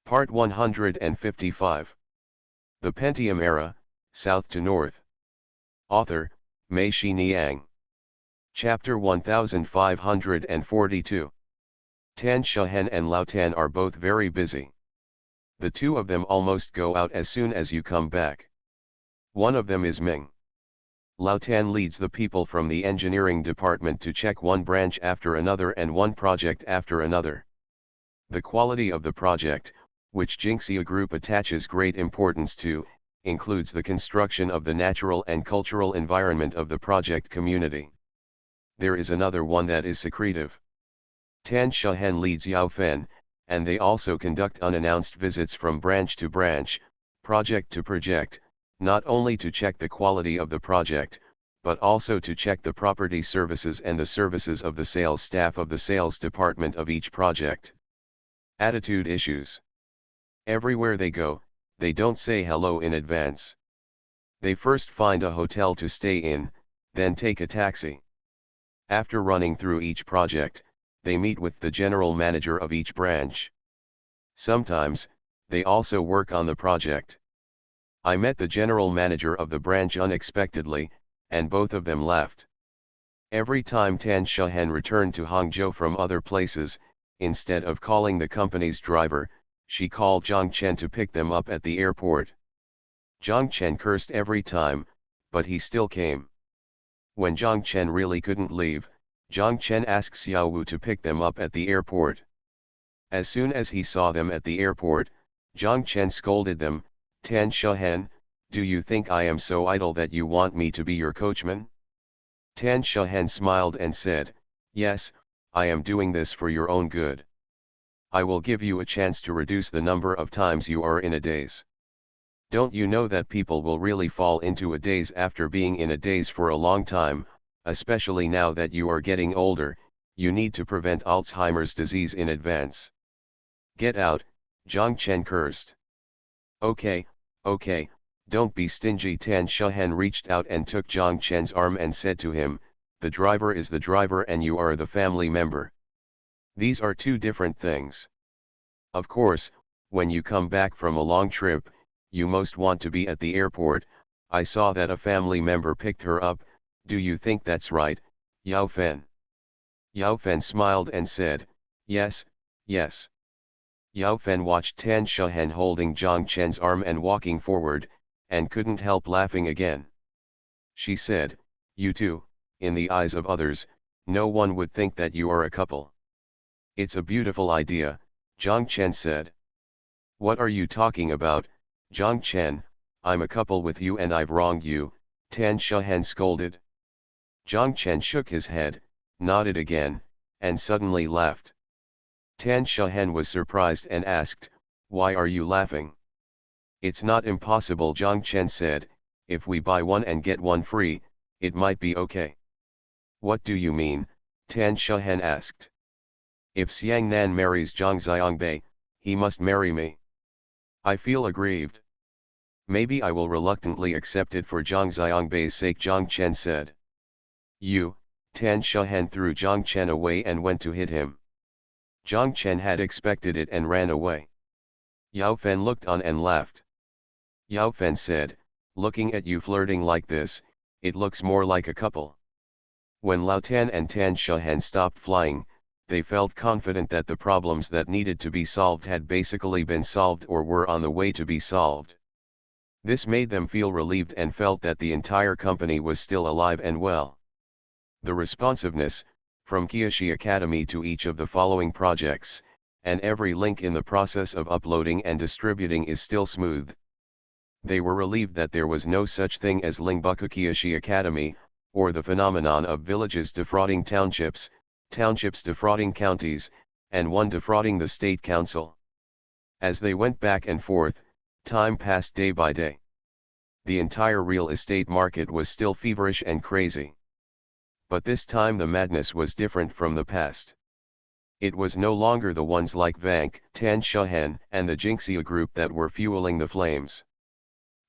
Part 155. The Pentium Era, South to North. Author, Mei-Shi Niang. Chapter 1542. Tan Shahen and Lao Tan are both very busy. The two of them almost go out as soon as you come back. One of them is Ming. Lao Tan leads the people from the engineering department to check one branch after another and one project after another. The quality of the project, which Jinxia Group attaches great importance to, includes the construction of the natural and cultural environment of the project community. There is another one that is secretive. Tan Shahen leads Yao Fen, and they also conduct unannounced visits from branch to branch, project to project, not only to check the quality of the project, but also to check the property services and the services of the sales staff of the sales department of each project. Attitude issues. Everywhere they go, they don't say hello in advance. They first find a hotel to stay in, then take a taxi. After running through each project, they meet with the general manager of each branch. Sometimes, they also work on the project. I met the general manager of the branch unexpectedly, and both of them left. Every time Tan Shahen returned to Hangzhou from other places, instead of calling the company's driver, she called Zhang Chen to pick them up at the airport. Zhang Chen cursed every time, but he still came. When Zhang Chen really couldn't leave, Zhang Chen asked Xiao Wu to pick them up at the airport. As soon as he saw them at the airport, Zhang Chen scolded them, "Tan Shahen, do you think I am so idle that you want me to be your coachman?" Tan Shahen smiled and said, "Yes, I am doing this for your own good. I will give you a chance to reduce the number of times you are in a daze. Don't you know that people will really fall into a daze after being in a daze for a long time, especially now that you are getting older? You need to prevent Alzheimer's disease in advance." "Get out," Zhang Chen cursed. Okay, don't be stingy." Tan Shahen reached out and took Zhang Chen's arm and said to him, "The driver is the driver and you are the family member. These are two different things. Of course, when you come back from a long trip, you most want to be at the airport. I saw that a family member picked her up. Do you think that's right, Yao Fen?" Yao Fen smiled and said, Yes. Yao Fen watched Tan Shahen holding Zhang Chen's arm and walking forward, and couldn't help laughing again. She said, "You two, in the eyes of others, no one would think that you are a couple." "It's a beautiful idea," Zhang Chen said. "What are you talking about, Zhang Chen? I'm a couple with you and I've wronged you," Tan Shahen scolded. Zhang Chen shook his head, nodded again, and suddenly laughed. Tan Shahen was surprised and asked, "Why are you laughing?" "It's not impossible," Zhang Chen said. "If we buy one and get one free, it might be okay." "What do you mean?" Tan Shahen asked. "If Xiang Nan marries Zhang Xiangbei, he must marry me. I feel aggrieved. Maybe I will reluctantly accept it for Zhang Xiangbei's sake," Zhang Chen said. "You," Tan Shahen threw Zhang Chen away and went to hit him. Zhang Chen had expected it and ran away. Yao Fen looked on and laughed. Yao Fen said, "Looking at you flirting like this, it looks more like a couple." When Lao Tan and Tan Shahen stopped flying, they felt confident that the problems that needed to be solved had basically been solved or were on the way to be solved. This made them feel relieved and felt that the entire company was still alive and well. The responsiveness, from Kiyoshi Academy to each of the following projects, and every link in the process of uploading and distributing is still smooth. They were relieved that there was no such thing as Lingbuku Kiyoshi Academy, or the phenomenon of villages defrauding townships, townships defrauding counties, and one defrauding the state council. As they went back and forth, time passed day by day. The entire real estate market was still feverish and crazy. But this time the madness was different from the past. It was no longer the ones like Vank, Tan Shahen, and the Jinxia Group that were fueling the flames.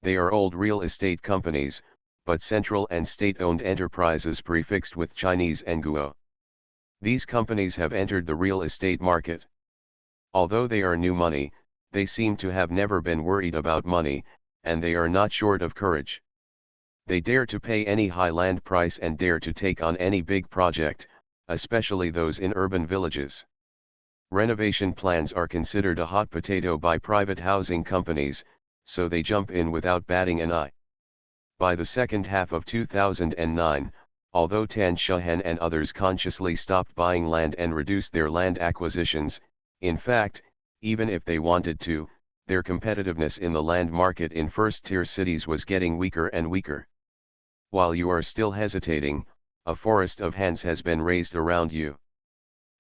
They are old real estate companies, but central and state-owned enterprises prefixed with Chinese and Guo. These companies have entered the real estate market. Although they are new money, They seem to have never been worried about money, and they are not short of courage. They dare to pay any high land price and dare to take on any big project, especially those in urban villages. Renovation plans are considered a hot potato by private housing companies, so they jump in without batting an eye. By the second half of 2009, although Tan Shahen and others consciously stopped buying land and reduced their land acquisitions, in fact, even if they wanted to, their competitiveness in the land market in first-tier cities was getting weaker and weaker. While you are still hesitating, a forest of hands has been raised around you.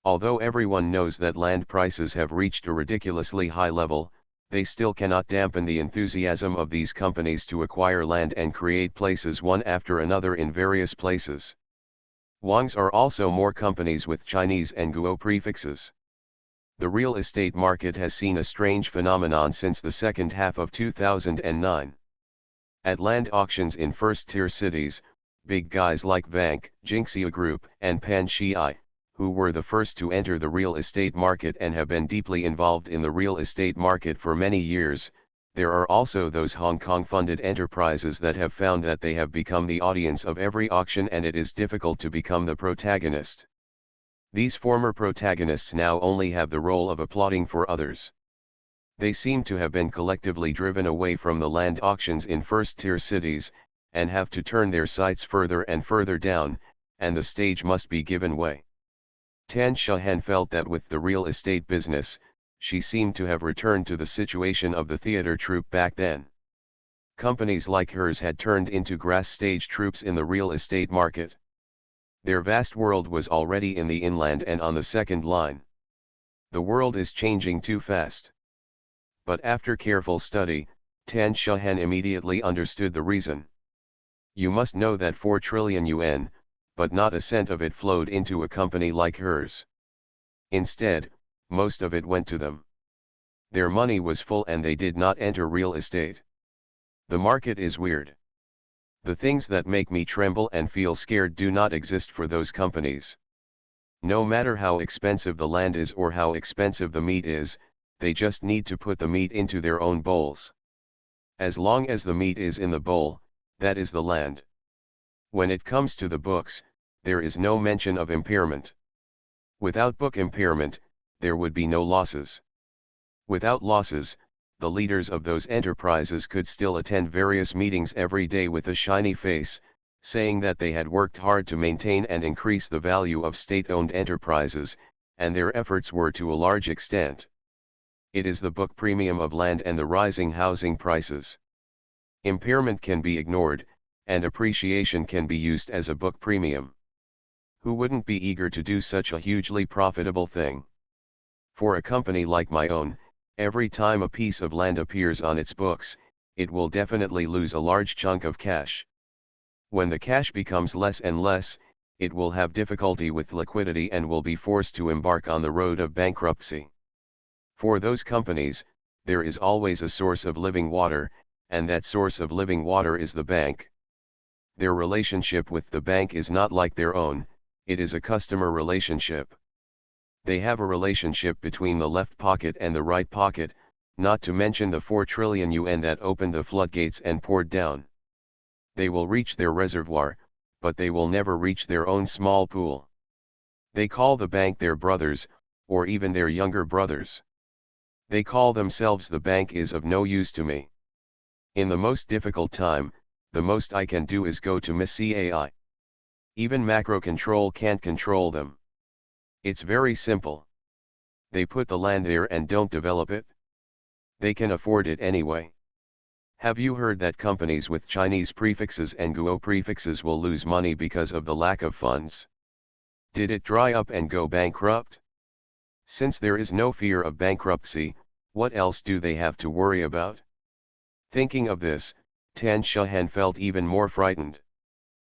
Although everyone knows that land prices have reached a ridiculously high level, they still cannot dampen the enthusiasm of these companies to acquire land and create places one after another in various places. Wangs are also more companies with Chinese and Guo prefixes. The real estate market has seen a strange phenomenon since the second half of 2009. At land auctions in first-tier cities, big guys like Vanke, Jinxia Group, and Pan Xi, who were the first to enter the real estate market and have been deeply involved in the real estate market for many years, there are also those Hong Kong-funded enterprises that have found that they have become the audience of every auction and it is difficult to become the protagonist. These former protagonists now only have the role of applauding for others. They seem to have been collectively driven away from the land auctions in first-tier cities, and have to turn their sights further and further down, and the stage must be given way. Tan Shahen felt that with the real estate business, she seemed to have returned to the situation of the theater troupe back then. Companies like hers had turned into grass stage troupes in the real estate market. Their vast world was already in the inland and on the second line. The world is changing too fast. But after careful study, Tan Shahen immediately understood the reason. You must know that 4 trillion yuan, but not a cent of it flowed into a company like hers. Instead, most of it went to them. Their money was full and they did not enter real estate. The market is weird. The things that make me tremble and feel scared do not exist for those companies. No matter how expensive the land is or how expensive the meat is, they just need to put the meat into their own bowls. As long as the meat is in the bowl, that is the land. When it comes to the books, there is no mention of impairment. Without book impairment, there would be no losses. Without losses, the leaders of those enterprises could still attend various meetings every day with a shiny face, saying that they had worked hard to maintain and increase the value of state-owned enterprises, and their efforts were to a large extent. It is the book premium of land and the rising housing prices. Impairment can be ignored, and appreciation can be used as a book premium. Who wouldn't be eager to do such a hugely profitable thing? For a company like my own, every time a piece of land appears on its books, it will definitely lose a large chunk of cash. When the cash becomes less and less, it will have difficulty with liquidity and will be forced to embark on the road of bankruptcy. For those companies, there is always a source of living water, and that source of living water is the bank. Their relationship with the bank is not like their own, it is a customer relationship. They have a relationship between the left pocket and the right pocket, not to mention the 4 trillion yuan that opened the floodgates and poured down. They will reach their reservoir, but they will never reach their own small pool. They call the bank their brothers, or even their younger brothers. They call themselves the bank is of no use to me. In the most difficult time, the most I can do is go to Miss CAI. Even macro control can't control them. It's very simple. They put the land there and don't develop it. They can afford it anyway. Have you heard that companies with Chinese prefixes and Guo prefixes will lose money because of the lack of funds? Did it dry up and go bankrupt? Since there is no fear of bankruptcy, what else do they have to worry about? Thinking of this, Tan Shahen felt even more frightened.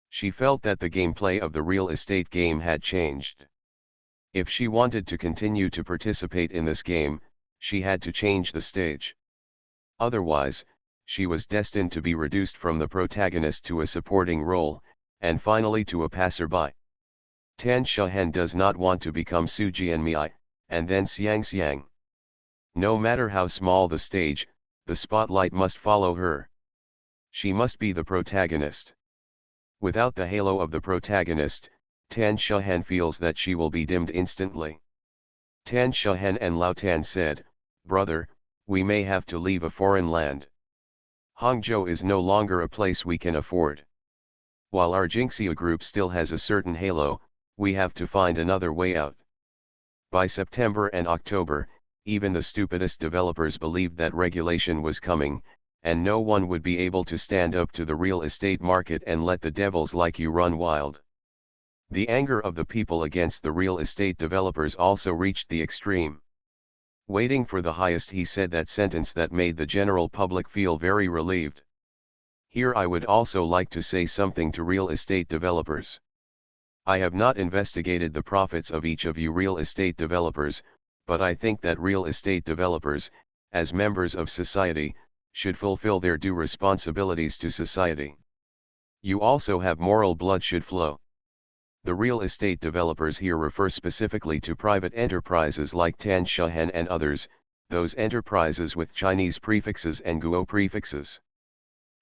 She felt that the gameplay of the real estate game had changed. If she wanted to continue to participate in this game, she had to change the stage. Otherwise, she was destined to be reduced from the protagonist to a supporting role, and finally to a passerby. Tan Shahen does not want to become Su Jianmei, and then Xiang Xiang. No matter how small the stage, the spotlight must follow her. She must be the protagonist. Without the halo of the protagonist, Tan Shahen feels that she will be dimmed instantly. Tan Shahen and Lao Tan said, "Brother, we may have to leave a foreign land. Hangzhou is no longer a place we can afford. While our Jinxia group still has a certain halo, we have to find another way out." By September and October, even the stupidest developers believed that regulation was coming, and no one would be able to stand up to the real estate market and let the devils like you run wild. The anger of the people against the real estate developers also reached the extreme. Waiting for the highest, he said that sentence that made the general public feel very relieved. Here I would also like to say something to real estate developers. I have not investigated the profits of each of you real estate developers, but I think that real estate developers, as members of society, should fulfill their due responsibilities to society. You also have moral blood should flow. The real estate developers here refer specifically to private enterprises like Tan Shahen and others, those enterprises with Chinese prefixes and Guo prefixes.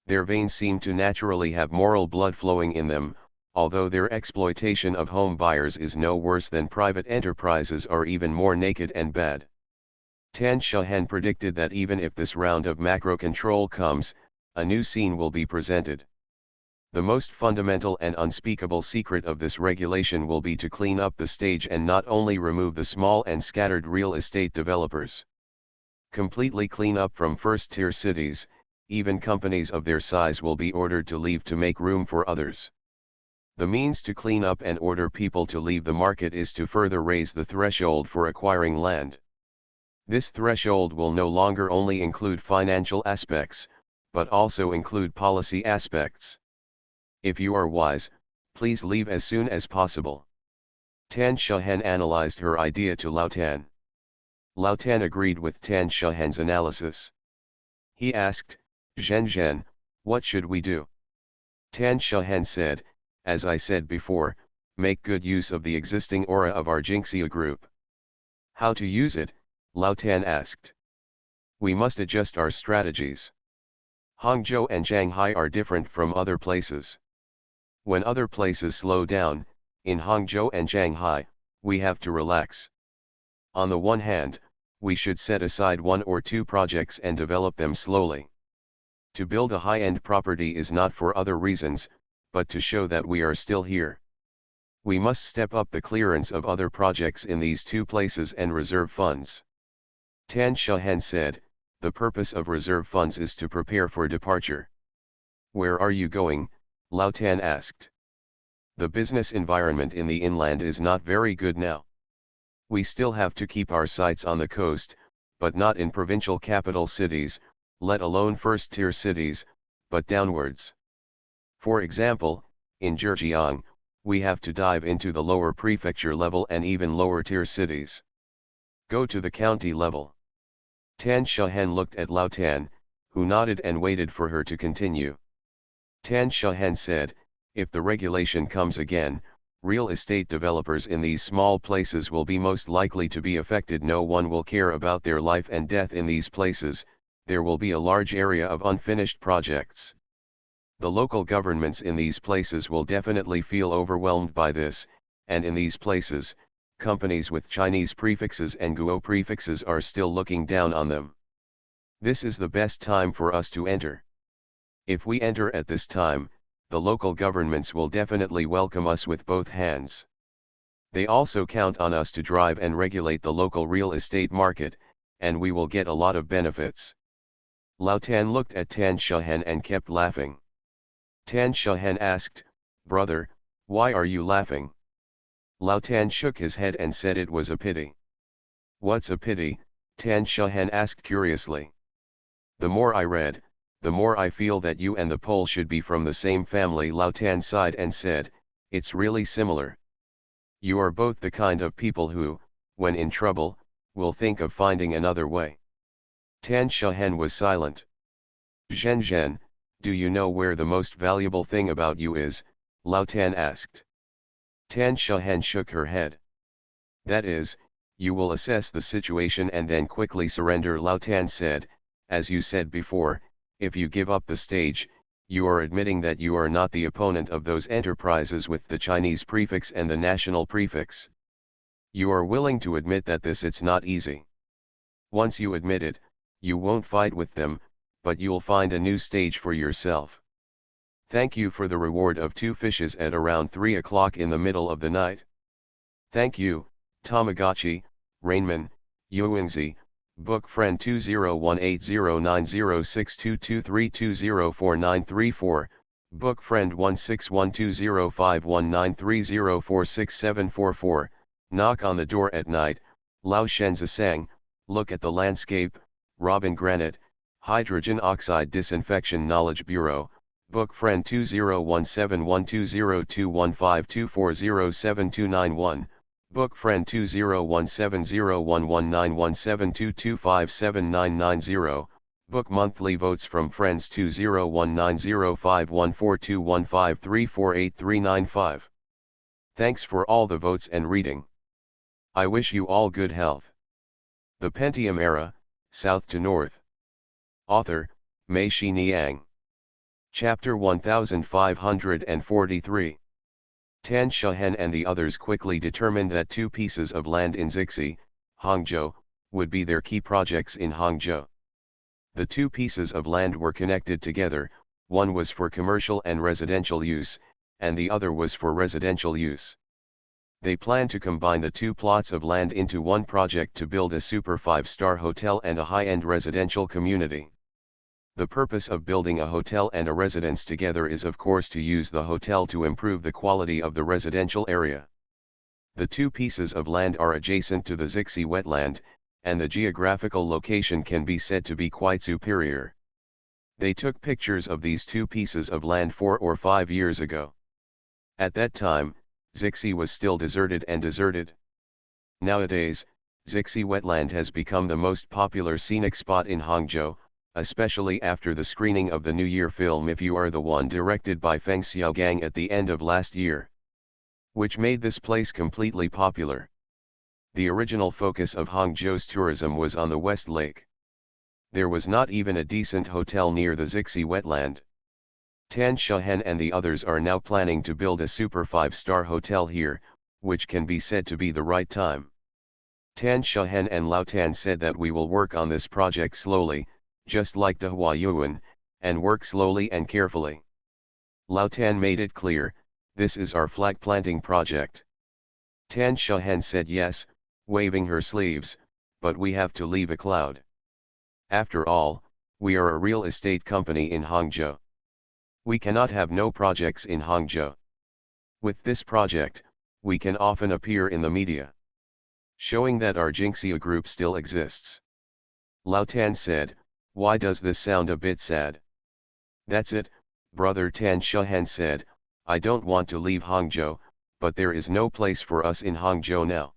Their veins seem to naturally have moral blood flowing in them, although their exploitation of home buyers is no worse than private enterprises or even more naked and bad. Tan Shahen predicted that even if this round of macro control comes, a new scene will be presented. The most fundamental and unspeakable secret of this regulation will be to clean up the stage and not only remove the small and scattered real estate developers. Completely clean up from first-tier cities, even companies of their size will be ordered to leave to make room for others. The means to clean up and order people to leave the market is to further raise the threshold for acquiring land. This threshold will no longer only include financial aspects, but also include policy aspects. If you are wise, please leave as soon as possible. Tan Shahen analyzed her idea to Lao Tan. Lao Tan agreed with Tan Shahen's analysis. He asked, "Zhen, what should we do?" Tan Shahen said, "As I said before, make good use of the existing aura of our Jinxia group." How to use it? Lao Tan asked. We must adjust our strategies. Hangzhou and Shanghai are different from other places. When other places slow down, in Hangzhou and Shanghai, we have to relax. On the one hand, we should set aside 1 or 2 projects and develop them slowly. To build a high-end property is not for other reasons, but to show that we are still here. We must step up the clearance of other projects in these 2 places and reserve funds. Tan Shahen said, "The purpose of reserve funds is to prepare for departure." "Where are you going?" Lao Tan asked. "The business environment in the inland is not very good now. We still have to keep our sights on the coast, but not in provincial capital cities, let alone first-tier cities, but downwards. For example, in Zhejiang, we have to dive into the lower prefecture level and even lower-tier cities. Go to the county level." Tan Shahen looked at Lao Tan, who nodded and waited for her to continue. Tan Shahen said, "If the regulation comes again, real estate developers in these small places will be most likely to be affected. No one will care about their life and death in these places, there will be a large area of unfinished projects. The local governments in these places will definitely feel overwhelmed by this, and in these places, companies with Chinese prefixes and Guo prefixes are still looking down on them. This is the best time for us to enter. If we enter at this time, the local governments will definitely welcome us with both hands. They also count on us to drive and regulate the local real estate market, and we will get a lot of benefits." Lao Tan looked at Tan Shahen and kept laughing. Tan Shahen asked, "Brother, why are you laughing?" Lao Tan shook his head and said it was a pity. "What's a pity?" Tan Shahen asked curiously. "The more I read, the more I feel that you and the Pole should be from the same family." Lao Tan sighed and said, "It's really similar. You are both the kind of people who, when in trouble, will think of finding another way." Tan Shahen was silent. "Zhen, do you know where the most valuable thing about you is?" Lao Tan asked. Tan Shahen shook her head. "That is, You will assess the situation and then quickly surrender, Lao Tan said. As you said before, if you give up the stage, you are admitting that you are not the opponent of those enterprises with the Chinese prefix and the national prefix. You are willing to admit that it's not easy. Once you admit it, you won't fight with them, but you'll find a new stage for yourself. Thank you for the reward of 2 fishes at around 3 o'clock in the middle of the night. Thank you, Tamagotchi, Rainman, Yuingzi, Book Friend 201809062232049334, Book Friend 1612051930467444, Knock on the Door at Night, Lao Shenzi sang, Look at the Landscape, Robin Granite, Hydrogen Oxide Disinfection Knowledge Bureau, Book Friend 201712021524072991, Book Friend 201701191722579990, Book Monthly Votes from Friends 201905142153483995. Thanks for all the votes and reading. I wish you all good health. The Pentium Era, South to North. Author, Mei Shi Niang. Chapter 1543. Tan Shehen and the others quickly determined that 2 pieces of land in Zixi, Hangzhou, would be their key projects in Hangzhou. The 2 pieces of land were connected together, one was for commercial and residential use, and the other was for residential use. They planned to combine the 2 plots of land into one project to build a super 5-star hotel and a high-end residential community. The purpose of building a hotel and a residence together is of course to use the hotel to improve the quality of the residential area. The 2 pieces of land are adjacent to the Zixi wetland, and the geographical location can be said to be quite superior. They took pictures of these 2 pieces of land 4 or 5 years ago. At that time, Zixi was still deserted and deserted. Nowadays, Zixi wetland has become the most popular scenic spot in Hangzhou, especially after the screening of the New Year film If You Are the One directed by Feng Xiaogang at the end of last year, which made this place completely popular. The original focus of Hangzhou's tourism was on the West Lake. There was not even a decent hotel near the Zixi wetland. Tan Shehen and the others are now planning to build a super 5-star hotel here, which can be said to be the right time. Tan Shehen and Lao Tan said that we will work on this project slowly, just like the Huayuan, and work slowly and carefully. Lao Tan made it clear, this is our flag planting project. Tan Shehen said yes, waving her sleeves, but we have to leave a cloud. After all, we are a real estate company in Hangzhou. We cannot have no projects in Hangzhou. With this project, we can often appear in the media, showing that our Jinxia group still exists. Lao Tan said, why does this sound a bit sad? That's it, brother, Tan Shehen said, I don't want to leave Hangzhou, but there is no place for us in Hangzhou now.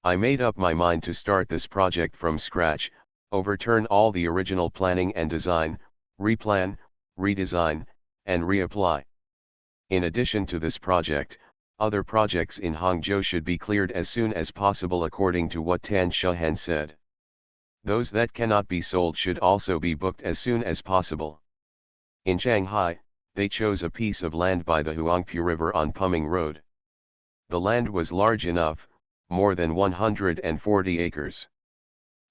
I made up my mind to start this project from scratch, overturn all the original planning and design, replan, redesign, and reapply. In addition to this project, other projects in Hangzhou should be cleared as soon as possible according to what Tan Shehen said. Those that cannot be sold should also be booked as soon as possible. In Shanghai, they chose a piece of land by the Huangpu River on Puming Road. The land was large enough, more than 140 acres.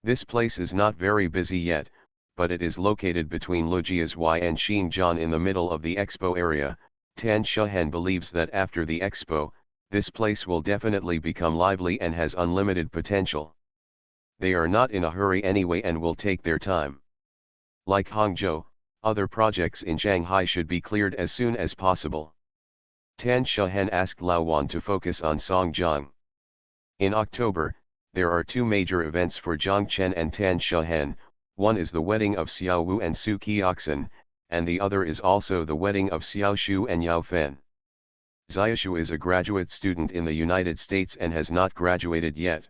This place is not very busy yet, but it is located between Lujiazhuai and Xinjiang in the middle of the expo area. Tan Shehen believes that after the expo, this place will definitely become lively and has unlimited potential. They are not in a hurry anyway and will take their time. Like Hangzhou, other projects in Shanghai should be cleared as soon as possible. Tan Shehen asked Lao Wan to focus on Songjiang. In October, there are 2 major events for Zhang Chen and Tan Shehen. One is the wedding of Xiao Wu and Su Qiaxin, and the other is also the wedding of Xiao Shu and Yao Fen. Xiaoshu is a graduate student in the United States and has not graduated yet.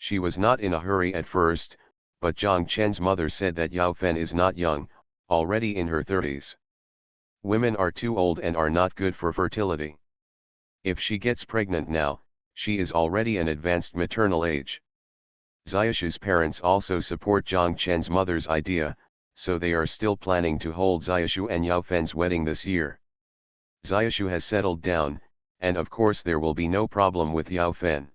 She was not in a hurry at first, but Zhang Chen's mother said that Yao Fen is not young, already in her 30s. Women are too old and are not good for fertility. If she gets pregnant now, She is already an advanced maternal age. Xiaoshu's parents also support Zhang Chen's mother's idea, so they are still planning to hold Xiaoshu and Yao Fen's wedding this year. Xiaoshu has settled down, and of course there will be no problem with Yao Fen.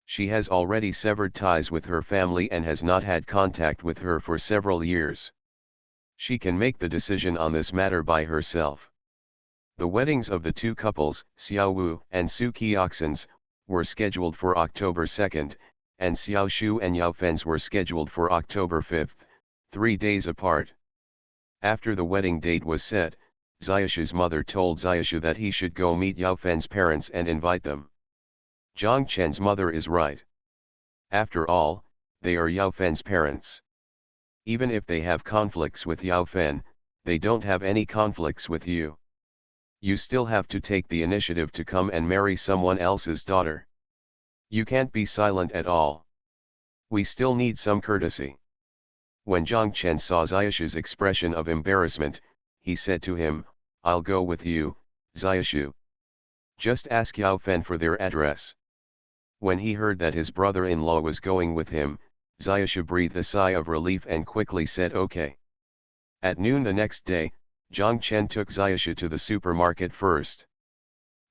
She has already severed ties with her family and has not had contact with her for several years. She can make the decision on this matter by herself. The weddings of the two couples, Xiao Wu and Su Qiaoxin's, were scheduled for October 2nd, and Xiao Shu and Yao Fen's were scheduled for October 5th, 3 days apart. After the wedding date was set, Xiaoshu's mother told Xiaoshu that he should go meet Yao Fen's parents and invite them. Zhang Chen's mother is right. After all, they are Yao Fen's parents. Even if they have conflicts with Yao Fen, they don't have any conflicts with you. You still have to take the initiative to come and marry someone else's daughter. You can't be silent at all. We still need some courtesy. When Zhang Chen saw Xiaoshu's expression of embarrassment, he said to him, "I'll go with you, Xiaoshu. Just ask Yao Fen for their address." When he heard that his brother-in-law was going with him, Xiaoshu breathed a sigh of relief and quickly said okay. At noon the next day, Zhang Chen took Xiaoshu to the supermarket first.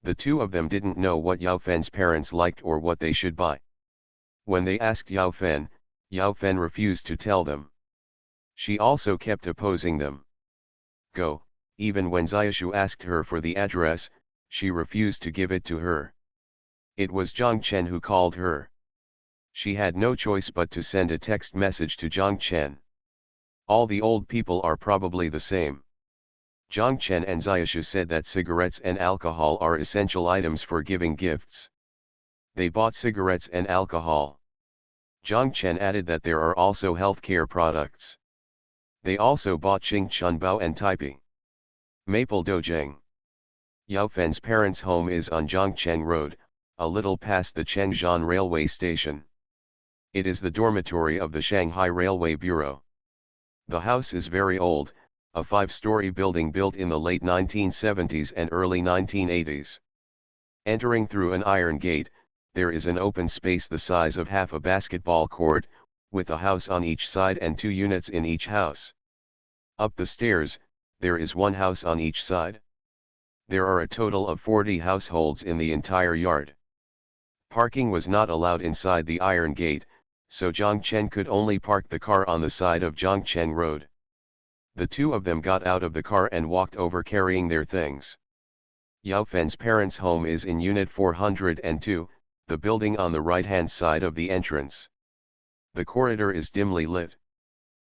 The two of them didn't know what Yao Fen's parents liked or what they should buy. When they asked Yao Fen refused to tell them. She also kept opposing them. Even when Xiaoshu asked her for the address, she refused to give it to her. It was Zhang Chen who called her. She had no choice but to send a text message to Zhang Chen. All the old people are probably the same. Zhang Chen and Xiaoshu said that cigarettes and alcohol are essential items for giving gifts. They bought cigarettes and alcohol. Zhang Chen added that there are also healthcare products. They also bought Qing Chunbao and Taipei. Maple Dojing. Yao Fen's parents' home is on Zhangcheng Road, a little past the Chengjian Railway Station. It is the dormitory of the Shanghai Railway Bureau. The house is very old, a 5-story building built in the late 1970s and early 1980s. Entering through an iron gate, there is an open space the size of half a basketball court, with a house on each side and 2 units in each house. Up the stairs, there is 1 house on each side. There are a total of 40 households in the entire yard. Parking was not allowed inside the iron gate, so Zhang Chen could only park the car on the side of Zhangcheng Road. The two of them got out of the car and walked over carrying their things. Yao Fen's parents' home is in Unit 402, the building on the right-hand side of the entrance. The corridor is dimly lit.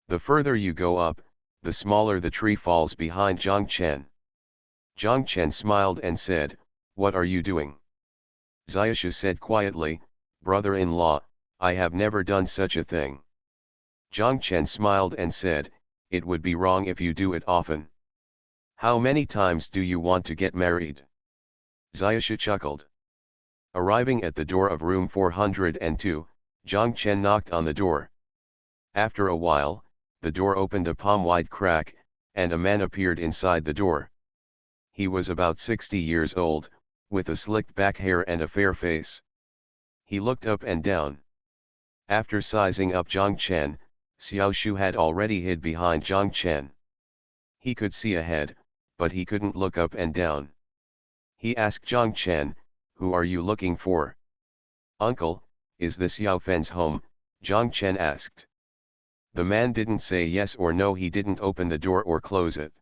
The further you go up, the smaller the tree falls behind Zhang Chen. Zhang Chen smiled and said, "What are you doing?" Xiaoshu said quietly, "Brother-in-law, I have never done such a thing." Zhang Chen smiled and said, "It would be wrong if you do it often. How many times do you want to get married?" Xiaoshu chuckled. Arriving at the door of room 402, Zhang Chen knocked on the door. After a while, the door opened a palm-wide crack, and a man appeared inside the door. He was about 60 years old, with a slicked back hair and a fair face. He looked up and down. After sizing up Zhang Chen, Xiao Shu had already hid behind Zhang Chen. He could see ahead, but he couldn't look up and down. He asked Zhang Chen, "Who are you looking for?" "Uncle, is this Yao Fen's home?" Zhang Chen asked. The man didn't say yes or no. He didn't open the door or close it.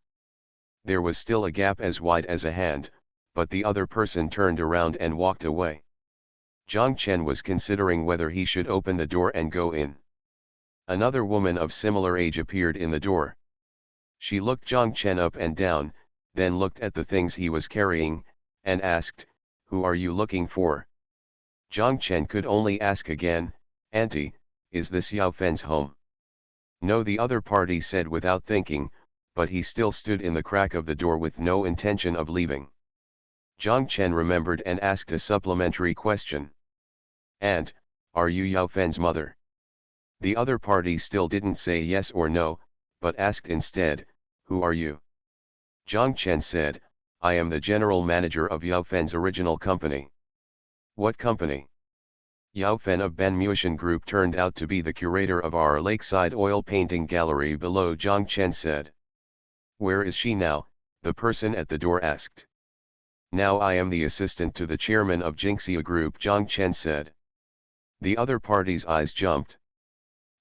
There was still a gap as wide as a hand, but the other person turned around and walked away. Zhang Chen was considering whether he should open the door and go in. Another woman of similar age appeared in the door. She looked Zhang Chen up and down, then looked at the things he was carrying, and asked, "Who are you looking for?" Zhang Chen could only ask again, "Auntie, is this Yao Fen's home?" "No," the other party said without thinking, but he still stood in the crack of the door with no intention of leaving. Zhang Chen remembered and asked a supplementary question. "Aunt, are you Yao Fen's mother?" The other party still didn't say yes or no, but asked instead, "Who are you?" Zhang Chen said, "I am the general manager of Yao Fen's original company." What company? Yao Fen of Ben Muishan Group turned out to be the curator of our lakeside oil painting gallery below. Zhang Chen said. Where is she now? The person at the door asked. Now I am the assistant to the chairman of Jinxia Group, Zhang Chen said. The other party's eyes jumped.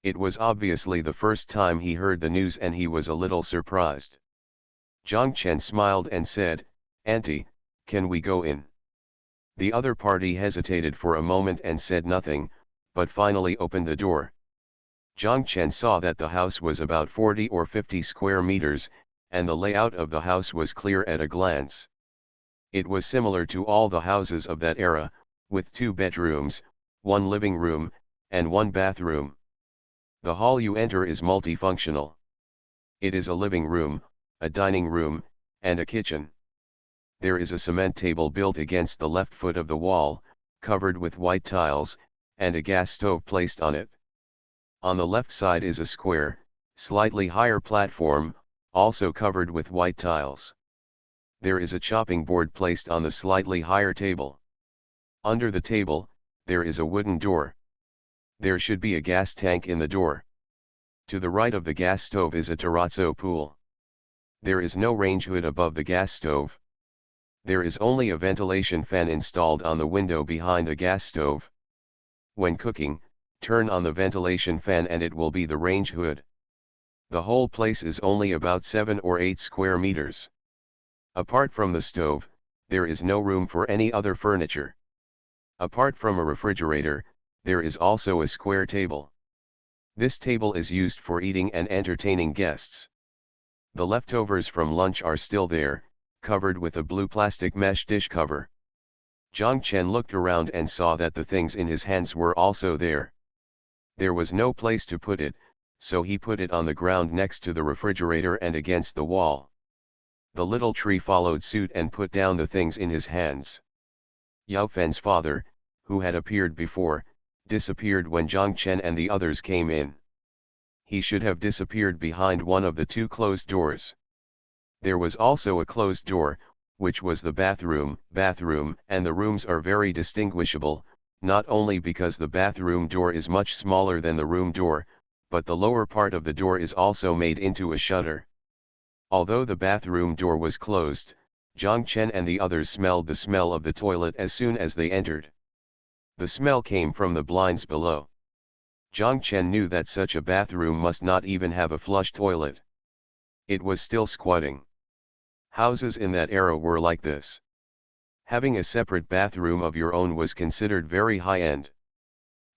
It was obviously the first time he heard the news and he was a little surprised. Zhang Chen smiled and said, Auntie, can we go in? The other party hesitated for a moment and said nothing, but finally opened the door. Zhang Chen saw that the house was about 40 or 50 square meters, and the layout of the house was clear at a glance. It was similar to all the houses of that era, with 2 bedrooms, 1 living room, and 1 bathroom. The hall you enter is multifunctional. It is a living room, a dining room, and a kitchen. There is a cement table built against the left foot of the wall, covered with white tiles, and a gas stove placed on it. On the left side is a square, slightly higher platform, also covered with white tiles. There is a chopping board placed on the slightly higher table. Under the table, there is a wooden door. There should be a gas tank in the door. To the right of the gas stove is a terrazzo pool. There is no range hood above the gas stove. There is only a ventilation fan installed on the window behind the gas stove. When cooking, turn on the ventilation fan and it will be the range hood. The whole place is only about 7 or 8 square meters. Apart from the stove, there is no room for any other furniture. Apart from a refrigerator, there is also a square table. This table is used for eating and entertaining guests. The leftovers from lunch are still there, covered with a blue plastic mesh dish cover. Zhang Chen looked around and saw that the things in his hands were also there. There was no place to put it, so he put it on the ground next to the refrigerator and against the wall. The little tree followed suit and put down the things in his hands. Yao Fen's father, who had appeared before, disappeared when Zhang Chen and the others came in. He should have disappeared behind one of the 2 closed doors. There was also a closed door, which was the bathroom, and the rooms are very distinguishable, not only because the bathroom door is much smaller than the room door, but the lower part of the door is also made into a shutter. Although the bathroom door was closed, Zhang Chen and the others smelled the smell of the toilet as soon as they entered. The smell came from the blinds below. Zhang Chen knew that such a bathroom must not even have a flush toilet. It was still squatting. Houses in that era were like this. Having a separate bathroom of your own was considered very high-end.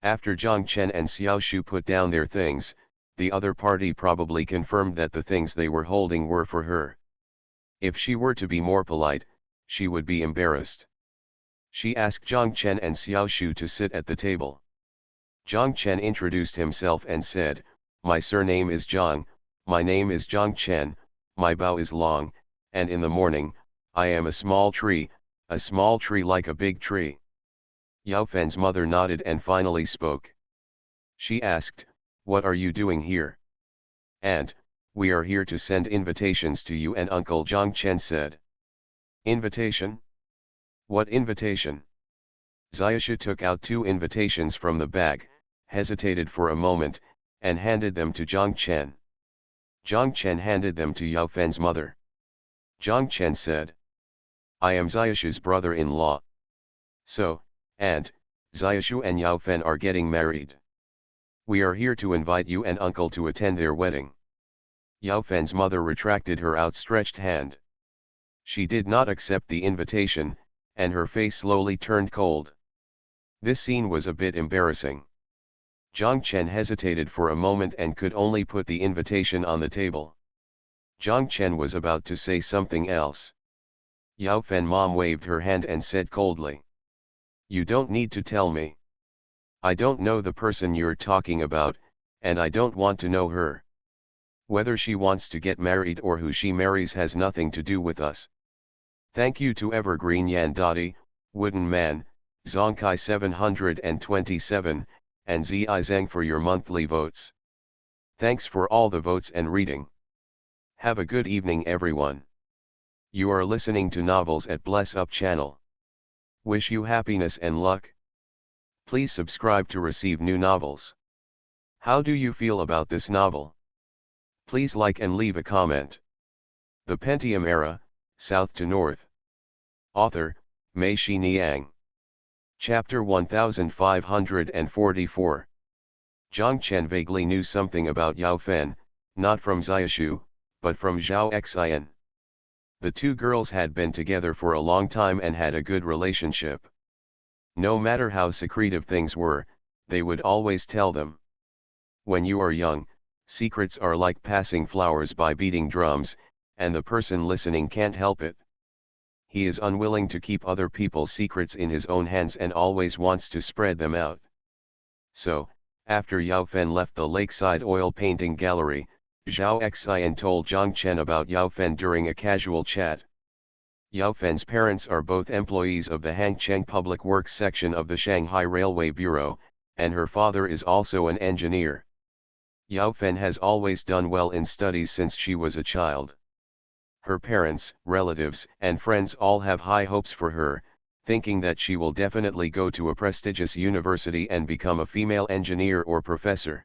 After Zhang Chen and Xiao Shu put down their things, the other party probably confirmed that the things they were holding were for her. If she were to be more polite, she would be embarrassed. She asked Zhang Chen and Xiao Shu to sit at the table. Zhang Chen introduced himself and said, "My surname is Zhang, my name is Zhang Chen, my bow is long, and in the morning, I am a small tree like a big tree." Yao Fen's mother nodded and finally spoke. She asked, "What are you doing here?" "Aunt, we are here to send invitations to you and Uncle," Zhang Chen said. "Invitation? What invitation?" Xiaoshu took out 2 invitations from the bag, hesitated for a moment, and handed them to Zhang Chen. Zhang Chen handed them to Yao Fen's mother. Zhang Chen said, "I am Xiaoshu's brother-in-law. So, Aunt, Xiaoshu and Yao Fen are getting married. We are here to invite you and Uncle to attend their wedding." Yao Fen's mother retracted her outstretched hand. She did not accept the invitation, and her face slowly turned cold. This scene was a bit embarrassing. Zhang Chen hesitated for a moment and could only put the invitation on the table. Zhang Chen was about to say something else. Yao Fen mom waved her hand and said coldly, "You don't need to tell me. I don't know the person you're talking about, and I don't want to know her. Whether she wants to get married or who she marries has nothing to do with us. Thank you to Evergreen Yan Dottie, Wooden Man, Zongkai 727, and Zi Zhang for your monthly votes. Thanks for all the votes and reading. Have a good evening everyone. You are listening to Novels at Bless Up channel. Wish you happiness and luck. Please subscribe to receive new novels. How do you feel about this novel? Please like and leave a comment. The Pentium Era, South to North. Author, Mei Shi Niang. Chapter 1544. Zhang Chen vaguely knew something about Yao Fen, not from Xiaoshu, but from Zhao Xian. The two girls had been together for a long time and had a good relationship. No matter how secretive things were, they would always tell them. When you are young, secrets are like passing flowers by beating drums, and the person listening can't help it. He is unwilling to keep other people's secrets in his own hands and always wants to spread them out. So, after Yao Fen left the lakeside oil painting gallery, Zhao Xian told Zhang Chen about Yao Fen during a casual chat. Yao Fen's parents are both employees of the Hangcheng Public Works section of the Shanghai Railway Bureau, and her father is also an engineer. Yao Fen has always done well in studies since she was a child. Her parents, relatives, and friends all have high hopes for her, thinking that she will definitely go to a prestigious university and become a female engineer or professor.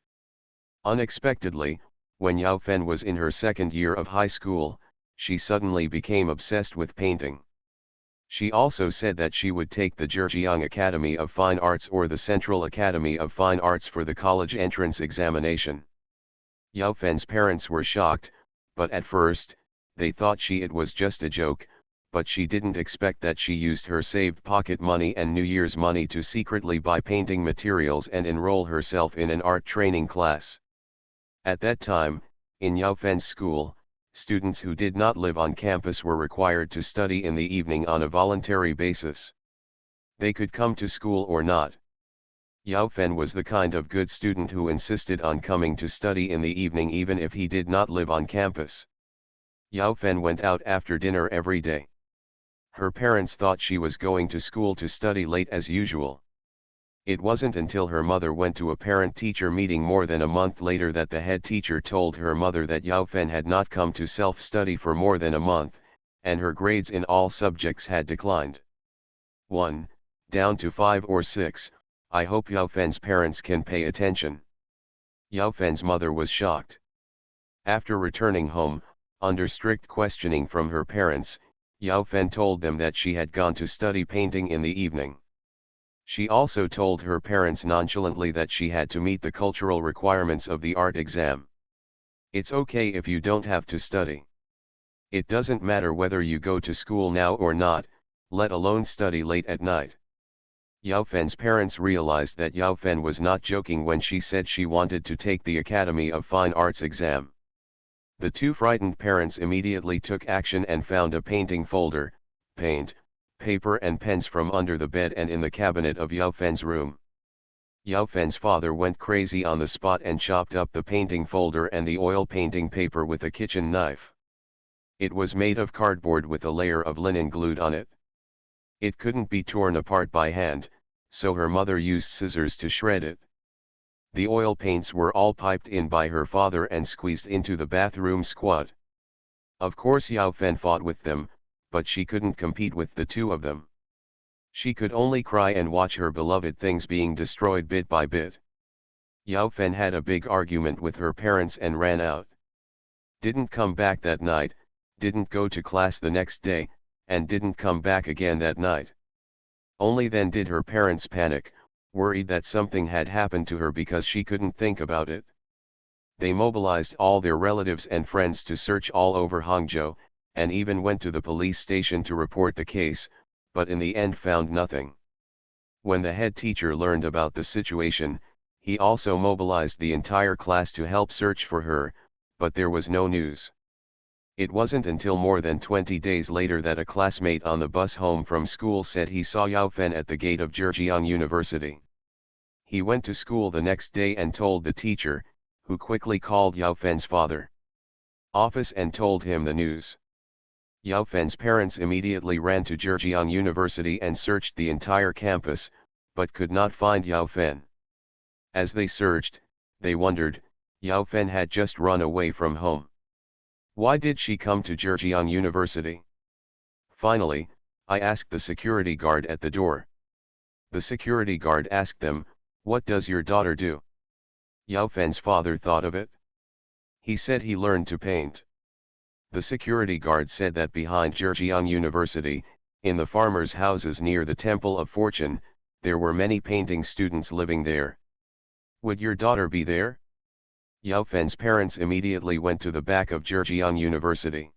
Unexpectedly, when Yao Fen was in her second year of high school, she suddenly became obsessed with painting. She also said that she would take the Zhejiang Academy of Fine Arts or the Central Academy of Fine Arts for the college entrance examination. Yao Fen's parents were shocked, but at first, they thought it was just a joke, but she didn't expect that she used her saved pocket money and New Year's money to secretly buy painting materials and enroll herself in an art training class. At that time, in Yao Fen's school, students who did not live on campus were required to study in the evening on a voluntary basis. They could come to school or not. Yao Fen was the kind of good student who insisted on coming to study in the evening even if he did not live on campus. Yao Fen went out after dinner every day. Her parents thought she was going to school to study late as usual. It wasn't until her mother went to a parent-teacher meeting more than a month later that the head teacher told her mother that Yao Fen had not come to self-study for more than a month, and her grades in all subjects had declined. 1. Down to 5 or 6, I hope Yao Fen's parents can pay attention. Yao Fen's mother was shocked. After returning home, under strict questioning from her parents, Yao Fen told them that she had gone to study painting in the evening. She also told her parents nonchalantly that she had to meet the cultural requirements of the art exam. It's okay if you don't have to study. It doesn't matter whether you go to school now or not, let alone study late at night. Yao Fen's parents realized that Yao Fen was not joking when she said she wanted to take the Academy of Fine Arts exam. The two frightened parents immediately took action and found a painting folder, paint, paper and pens from under the bed and in the cabinet of Yao Fen's room. Yao Fen's father went crazy on the spot and chopped up the painting folder and the oil painting paper with a kitchen knife. It was made of cardboard with a layer of linen glued on it. It couldn't be torn apart by hand, so her mother used scissors to shred it. The oil paints were all piped in by her father and squeezed into the bathroom squat. Of course Yao Fen fought with them, but she couldn't compete with the two of them. She could only cry and watch her beloved things being destroyed bit by bit. Yao Fen had a big argument with her parents and ran out. Didn't come back that night, didn't go to class the next day, and didn't come back again that night. Only then did her parents panic, worried that something had happened to her because she couldn't think about it. They mobilized all their relatives and friends to search all over Hangzhou, and even went to the police station to report the case, but in the end found nothing. When the head teacher learned about the situation, he also mobilized the entire class to help search for her, but there was no news. It wasn't until more than 20 days later that a classmate on the bus home from school said he saw Yao Fen at the gate of Zhejiang University. He went to school the next day and told the teacher, who quickly called Yao Fen's father office and told him the news. Yao Fen's parents immediately ran to Zhejiang University and searched the entire campus, but could not find Yao Fen. As they searched, they wondered, Yao Fen had just run away from home. Why did she come to Zhejiang University? Finally, I asked the security guard at the door. The security guard asked them, "What does your daughter do?" Yao Fen's father thought of it. He said he learned to paint. The security guard said that behind Zhejiang University, in the farmers' houses near the Temple of Fortune, there were many painting students living there. Would your daughter be there? Yao Fen's parents immediately went to the back of Zhejiang University.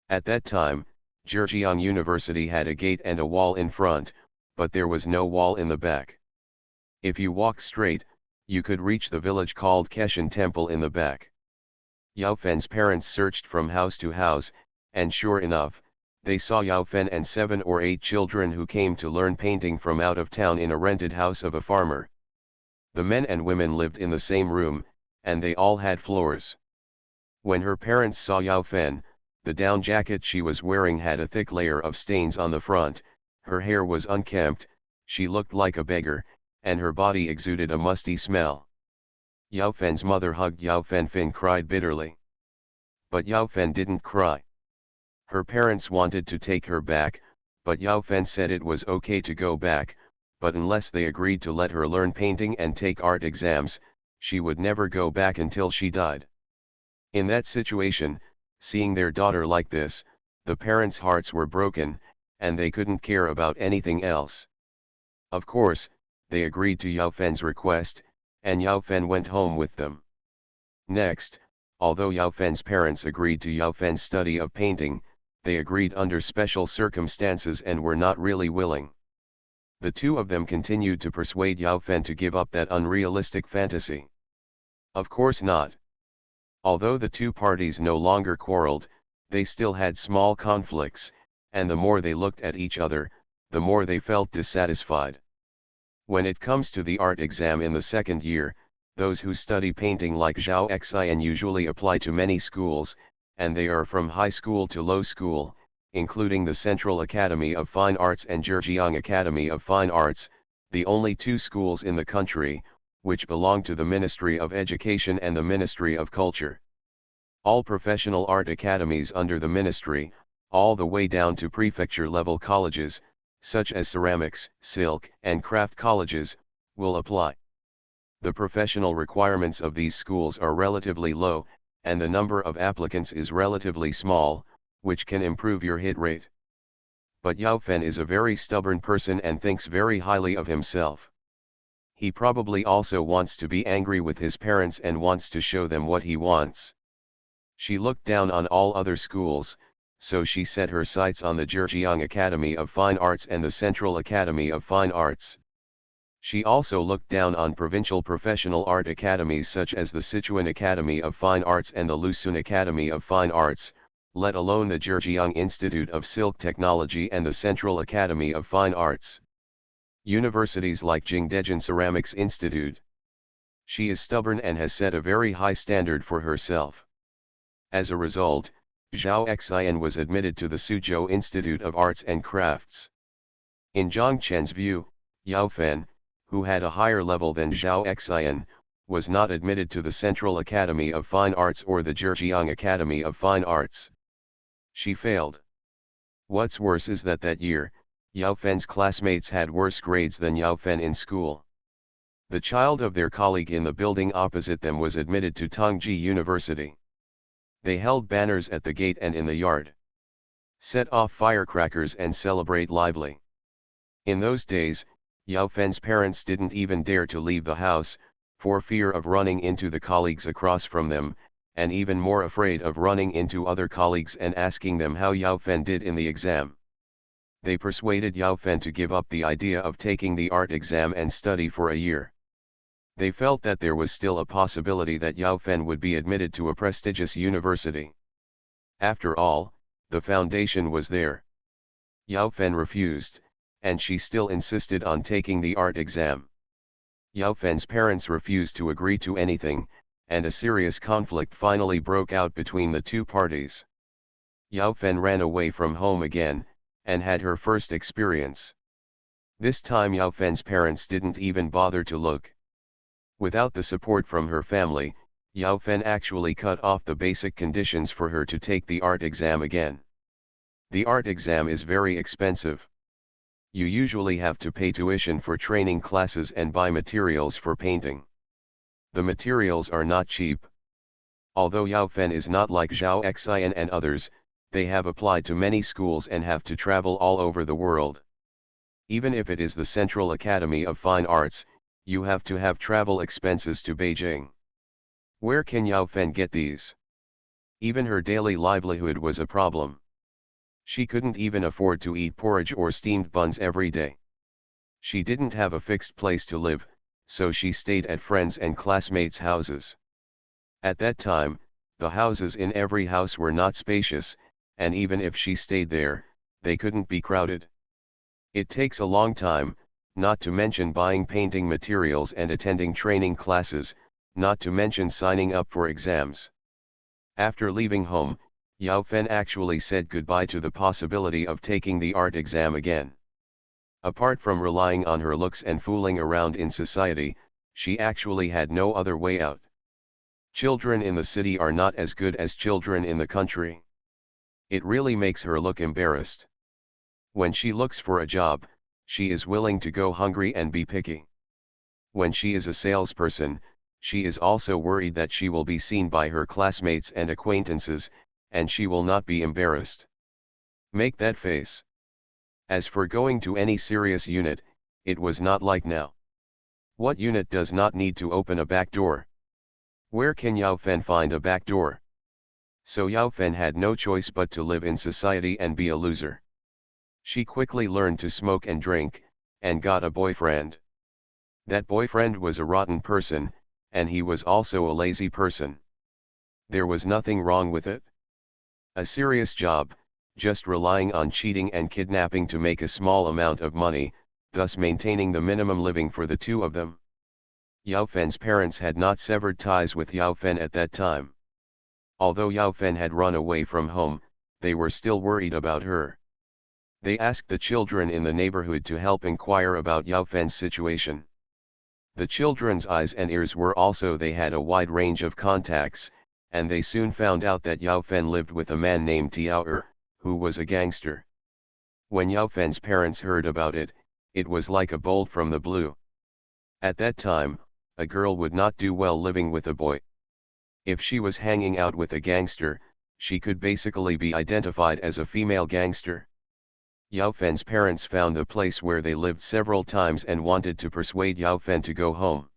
At that time, Zhejiang University had a gate and a wall in front, but there was no wall in the back. If you walk straight, you could reach the village called Keshan Temple in the back. Yao Fen's parents searched from house to house, and sure enough, they saw Yao Fen and 7 or 8 children who came to learn painting from out of town in a rented house of a farmer. The men and women lived in the same room, and they all had floors. When her parents saw Yao Fen, the down jacket she was wearing had a thick layer of stains on the front, her hair was unkempt, she looked like a beggar, and her body exuded a musty smell. Yao Fen's mother hugged Yao Fen. Fin cried bitterly. But Yao Fen didn't cry. Her parents wanted to take her back, but Yao Fen said it was okay to go back, but unless they agreed to let her learn painting and take art exams, she would never go back until she died. In that situation, seeing their daughter like this, the parents' hearts were broken, and they couldn't care about anything else. Of course, they agreed to Yao Fen's request, and Yao Fen went home with them. Next, although Yao Fen's parents agreed to Yao Fen's study of painting, they agreed under special circumstances and were not really willing. The two of them continued to persuade Yao Fen to give up that unrealistic fantasy. Of course not. Although the two parties no longer quarreled, they still had small conflicts, and the more they looked at each other, the more they felt dissatisfied. When it comes to the art exam in the second year, those who study painting like Zhao Xian usually apply to many schools, and they are from high school to low school, including the Central Academy of Fine Arts and Zhejiang Academy of Fine Arts, the only two schools in the country, which belong to the Ministry of Education and the Ministry of Culture. All professional art academies under the ministry, all the way down to prefecture-level colleges, such as ceramics, silk, and craft colleges, will apply. The professional requirements of these schools are relatively low, and the number of applicants is relatively small, which can improve your hit rate. But Yao Fen is a very stubborn person and thinks very highly of himself. He probably also wants to be angry with his parents and wants to show them what he wants. She looked down on all other schools, so she set her sights on the Zhejiang Academy of Fine Arts and the Central Academy of Fine Arts. She also looked down on provincial professional art academies such as the Sichuan Academy of Fine Arts and the Lusun Academy of Fine Arts, let alone the Zhejiang Institute of Silk Technology and the Central Academy of Fine Arts. Universities like Jingdezhen Ceramics Institute. She is stubborn and has set a very high standard for herself. As a result, Zhao Xian was admitted to the Suzhou Institute of Arts and Crafts. In Zhang Chen's view, Yao Fen, who had a higher level than Zhao Xian, was not admitted to the Central Academy of Fine Arts or the Zhejiang Academy of Fine Arts. She failed. What's worse is that year, Yao Fen's classmates had worse grades than Yao Fen in school. The child of their colleague in the building opposite them was admitted to Tongji University. They held banners at the gate and in the yard. Set off firecrackers and celebrate lively. In those days, Yao Fen's parents didn't even dare to leave the house, for fear of running into the colleagues across from them, and even more afraid of running into other colleagues and asking them how Yao Fen did in the exam. They persuaded Yao Fen to give up the idea of taking the art exam and study for a year. They felt that there was still a possibility that Yao Fen would be admitted to a prestigious university. After all, the foundation was there. Yao Fen refused, and she still insisted on taking the art exam. Yao Fen's parents refused to agree to anything, and a serious conflict finally broke out between the two parties. Yao Fen ran away from home again, and had her first experience. This time Yao Fen's parents didn't even bother to look. Without the support from her family, Yao Fen actually cut off the basic conditions for her to take the art exam again. The art exam is very expensive. You usually have to pay tuition for training classes and buy materials for painting. The materials are not cheap. Although Yao Fen is not like Zhao Xian and others, they have applied to many schools and have to travel all over the world. Even if it is the Central Academy of Fine Arts, you have to have travel expenses to Beijing. Where can Yao Fen get these? Even her daily livelihood was a problem. She couldn't even afford to eat porridge or steamed buns every day. She didn't have a fixed place to live, so she stayed at friends' and classmates' houses. At that time, the houses in every house were not spacious, and even if she stayed there, they couldn't be crowded. It takes a long time, not to mention buying painting materials and attending training classes, not to mention signing up for exams. After leaving home, Yao Fen actually said goodbye to the possibility of taking the art exam again. Apart from relying on her looks and fooling around in society, she actually had no other way out. Children in the city are not as good as children in the country. It really makes her look embarrassed. When she looks for a job, she is willing to go hungry and be picky. When she is a salesperson, she is also worried that she will be seen by her classmates and acquaintances, and she will not be embarrassed. Make that face. As for going to any serious unit, it was not like now. What unit does not need to open a back door? Where can Yao Fen find a back door? So Yao Fen had no choice but to live in society and be a loser. She quickly learned to smoke and drink, and got a boyfriend. That boyfriend was a rotten person, and he was also a lazy person. There was nothing wrong with it. A serious job, just relying on cheating and kidnapping to make a small amount of money, thus maintaining the minimum living for the two of them. Yao Fen's parents had not severed ties with Yao Fen at that time. Although Yao Fen had run away from home, they were still worried about her. They asked the children in the neighborhood to help inquire about Yao Fen's situation. The children's eyes and ears were also they had a wide range of contacts, and they soon found out that Yao Fen lived with a man named Tiao, who was a gangster. When Yao Fen's parents heard about it, it was like a bolt from the blue. At that time, a girl would not do well living with a boy. If she was hanging out with a gangster, she could basically be identified as a female gangster. Yao Fen's parents found the place where they lived several times and wanted to persuade Yao Fen to go home.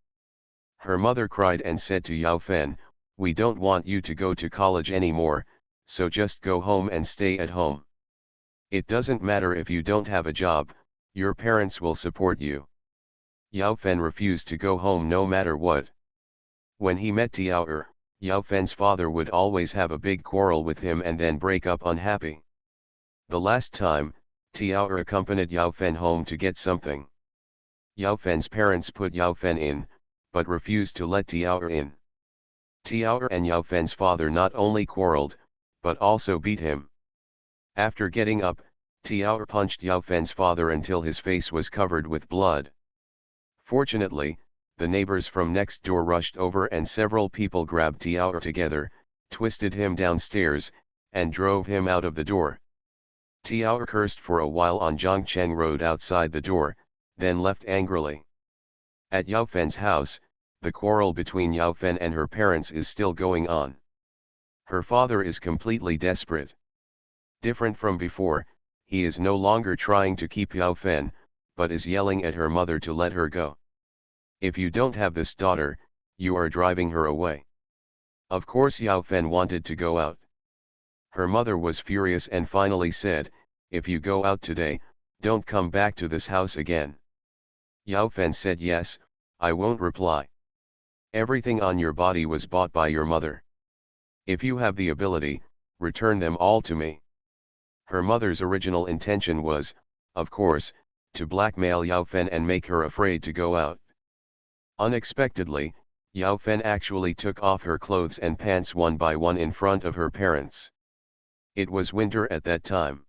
Her mother cried and said to Yao Fen, "We don't want you to go to college anymore, so just go home and stay at home. It doesn't matter if you don't have a job, your parents will support you." Yao Fen refused to go home no matter what. When he met Tiao, Yao Fen's father would always have a big quarrel with him and then break up unhappy. The last time, Tiao accompanied Yao Fen home to get something. Yao Fen's parents put Yao Fen in, but refused to let Tiao in. Tiao and Yao Fen's father not only quarreled, but also beat him. After getting up, Tiao punched Yao Fen's father until his face was covered with blood. Fortunately, the neighbors from next door rushed over and several people grabbed Tiao together, twisted him downstairs, and drove him out of the door. Tiao cursed for a while on Zhongcheng Road outside the door, then left angrily. At Yao Fen's house, the quarrel between Yao Fen and her parents is still going on. Her father is completely desperate. Different from before, he is no longer trying to keep Yao Fen, but is yelling at her mother to let her go. "If you don't have this daughter, you are driving her away." Of course Yao Fen wanted to go out. Her mother was furious and finally said, "If you go out today, don't come back to this house again." Yao Fen said, "Yes, I won't reply. Everything on your body was bought by your mother. If you have the ability, return them all to me." Her mother's original intention was, of course, to blackmail Yao Fen and make her afraid to go out. Unexpectedly, Yao Fen actually took off her clothes and pants one by one in front of her parents. It was winter at that time.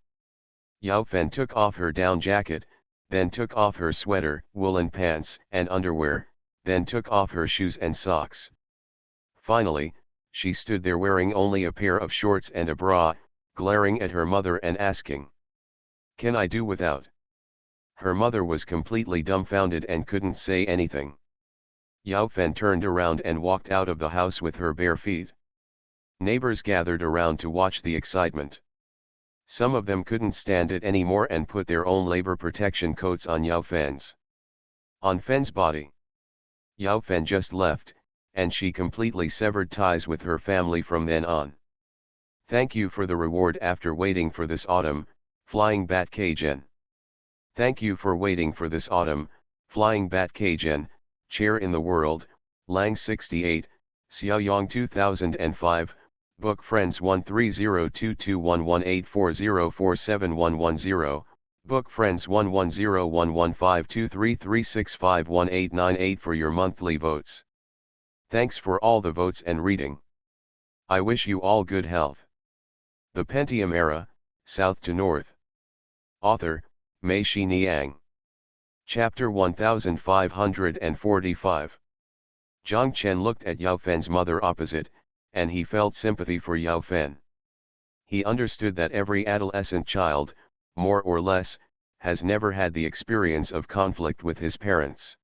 Yao Fen took off her down jacket, then took off her sweater, woolen pants, and underwear, then took off her shoes and socks. Finally, she stood there wearing only a pair of shorts and a bra, glaring at her mother and asking, "Can I do without?" Her mother was completely dumbfounded and couldn't say anything. Yao Fen turned around and walked out of the house with her bare feet. Neighbors gathered around to watch the excitement. Some of them couldn't stand it anymore and put their own labor protection coats on Yao Fen's. On Fen's body. Yao Fen just left, and she completely severed ties with her family from then on. Thank you for the reward after waiting for this autumn, Flying Bat Kgen. Thank you for waiting for this autumn, Flying Bat Kgen, Chair in the World, Lang 68, Xiaoyang 2005, Book Friends 130221184047110, Book Friends 110115233651898 for your monthly votes. Thanks for all the votes and reading. I wish you all good health. The Pentium Era, South to North. Author, Mei Shi Niang. Chapter 1545. Zhang Chen looked at Yao Fen's mother opposite, and he felt sympathy for Yao Fen. He understood that every adolescent child, more or less, has never had the experience of conflict with his parents.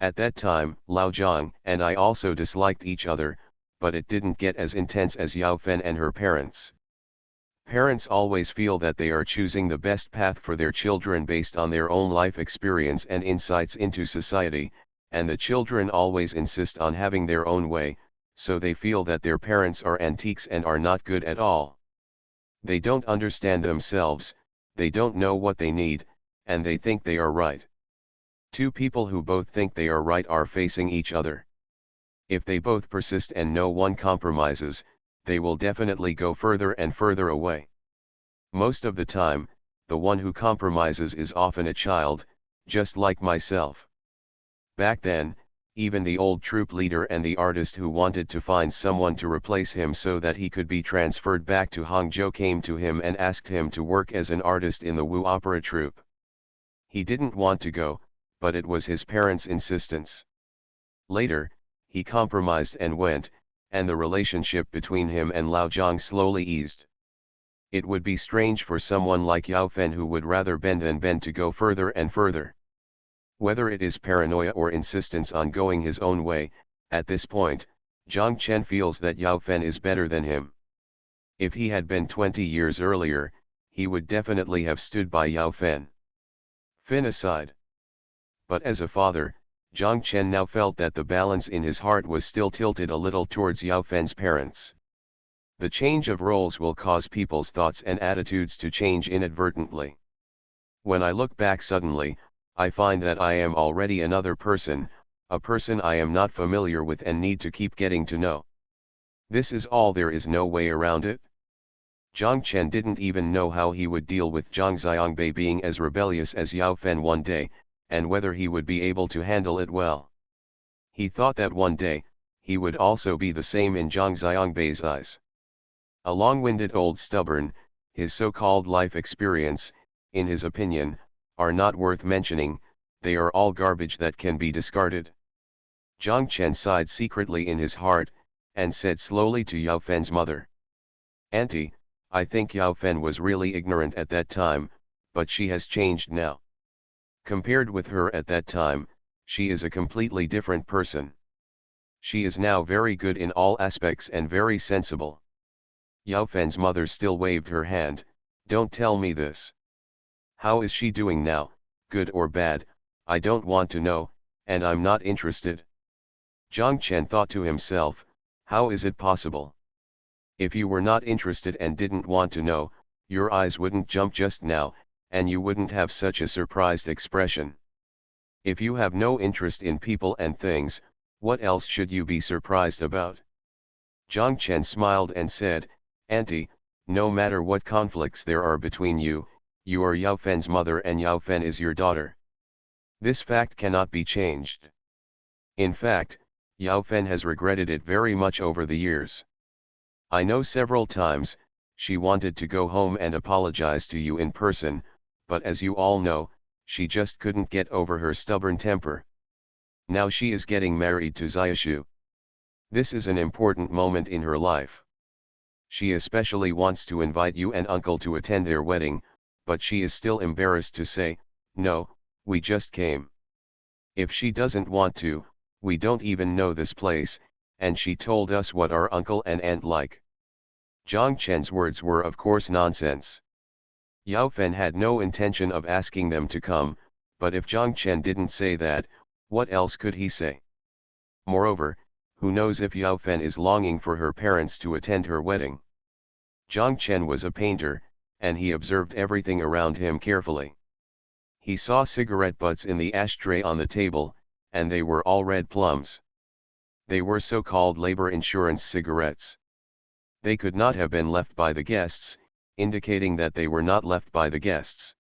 At that time, Lao Zhang and I also disliked each other, but it didn't get as intense as Yao Fen and her parents. Parents always feel that they are choosing the best path for their children based on their own life experience and insights into society, and the children always insist on having their own way, so they feel that their parents are antiques and are not good at all. They don't understand themselves, they don't know what they need, and they think they are right. Two people who both think they are right are facing each other. If they both persist and no one compromises, they will definitely go further and further away. Most of the time, the one who compromises is often a child, just like myself. Back then, even the old troop leader and the artist who wanted to find someone to replace him so that he could be transferred back to Hangzhou came to him and asked him to work as an artist in the Wu opera troupe. He didn't want to go, but it was his parents' insistence. Later, he compromised and went, and the relationship between him and Lao Zhang slowly eased. It would be strange for someone like Yao Fen who would rather bend than bend to go further and further. Whether it is paranoia or insistence on going his own way, at this point, Zhang Chen feels that Yao Fen is better than him. If he had been 20 years earlier, he would definitely have stood by Yao Fen. Fin aside. But as a father, Zhang Chen now felt that the balance in his heart was still tilted a little towards Yao Fen's parents. The change of roles will cause people's thoughts and attitudes to change inadvertently. When I look back suddenly, I find that I am already another person, a person I am not familiar with and need to keep getting to know. This is all, there is no way around it. Zhang Chen didn't even know how he would deal with Zhang Xiangbei being as rebellious as Yao Fen one day, and whether he would be able to handle it well. He thought that one day, he would also be the same in Zhang Xiangbei's eyes. A long-winded old stubborn, his so-called life experience, in his opinion, are not worth mentioning, they are all garbage that can be discarded. Zhang Chen sighed secretly in his heart, and said slowly to Yao Fen's mother, "Auntie, I think Yao Fen was really ignorant at that time, but she has changed now. Compared with her at that time, she is a completely different person. She is now very good in all aspects and very sensible." Yao Fen's mother still waved her hand, "Don't tell me this. How is she doing now, good or bad? I don't want to know, and I'm not interested." Zhang Chen thought to himself, how is it possible? If you were not interested and didn't want to know, your eyes wouldn't jump just now, and you wouldn't have such a surprised expression. If you have no interest in people and things, what else should you be surprised about? Zhang Chen smiled and said, "Auntie, no matter what conflicts there are between you, you are Yao Fen's mother and Yao Fen is your daughter. This fact cannot be changed. In fact, Yao Fen has regretted it very much over the years. I know several times, she wanted to go home and apologize to you in person, but as you all know, she just couldn't get over her stubborn temper. Now she is getting married to Xiaoshu. This is an important moment in her life. She especially wants to invite you and uncle to attend their wedding, but she is still embarrassed to say, no, we just came. If she doesn't want to, we don't even know this place, and she told us what our uncle and aunt like. Zhang Chen's words were of course nonsense. Yao Fen had no intention of asking them to come, but if Zhang Chen didn't say that, what else could he say? Moreover, who knows if Yao Fen is longing for her parents to attend her wedding. Zhang Chen was a painter, and he observed everything around him carefully. He saw cigarette butts in the ashtray on the table, and they were all red plums. They were so-called labor insurance cigarettes. They could not have been left by the guests, indicating that they were not left by the guests.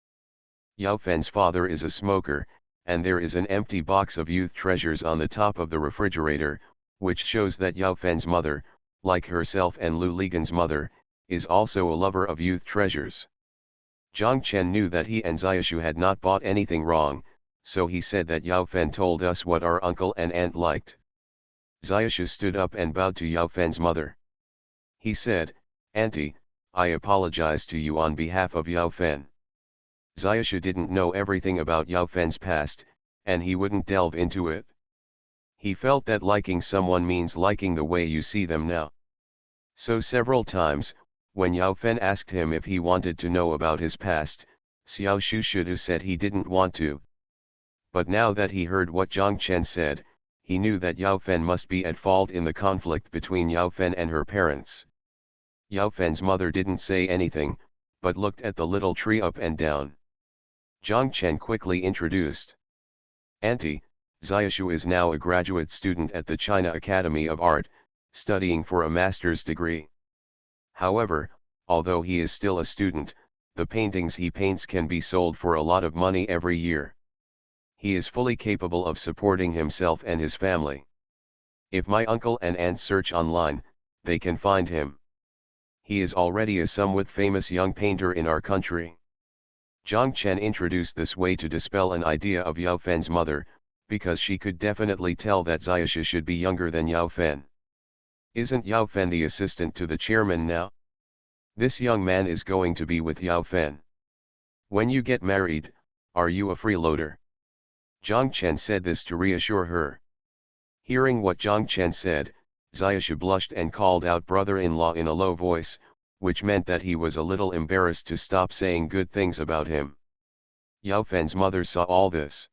Yao Fen's father is a smoker, and there is an empty box of youth treasures on the top of the refrigerator, which shows that Yao Fen's mother, like herself and Lu Ligan's mother, is also a lover of youth treasures. Zhang Chen knew that he and Xiaoshu had not bought anything wrong, so he said that Yao Fen told us what our uncle and aunt liked. Xiaoshu stood up and bowed to Yao Fen's mother. He said, "Auntie, I apologize to you on behalf of Yao Fen." Xiaoshu didn't know everything about Yao Fen's past, and he wouldn't delve into it. He felt that liking someone means liking the way you see them now. So several times, when Yao Fen asked him if he wanted to know about his past, Xiaoshu should have said he didn't want to. But now that he heard what Zhang Chen said, he knew that Yao Fen must be at fault in the conflict between Yao Fen and her parents. Yao Fen's mother didn't say anything, but looked at the little tree up and down. Zhang Chen quickly introduced. "Auntie, Xiaoshu is now a graduate student at the China Academy of Art, studying for a master's degree. However, although he is still a student, the paintings he paints can be sold for a lot of money every year. He is fully capable of supporting himself and his family. If my uncle and aunt search online, they can find him. He is already a somewhat famous young painter in our country." Zhang Chen introduced this way to dispel an idea of Yao Fen's mother, because she could definitely tell that Xiaoshu should be younger than Yao Fen. "Isn't Yao Fen the assistant to the chairman now? This young man is going to be with Yao Fen. When you get married, are you a freeloader?" Zhang Chen said this to reassure her. Hearing what Zhang Chen said, Xiaoshu blushed and called out brother-in-law in a low voice, which meant that he was a little embarrassed to stop saying good things about him. Yao Fen's mother saw all this.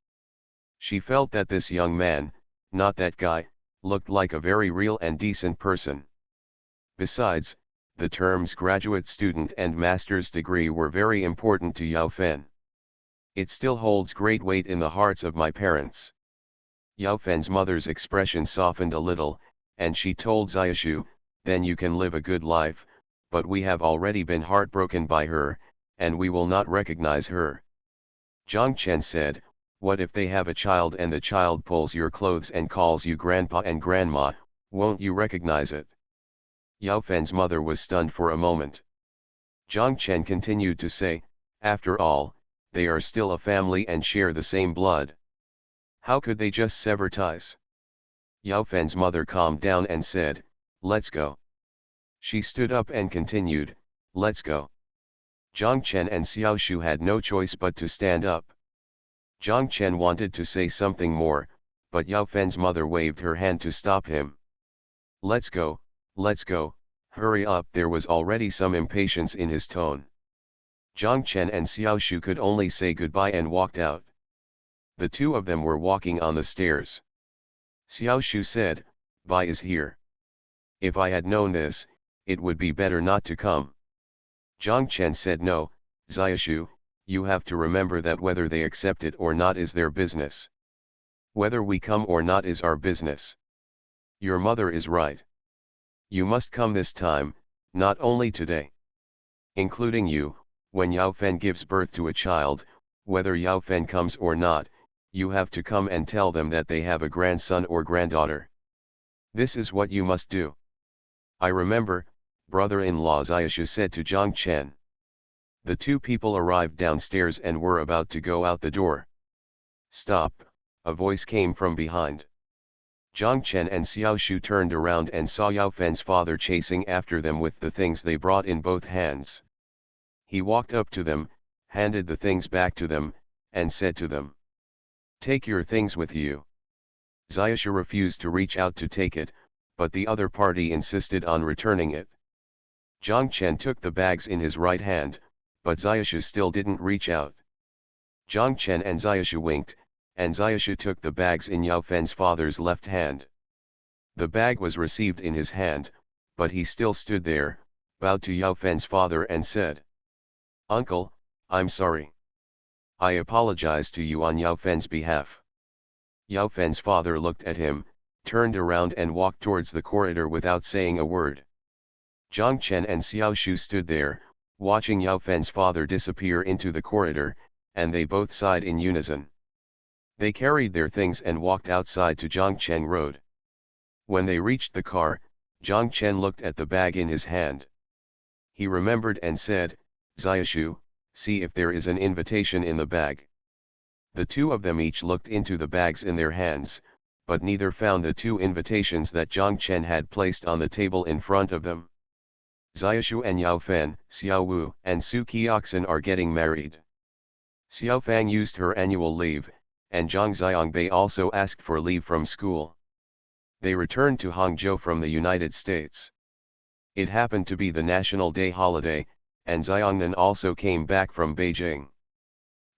She felt that this young man, not that guy, looked like a very real and decent person. Besides, the terms graduate student and master's degree were very important to Yao Fen. It still holds great weight in the hearts of my parents. Yao Fen's mother's expression softened a little, and she told Xiaoshu, "Then you can live a good life, but we have already been heartbroken by her, and we will not recognize her." Zhang Chen said, "What if they have a child and the child pulls your clothes and calls you grandpa and grandma, won't you recognize it?" Yao Fen's mother was stunned for a moment. Zhang Chen continued to say, "After all, they are still a family and share the same blood. How could they just sever ties?" Yao Fen's mother calmed down and said, "Let's go." She stood up and continued, "Let's go." Zhang Chen and Xiaoshu had no choice but to stand up. Zhang Chen wanted to say something more, but Yao Fen's mother waved her hand to stop him. Let's go, hurry up." There was already some impatience in his tone. Zhang Chen and Xiaoshu could only say goodbye and walked out. The two of them were walking on the stairs. Xiaoshu said, "Bai is here. If I had known this, it would be better not to come." Zhang Chen said, "No, Xiaoshu, you have to remember that whether they accept it or not is their business. Whether we come or not is our business. Your mother is right. You must come this time, not only today. Including you, when Yao Fen gives birth to a child, whether Yao Fen comes or not, you have to come and tell them that they have a grandson or granddaughter. This is what you must do." "I remember, brother-in-law," Xiaoshu said to Zhang Chen. The two people arrived downstairs and were about to go out the door. "Stop," a voice came from behind. Zhang Chen and Xiao Shu turned around and saw Yao Fen's father chasing after them with the things they brought in both hands. He walked up to them, handed the things back to them, and said to them, "Take your things with you." Xiaoshu refused to reach out to take it, but the other party insisted on returning it. Zhang Chen took the bags in his right hand, but Xiaoshu still didn't reach out. Zhang Chen and Xiaoshu winked, and Xiaoshu took the bags in Yao Fen's father's left hand. The bag was received in his hand, but he still stood there, bowed to Yao Fen's father and said, "Uncle, I'm sorry. I apologize to you on Yao Fen's behalf." Yao Fen's father looked at him, turned around and walked towards the corridor without saying a word. Zhang Chen and Xiao Shu stood there, watching Yao Fen's father disappear into the corridor, and they both sighed in unison. They carried their things and walked outside to Zhangcheng Road. When they reached the car, Zhang Chen looked at the bag in his hand. He remembered and said, "Xiaoshu, see if there is an invitation in the bag." The two of them each looked into the bags in their hands, but neither found the two invitations that Zhang Chen had placed on the table in front of them. Xiaoshu and Yao Fen, Xiao Wu, and Su Qiaxin are getting married. Xiao Fang used her annual leave, and Zhang Xiangbei also asked for leave from school. They returned to Hangzhou from the United States. It happened to be the National Day holiday, and Xiangnan also came back from Beijing.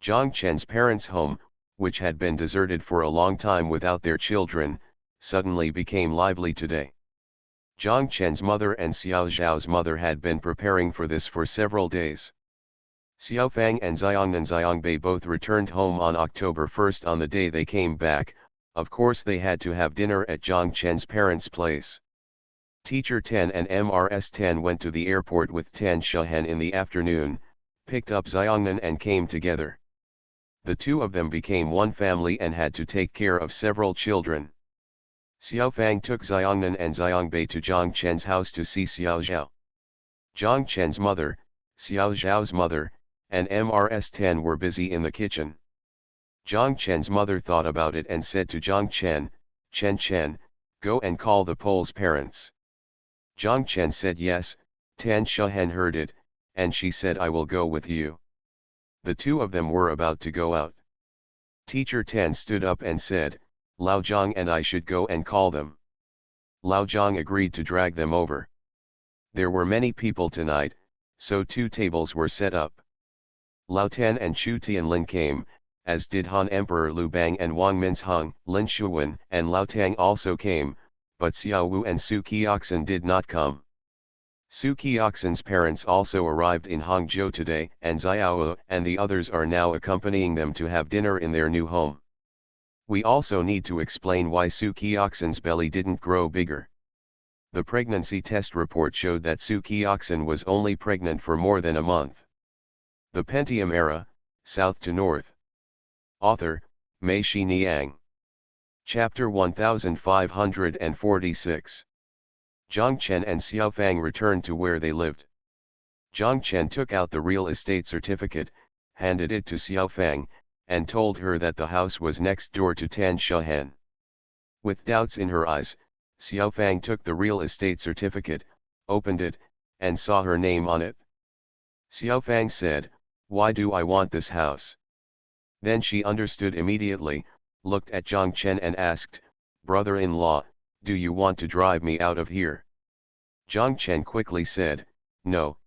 Zhang Chen's parents' home, which had been deserted for a long time without their children, suddenly became lively today. Zhang Chen's mother and Xiao Zhao's mother had been preparing for this for several days. Xiao Fang and Xiangnan Xiangbei both returned home on October 1st. On the day they came back, of course they had to have dinner at Zhang Chen's parents' place. Teacher Tan and MRS Tan went to the airport with Tan Shahen in the afternoon, picked up Xiangnan and came together. The two of them became one family and had to take care of several children. Xiao Fang took Xiangnan and Xiangbei to Zhang Chen's house to see Xiao Zhao. Zhang Chen's mother, Xiao Zhao's mother, and MRS Tan were busy in the kitchen. Zhang Chen's mother thought about it and said to Zhang Chen, Chen, go and call the Pole's parents." Zhang Chen said yes. Tan Shahen heard it, and she said, "I will go with you." The two of them were about to go out. Teacher Tan stood up and said, "Lao Zhang and I should go and call them." Lao Zhang agreed to drag them over. There were many people tonight, so 2 tables were set up. Lao Tan and Chu Tianlin came, as did Han Emperor Lu Bang and Wang Minzheng. Lin Shuwen and Lao Tang also came, but Xiao Wu and Su Qiaxin did not come. Su Qiaxin's parents also arrived in Hangzhou today, and Xiao Wu and the others are now accompanying them to have dinner in their new home. We also need to explain why Su Qiaxin's belly didn't grow bigger. The pregnancy test report showed that Su Qiaxin was only pregnant for more than a month. The Pentium Era, South to North. Author, Mei Shi Niang. Chapter 1546. Zhang Chen and Xiao Fang returned to where they lived. Zhang Chen took out the real estate certificate, handed it to Xiao Fang, and told her that the house was next door to Tan Shahen. With doubts in her eyes, Xiao Fang took the real estate certificate, opened it, and saw her name on it. Xiao Fang said, "Why do I want this house?" Then she understood immediately, looked at Zhang Chen and asked, "Brother-in-law, do you want to drive me out of here?" Zhang Chen quickly said, No,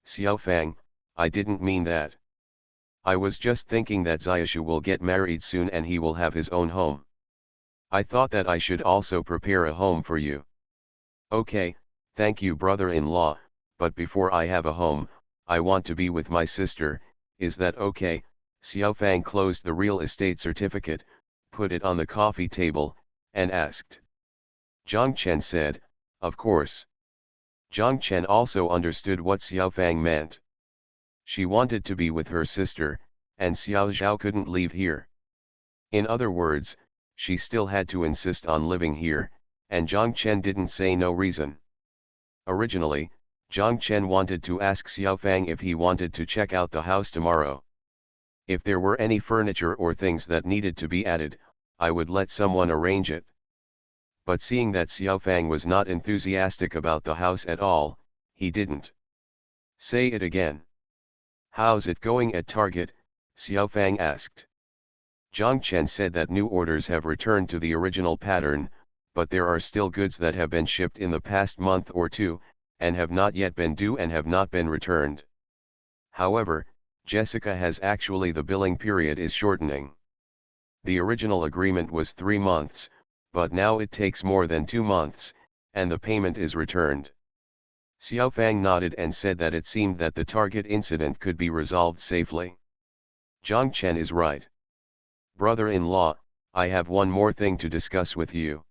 Xiao Fang, I didn't mean that. I was just thinking that Xiaoshu will get married soon and he will have his own home. I thought that I should also prepare a home for you." "Okay, thank you brother-in-law, but before I have a home, I want to be with my sister, is that okay?" Xiao Fang closed the real estate certificate, put it on the coffee table, and asked. Zhang Chen said, "Of course." Zhang Chen also understood what Xiao Fang meant. She wanted to be with her sister, and Xiao Zhao couldn't leave here. In other words, she still had to insist on living here, and Zhang Chen didn't say no reason. Originally, Zhang Chen wanted to ask Xiao Fang if he wanted to check out the house tomorrow. "If there were any furniture or things that needed to be added, I would let someone arrange it. But seeing that Xiaofang was not enthusiastic about the house at all, he didn't say it again. "How's it going at Target?" Xiaofang asked. Zhang Chen said that new orders have returned to the original pattern, but there are still goods that have been shipped in the past month or two, and have not yet been due and have not been returned. However, Jessica has actually the billing period is shortening. The original agreement was 3 months, but now it takes more than 2 months, and the payment is returned. Xiaofang nodded and said that it seemed that the Target incident could be resolved safely. Zhang Chen is right. "Brother-in-law, I have one more thing to discuss with you."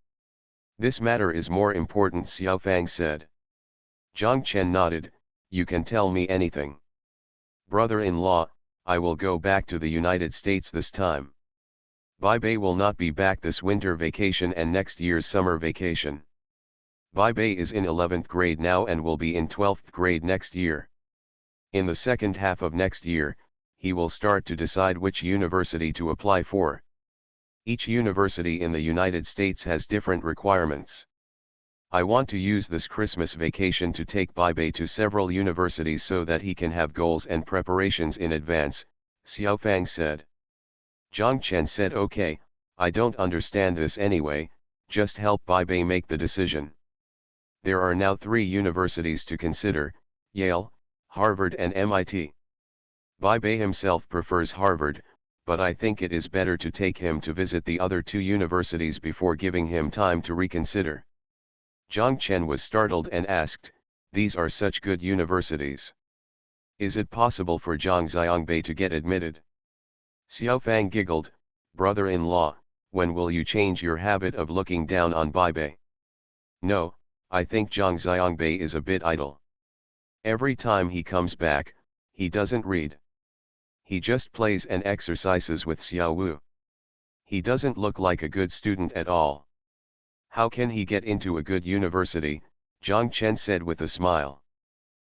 "This matter is more important," Xiaofang said. Zhang Chen nodded. "You can tell me anything." "Brother-in-law, I will go back to the United States this time. Bai Bei will not be back this winter vacation and next year's summer vacation. Bai Bei is in 11th grade now and will be in 12th grade next year. In the second half of next year, he will start to decide which university to apply for. Each university in the United States has different requirements. I want to use this Christmas vacation to take Bai Bei to several universities so that he can have goals and preparations in advance," Xiaofang said. Zhang Chen said, "Okay, I don't understand this anyway, just help Bai Bei make the decision. There are now 3 universities to consider, Yale, Harvard and MIT. Bai Bei himself prefers Harvard, but I think it is better to take him to visit the other 2 universities before giving him time to reconsider." Zhang Chen was startled and asked, "These are such good universities. Is it possible for Zhang Xiangbei to get admitted?" Xiaofang giggled, "Brother-in-law, when will you change your habit of looking down on Bai Bei?" "No, I think Zhang Xiangbei is a bit idle. Every time he comes back, he doesn't read. He just plays and exercises with Xiao Wu. He doesn't look like a good student at all. How can he get into a good university?" Zhang Chen said with a smile.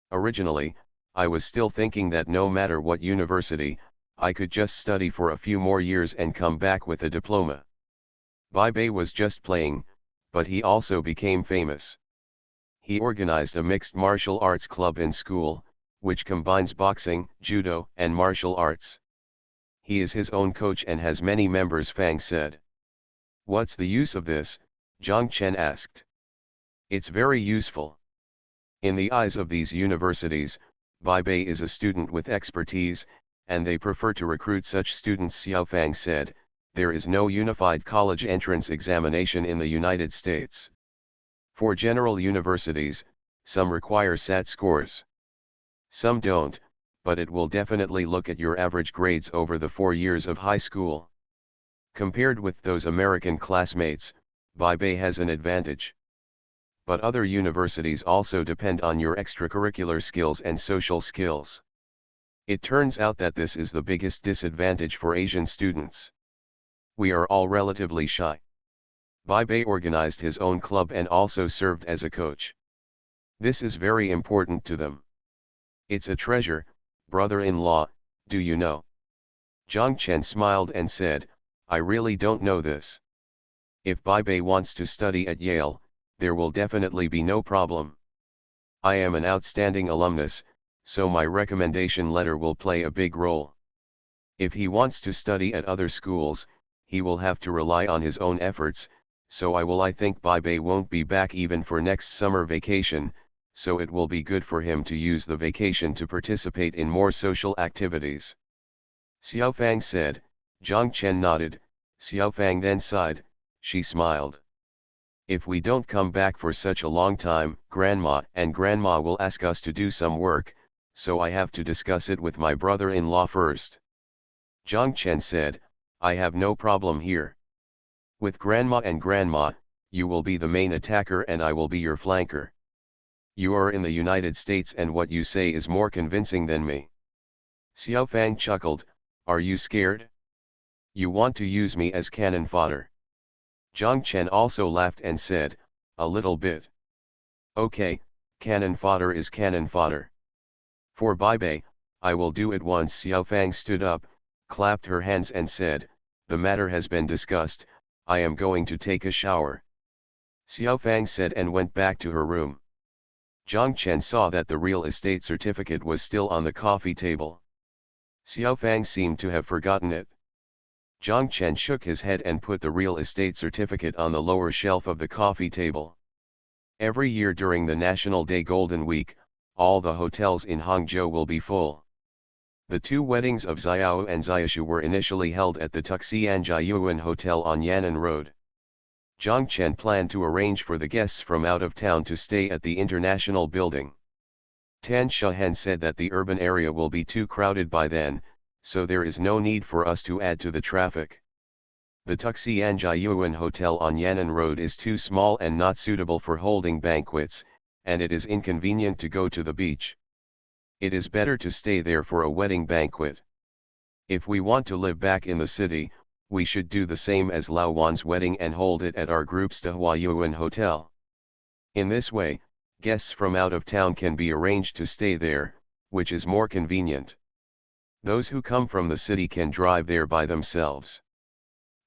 "Originally, I was still thinking that no matter what university, I could just study for a few more years and come back with a diploma. Bai Bei was just playing, but he also became famous. He organized a mixed martial arts club in school, which combines boxing, judo, and martial arts. He is his own coach and has many members," Fang said. "What's the use of this?" Zhang Chen asked. "It's very useful. In the eyes of these universities, Bai Bei is a student with expertise, and they prefer to recruit such students," Xiaofang said. "There is no unified college entrance examination in the United States. For general universities, some require SAT scores. Some don't, but it will definitely look at your average grades over the 4 years of high school. Compared with those American classmates, Bai Bei has an advantage. But other universities also depend on your extracurricular skills and social skills. It turns out that this is the biggest disadvantage for Asian students. We are all relatively shy." Bai Bei organized his own club and also served as a coach. This is very important to them. It's a treasure, brother-in-law, do you know? Zhang Chen smiled and said, "I really don't know this. If Bai Bei wants to study at Yale, there will definitely be no problem. I am an outstanding alumnus, so my recommendation letter will play a big role. If he wants to study at other schools, he will have to rely on his own efforts, so I think Bai Bei won't be back even for next summer vacation, so it will be good for him to use the vacation to participate in more social activities." Xiaofang said. Zhang Chen nodded. Xiaofang then sighed. She smiled. "If we don't come back for such a long time, Grandma and Grandma will ask us to do some work, so I have to discuss it with my brother-in-law first." Zhang Chen said, "I have no problem here. With Grandma and Grandma, you will be the main attacker and I will be your flanker. You are in the United States and what you say is more convincing than me." Xiaofang chuckled. "Are you scared? You want to use me as cannon fodder?" Zhang Chen also laughed and said, "A little bit. Okay, cannon fodder is cannon fodder. For Bai Bei, I will do it once." Xiaofang stood up, clapped her hands and said, "The matter has been discussed, I am going to take a shower." Xiao Fang said and went back to her room. Zhang Chen saw that the real estate certificate was still on the coffee table. Xiao Fang seemed to have forgotten it. Zhang Chen shook his head and put the real estate certificate on the lower shelf of the coffee table. Every year during the National Day Golden Week, all the hotels in Hangzhou will be full. The two weddings of Xiao and Xiaoshu were initially held at the Tuxianjiayuan Hotel on Yan'an Road. Zhang Chen planned to arrange for the guests from out of town to stay at the International Building. Tan Shahen said that the urban area will be too crowded by then, so there is no need for us to add to the traffic. The Tuxianjiayuan Hotel on Yan'an Road is too small and not suitable for holding banquets, and it is inconvenient to go to the beach. It is better to stay there for a wedding banquet. If we want to live back in the city, we should do the same as Lao Wan's wedding and hold it at our group's Dahuayuan Hotel. In this way, guests from out of town can be arranged to stay there, which is more convenient. Those who come from the city can drive there by themselves.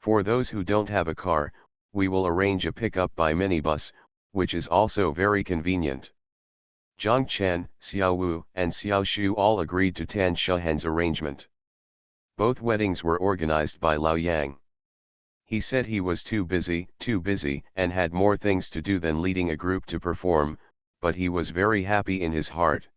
For those who don't have a car, we will arrange a pickup by minibus, which is also very convenient. Zhang Chen, Xiao Wu, and Xiao Shu all agreed to Tan Shahen's arrangement. Both weddings were organized by Lao Yang. He said he was too busy, and had more things to do than leading a group to perform, but he was very happy in his heart.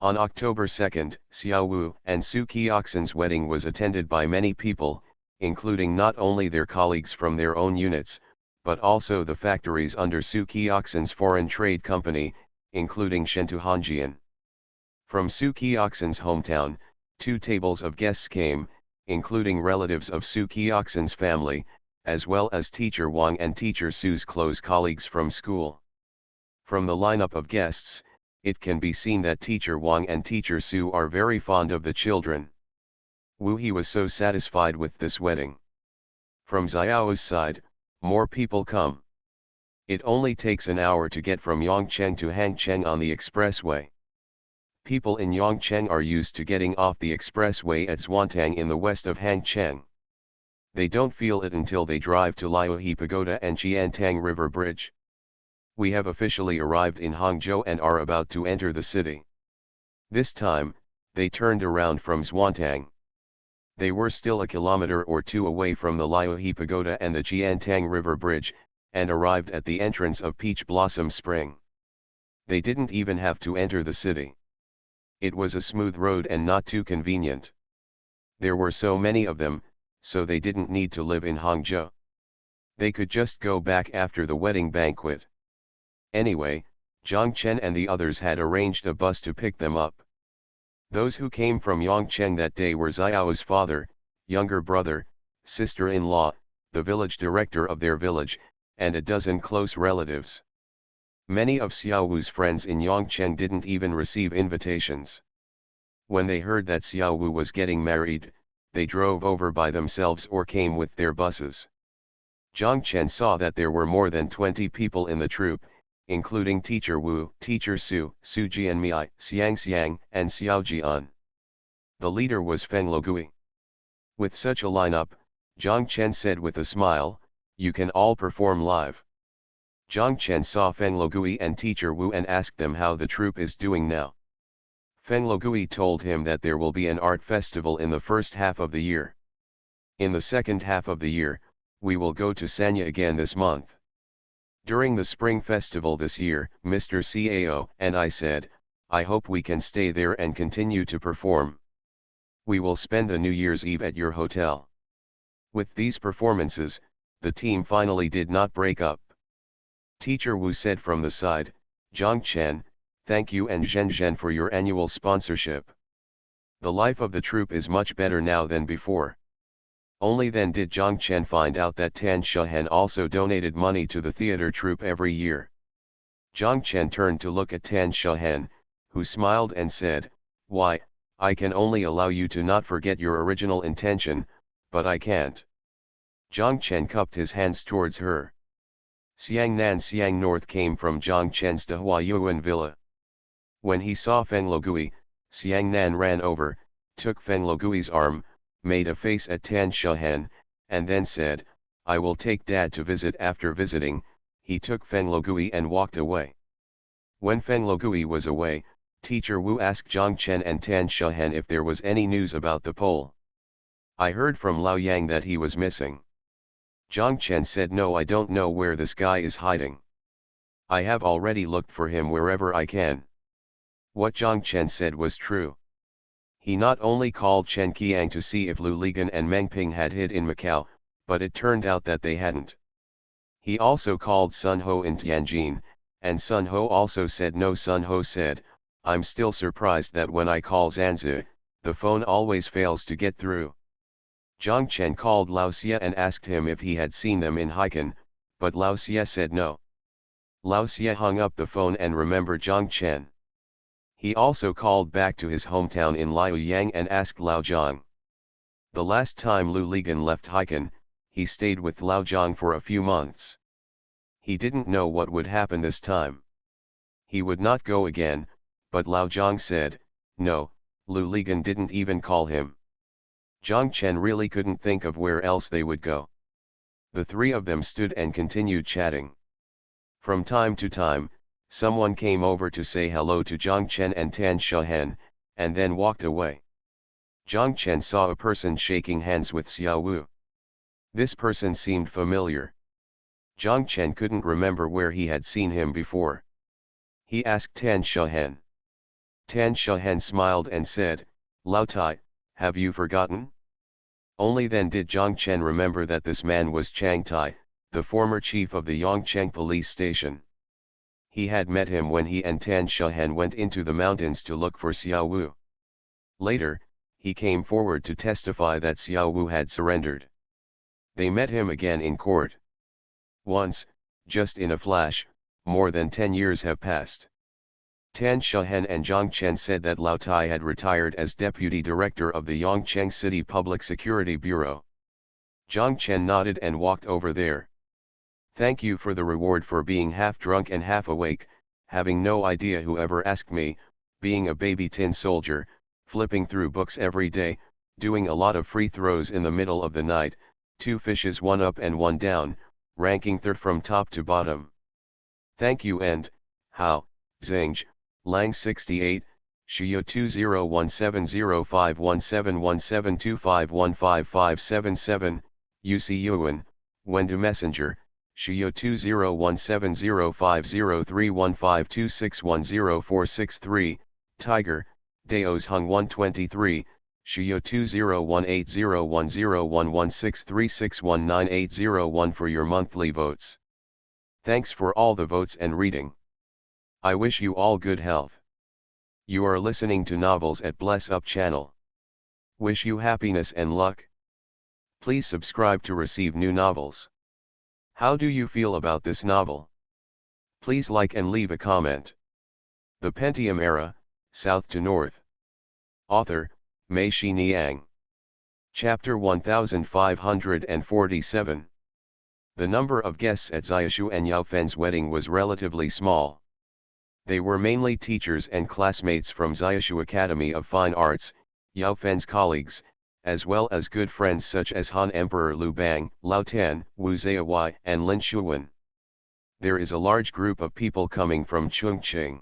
On October 2nd, Xiao Wu and Su Qiaxin's wedding was attended by many people, including not only their colleagues from their own units, but also the factories under Su Qiaxin's foreign trade company, including Shentu Hanjian. From Su Qiaxin's hometown, 2 tables of guests came, including relatives of Su Qiaxin's family, as well as Teacher Wang and Teacher Su's close colleagues from school. From the lineup of guests, it can be seen that Teacher Wang and Teacher Su are very fond of the children. Wu He was so satisfied with this wedding. From Xiao's side, more people come. It only takes an hour to get from Yongcheng to Hangcheng on the expressway. People in Yongcheng are used to getting off the expressway at Zhuantang in the west of Hangcheng. They don't feel it until they drive to Liaohe Pagoda and Qiantang River Bridge. We have officially arrived in Hangzhou and are about to enter the city. This time, they turned around from Zhuantang. They were still a kilometer or 2 away from the Liaohe Pagoda and the Qiantang River Bridge, and arrived at the entrance of Peach Blossom Spring. They didn't even have to enter the city. It was a smooth road and not too convenient. There were so many of them, so they didn't need to live in Hangzhou. They could just go back after the wedding banquet. Anyway, Zhang Chen and the others had arranged a bus to pick them up. Those who came from Yongcheng that day were Xiao's father, younger brother, sister-in-law, the village director of their village, and a dozen close relatives. Many of Xiao Wu's friends in Yongcheng didn't even receive invitations. When they heard that Xiao Wu was getting married, they drove over by themselves or came with their buses. Zhang Chen saw that there were more than 20 people in the troupe, including Teacher Wu, Teacher Su, Su Jianmei, Xiang, and Xiao Jian. The leader was Feng Logui. With such a lineup, Zhang Chen said with a smile, "You can all perform live." Zhang Chen saw Feng Logui and Teacher Wu and asked them how the troupe is doing now. Feng Logui told him that there will be an art festival in the first half of the year. In the second half of the year, we will go to Sanya again this month. During the spring festival this year, Mr. Cao and I said, I hope we can stay there and continue to perform. We will spend the New Year's Eve at your hotel. With these performances, the team finally did not break up. Teacher Wu said from the side, Zhang Chen, thank you and Zhen Zhen for your annual sponsorship. The life of the troupe is much better now than before. Only then did Zhang Chen find out that Tan Shahen also donated money to the theater troupe every year. Zhang Chen turned to look at Tan Shahen, who smiled and said, why, I can only allow you to not forget your original intention, but I can't. Zhang Chen cupped his hands towards her. Xiang Nan Xiang North came from Zhang Chen's Dahuayuan villa. When he saw Feng Logui, Xiang Nan ran over, took Feng Logui's arm, made a face at Tan Shahen, and then said, I will take Dad to visit. After visiting, he took Feng Logui and walked away. When Feng Logui was away, Teacher Wu asked Zhang Chen and Tan Shahen if there was any news about the Pole. I heard from Lao Yang that he was missing. Zhang Chen said, no, I don't know where this guy is hiding. I have already looked for him wherever I can. What Zhang Chen said was true. He not only called Chen Qiang to see if Lu Ligan and Meng Ping had hid in Macau, but it turned out that they hadn't. He also called Sun Ho in Tianjin, and Sun Ho also said no. Sun Ho said, I'm still surprised that when I call Zanzi, the phone always fails to get through. Zhang Chen called Lao Xie and asked him if he had seen them in Haikan, but Lao Xie said no. Lao Xie hung up the phone and remembered Zhang Chen. He also called back to his hometown in Liaoyang and asked Lao Zhang. The last time Lu Ligan left Haikan, he stayed with Lao Zhang for a few months. He didn't know what would happen this time. He would not go again, but Lao Zhang said, no, Lu Ligan didn't even call him. Zhang Chen really couldn't think of where else they would go. The three of them stood and continued chatting. From time to time, someone came over to say hello to Zhang Chen and Tan Shahen, and then walked away. Zhang Chen saw a person shaking hands with Xiao Wu. This person seemed familiar. Zhang Chen couldn't remember where he had seen him before. He asked Tan Shahen. Tan Shahen smiled and said, Lao Tai, have you forgotten? Only then did Zhang Chen remember that this man was Chang Tai, the former chief of the Yongcheng police station. He had met him when he and Tan Shahen went into the mountains to look for Xiao Wu. Later, he came forward to testify that Xiao Wu had surrendered. They met him again in court. Once, just in a flash, more than 10 years have passed. Tan Shahen and Zhang Chen said that Lao Tai had retired as deputy director of the Yongcheng City Public Security Bureau. Zhang Chen nodded and walked over there. Thank you for the reward for being half drunk and half awake, having no idea whoever asked me, being a baby tin soldier, flipping through books every day, doing a lot of free throws in the middle of the night, 2 fishes, 1 up and 1 down, ranking third from top to bottom. Thank you and, how, Zheng, Lang 68, Shiyo 201705171725155577, UC Yuan, Wendu Messenger, Shiyo 201705031526104663, Tiger, Daos Hung 123, Shiyo 2018010116361980 for your monthly votes. Thanks for all the votes and reading. I wish you all good health. You are listening to Novels at Bless Up channel. Wish you happiness and luck. Please subscribe to receive new novels. How do you feel about this novel? Please like and leave a comment. The Pentium Era, South to North. Author, Mei Shi Niang. Chapter 1547. The number of guests at Xiaoshu and Yao Fen's wedding was relatively small. They were mainly teachers and classmates from Xiaoshu Academy of Fine Arts, Yao Fen's colleagues, as well as good friends such as Han Emperor Lu Bang, Lao Tan, Wu Ziyawai, and Lin Shuwen. There is a large group of people coming from Chongqing.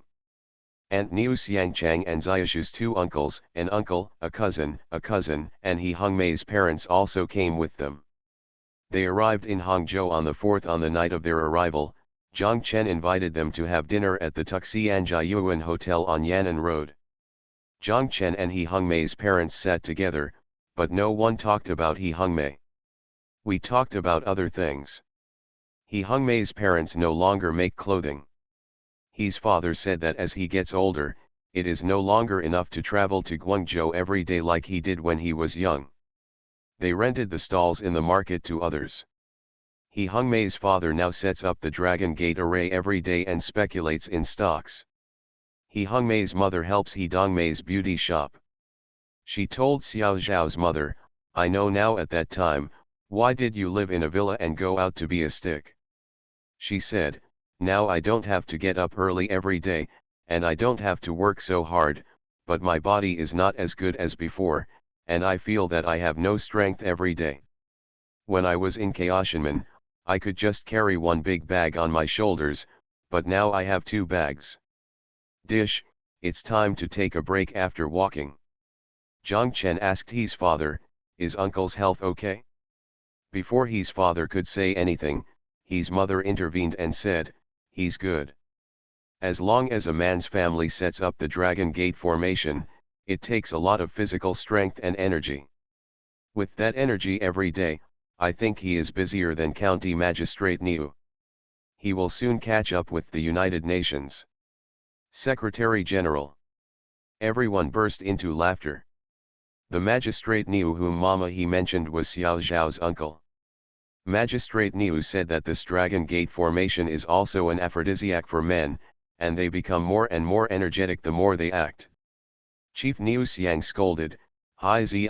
Aunt Niu Xiangchang and Xiaoshu's 2 uncles, an uncle, a cousin, and He Hongmei's parents also came with them. They arrived in Hangzhou on the 4th. On the night of their arrival, Zhang Chen invited them to have dinner at the Tuxianjiayuan Hotel on Yan'an Road. Zhang Chen and He Hongmei's parents sat together, but no one talked about He Hongmei. We talked about other things. He Hongmei's parents no longer make clothing. His father said that as he gets older, it is no longer enough to travel to Guangzhou every day like he did when he was young. They rented the stalls in the market to others. He Hongmei's father now sets up the Dragon Gate array every day and speculates in stocks. He Hongmei's mother helps He Dongmei's beauty shop. She told Xiao Zhao's mother, I know now at that time, why did you live in a villa and go out to be a stick? She said, now I don't have to get up early every day, and I don't have to work so hard, but my body is not as good as before, and I feel that I have no strength every day. When I was in Kaoshinmen, I could just carry one big bag on my shoulders, but now I have two bags. Dish, it's time to take a break after walking. Zhang Chen asked his father, is uncle's health okay? Before his father could say anything, his mother intervened and said, he's good. As long as a man's family sets up the Dragon Gate formation, it takes a lot of physical strength and energy. With that energy every day, I think he is busier than County Magistrate Niu. He will soon catch up with the United Nations. Secretary General. Everyone burst into laughter. The Magistrate Niu whom Mama he mentioned was Xiao Zhao's uncle. Magistrate Niu said that this Dragon Gate formation is also an aphrodisiac for men, and they become more and more energetic the more they act. Chief Niu Xiang scolded, Hi Zi,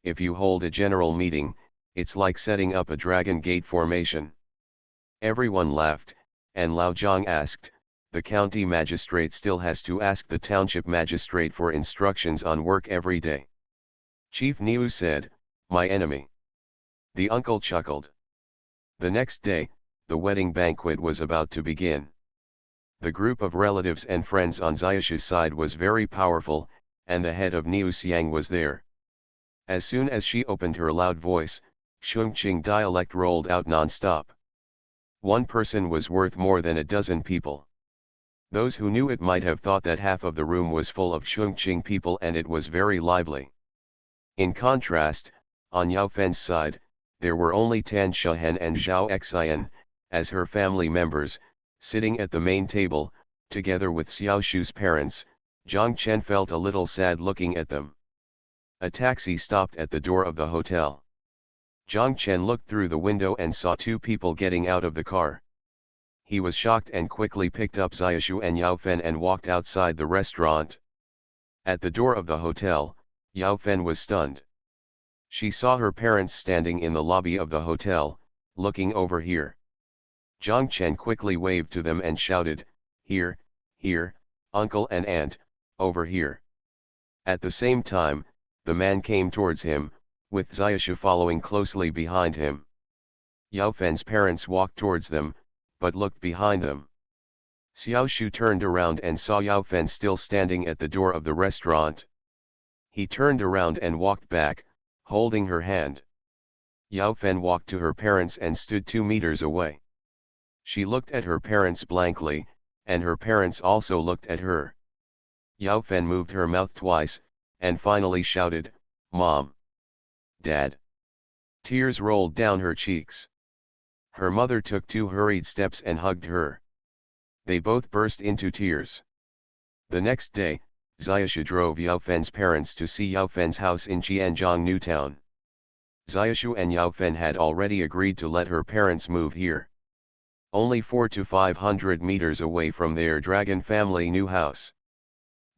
if you hold a general meeting, it's like setting up a Dragon Gate formation. Everyone laughed, and Lao Zhang asked, the county magistrate still has to ask the township magistrate for instructions on work every day. Chief Niu said, my enemy. The uncle chuckled. The next day, the wedding banquet was about to begin. The group of relatives and friends on Xiaoshu's side was very powerful, and the head of Niu Xiang was there. As soon as she opened her loud voice, Chongqing dialect rolled out non-stop. One person was worth more than a dozen people. Those who knew it might have thought that half of the room was full of Chongqing people and it was very lively. In contrast, on Yao Fen's side, there were only Tan Shahen and Zhao Xian, as her family members, sitting at the main table, together with Xiao Shu's parents. Zhang Chen felt a little sad looking at them. A taxi stopped at the door of the hotel. Zhang Chen looked through the window and saw two people getting out of the car. He was shocked and quickly picked up Xiaoshu and Yao Fen and walked outside the restaurant. At the door of the hotel, Yao Fen was stunned. She saw her parents standing in the lobby of the hotel, looking over here. Zhang Chen quickly waved to them and shouted, here, uncle and aunt, over here. At the same time, the man came towards him, with Xiaoshu following closely behind him. Yao Fen's parents walked towards them, but looked behind them. Xiaoshu turned around and saw Yao Fen still standing at the door of the restaurant. He turned around and walked back, holding her hand. Yao Fen walked to her parents and stood 2 meters away. She looked at her parents blankly, and her parents also looked at her. Yao Fen moved her mouth twice, and finally shouted, Mom! Dad! Tears rolled down her cheeks. Her mother took 2 hurried steps and hugged her. They both burst into tears. The next day, Xiaoshu drove Yao Fen's parents to see Yao Fen's house in Qianzhong New Town. Xiaoshu and Yao Fen had already agreed to let her parents move here. Only 400 to 500 meters away from their dragon family new house.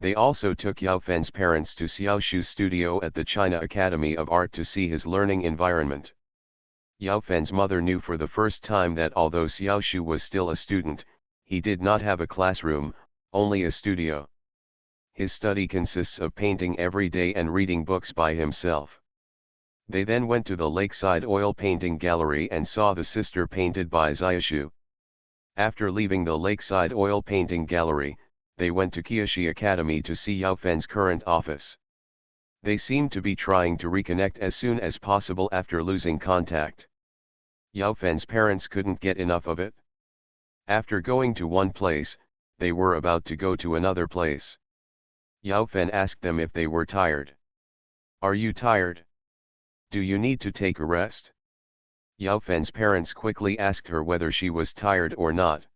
They also took Yao Fen's parents to Xiaoshu's studio at the China Academy of Art to see his learning environment. Yao Fen's mother knew for the first time that although Xiaoshu was still a student, he did not have a classroom, only a studio. His study consists of painting every day and reading books by himself. They then went to the lakeside oil painting gallery and saw the sister painted by Xiaoshu. After leaving the lakeside oil painting gallery, they went to Qiashi Academy to see Yao Fen's current office. They seemed to be trying to reconnect as soon as possible after losing contact. Yao Fen's parents couldn't get enough of it. After going to one place, they were about to go to another place. Yao Fen asked them if they were tired. Are you tired? Do you need to take a rest? Yao Fen's parents quickly asked her whether she was tired or not.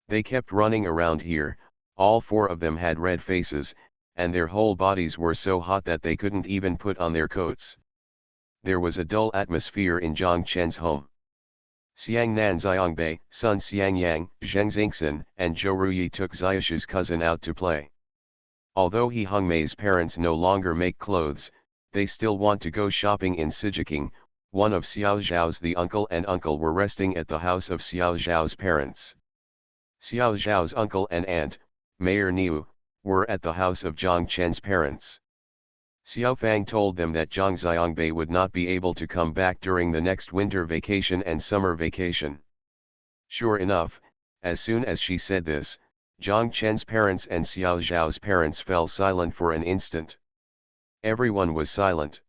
They kept running around here, all 4 of them had red faces, and their whole bodies were so hot that they couldn't even put on their coats. There was a dull atmosphere in Zhang Chen's home. Xiang Nan Xiangbei, Sun Xiang Yang, Zheng Xingxin, and Zhou Ruyi took Xiaoshu's cousin out to play. Although He Hongmei's parents no longer make clothes, they still want to go shopping in Sijiking. One of Xiao Zhao's the uncle and uncle were resting at the house of Xiao Zhao's parents. Xiao Zhao's uncle and aunt, Mayor Niu, were at the house of Zhang Chen's parents. Xiao Fang told them that Zhang Xiangbei would not be able to come back during the next winter vacation and summer vacation. Sure enough, as soon as she said this, Zhang Chen's parents and Xiao Zhao's parents fell silent for an instant. Everyone was silent.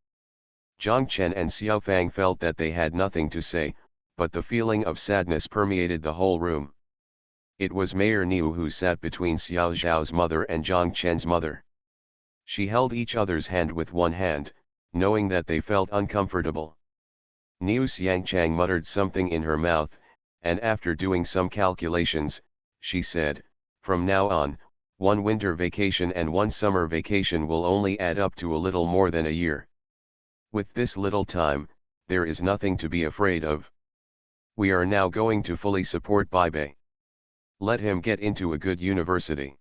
Zhang Chen and Xiao Fang felt that they had nothing to say, but the feeling of sadness permeated the whole room. It was Mayor Niu who sat between Xiao Zhao's mother and Zhang Chen's mother. She held each other's hand with one hand, knowing that they felt uncomfortable. Niu Xiangchang muttered something in her mouth, and after doing some calculations, she said, "From now on, one winter vacation and one summer vacation will only add up to a little more than a year. With this little time, there is nothing to be afraid of. We are now going to fully support Baibei. Let him get into a good university."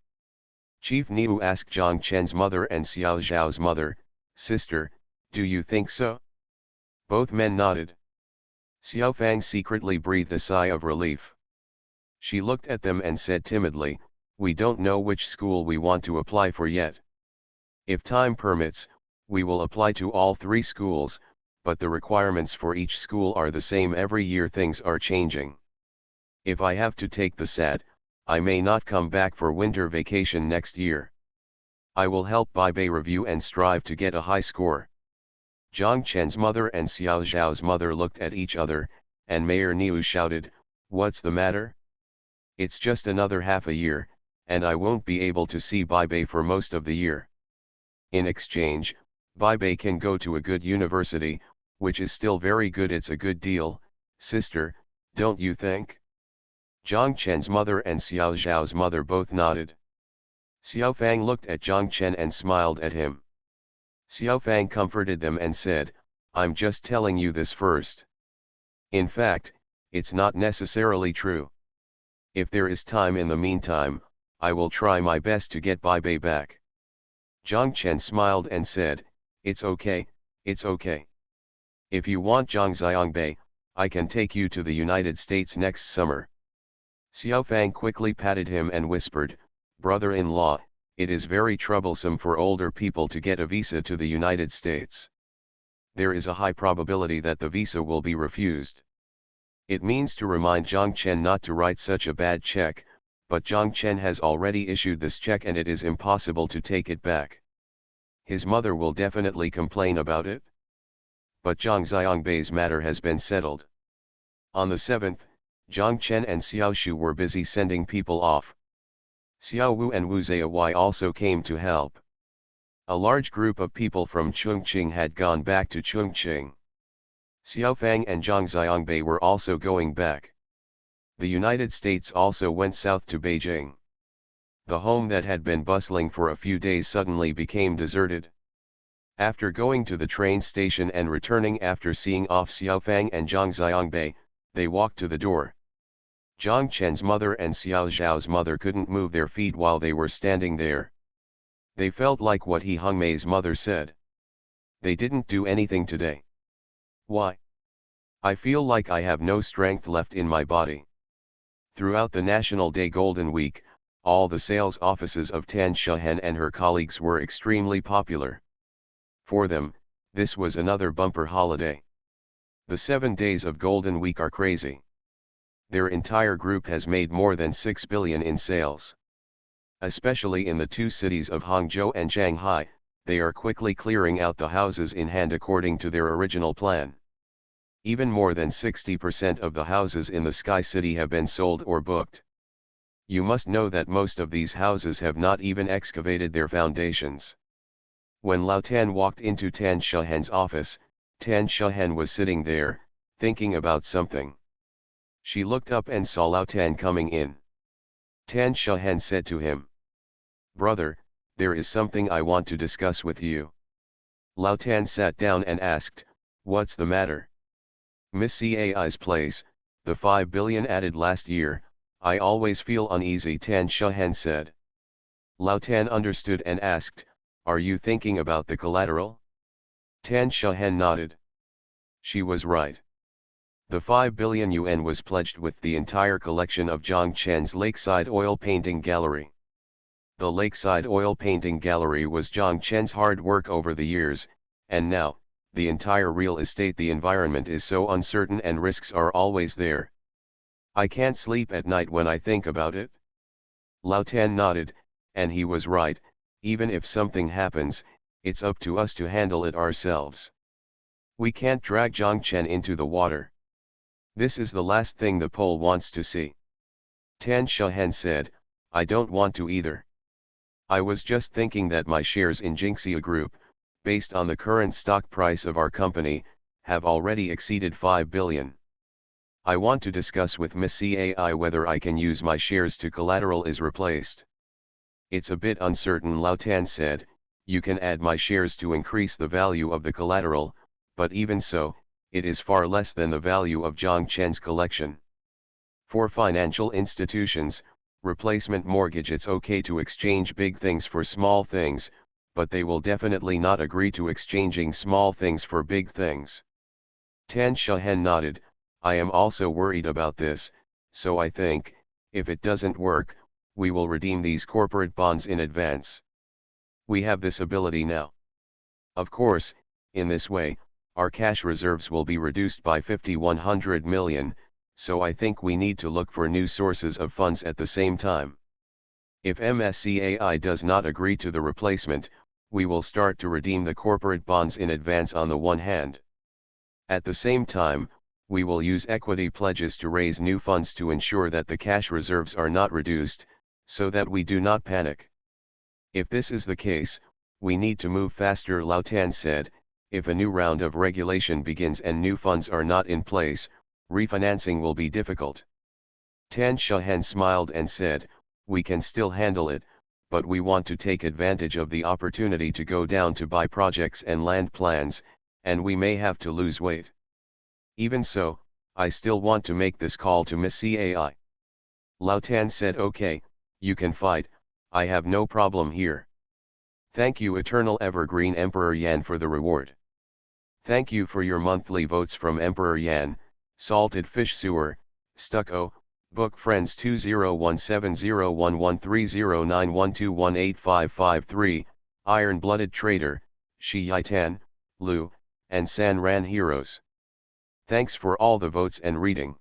Chief Niu asked Zhang Chen's mother and Xiao Zhao's mother, "Sister, do you think so?" Both men nodded. Xiao Fang secretly breathed a sigh of relief. She looked at them and said timidly, "We don't know which school we want to apply for yet. If time permits, we will apply to all three schools, but the requirements for each school are the same every year. Things are changing. If I have to take the SAT, I may not come back for winter vacation next year. I will help Baibei review and strive to get a high score." Zhang Chen's mother and Xiao Zhao's mother looked at each other, and Mayor Niu shouted, "What's the matter? It's just another half a year, and I won't be able to see Baibei for most of the year. In exchange, Baibei can go to a good university, which is still very good. It's a good deal, sister, don't you think?" Zhang Chen's mother and Xiao Zhao's mother both nodded. Xiao Fang looked at Zhang Chen and smiled at him. Xiao Fang comforted them and said, "I'm just telling you this first. In fact, it's not necessarily true. If there is time in the meantime, I will try my best to get Baibei back." Zhang Chen smiled and said, it's okay. If you want Zhang Xiangbei, I can take you to the United States next summer." Xiao Fang quickly patted him and whispered, "Brother-in-law, it is very troublesome for older people to get a visa to the United States. There is a high probability that the visa will be refused." It means to remind Zhang Chen not to write such a bad check, but Zhang Chen has already issued this check and it is impossible to take it back. His mother will definitely complain about it. But Zhang Xiangbei's matter has been settled. On the 7th, Zhang Chen and Xiao Shu were busy sending people off. Xiao Wu and Wu Zayawai also came to help. A large group of people from Chongqing had gone back to Chongqing. Xiao Fang and Zhang Xiangbei were also going back. The United States also went south to Beijing. The home that had been bustling for a few days suddenly became deserted. After going to the train station and returning after seeing off Xiao Fang and Zhang Xiangbei, they walked to the door. Zhang Chen's mother and Xiao Zhao's mother couldn't move their feet while they were standing there. They felt like what He Hongmei's mother said. "They didn't do anything today. Why? I feel like I have no strength left in my body." Throughout the National Day Golden Week, all the sales offices of Tan Shahen and her colleagues were extremely popular. For them, this was another bumper holiday. The 7 days of Golden Week are crazy. Their entire group has made more than 6 billion in sales. Especially in the two cities of Hangzhou and Shanghai, they are quickly clearing out the houses in hand according to their original plan. Even more than 60% of the houses in the Sky City have been sold or booked. You must know that most of these houses have not even excavated their foundations. When Lao Tan walked into Tan Shahen's office, Tan Shahen was sitting there, thinking about something. She looked up and saw Lao Tan coming in. Tan Shahen said to him, "Brother, there is something I want to discuss with you." Lao Tan sat down and asked, "What's the matter?" "Miss Cai's place, the 5 billion added last year, I always feel uneasy," Tan Shahen said. Lao Tan understood and asked, "Are you thinking about the collateral?" Tan Shahen nodded. She was right. The 5 billion yuan was pledged with the entire collection of Zhang Chen's lakeside oil painting gallery. The lakeside oil painting gallery was Zhang Chen's hard work over the years, and now, the entire real estate the environment is so uncertain and risks are always there. I can't sleep at night when I think about it. Lao Tan nodded, and he was right, even if something happens, it's up to us to handle it ourselves. We can't drag Zhang Chen into the water. This is the last thing the Pole wants to see. Tan Shahen said, I don't want to either. I was just thinking that my shares in Jinxia Group, based on the current stock price of our company, have already exceeded 5 billion. I want to discuss with Miss CAI whether I can use my shares to collateral is replaced. It's a bit uncertain, Lao Tan said. You can add my shares to increase the value of the collateral, but even so, it is far less than the value of Zhang Chen's collection. For financial institutions, replacement mortgage, it's okay to exchange big things for small things, but they will definitely not agree to exchanging small things for big things. Tan Shahen nodded. I am also worried about this, so I think, if it doesn't work, we will redeem these corporate bonds in advance. We have this ability now. Of course, in this way, our cash reserves will be reduced by 5,100 million, so I think we need to look for new sources of funds at the same time. If MSCAI does not agree to the replacement, we will start to redeem the corporate bonds in advance on the one hand. At the same time, we will use equity pledges to raise new funds to ensure that the cash reserves are not reduced, so that we do not panic. If this is the case, we need to move faster, Lao Tan said. If a new round of regulation begins and new funds are not in place, refinancing will be difficult. Tan Shahen smiled and said, we can still handle it, but we want to take advantage of the opportunity to go down to buy projects and land plans, and we may have to lose weight. Even so, I still want to make this call to Miss CAI. Lao Tan said, okay, you can fight, I have no problem here. Thank you Eternal Evergreen Emperor Yan for the reward. Thank you for your monthly votes from Emperor Yan, Salted Fish Sewer, Stucco, Book Friends 201701130912185553, Iron Blooded Trader, Shi Yitan, Lu, and San Ran Heroes. Thanks for all the votes and reading.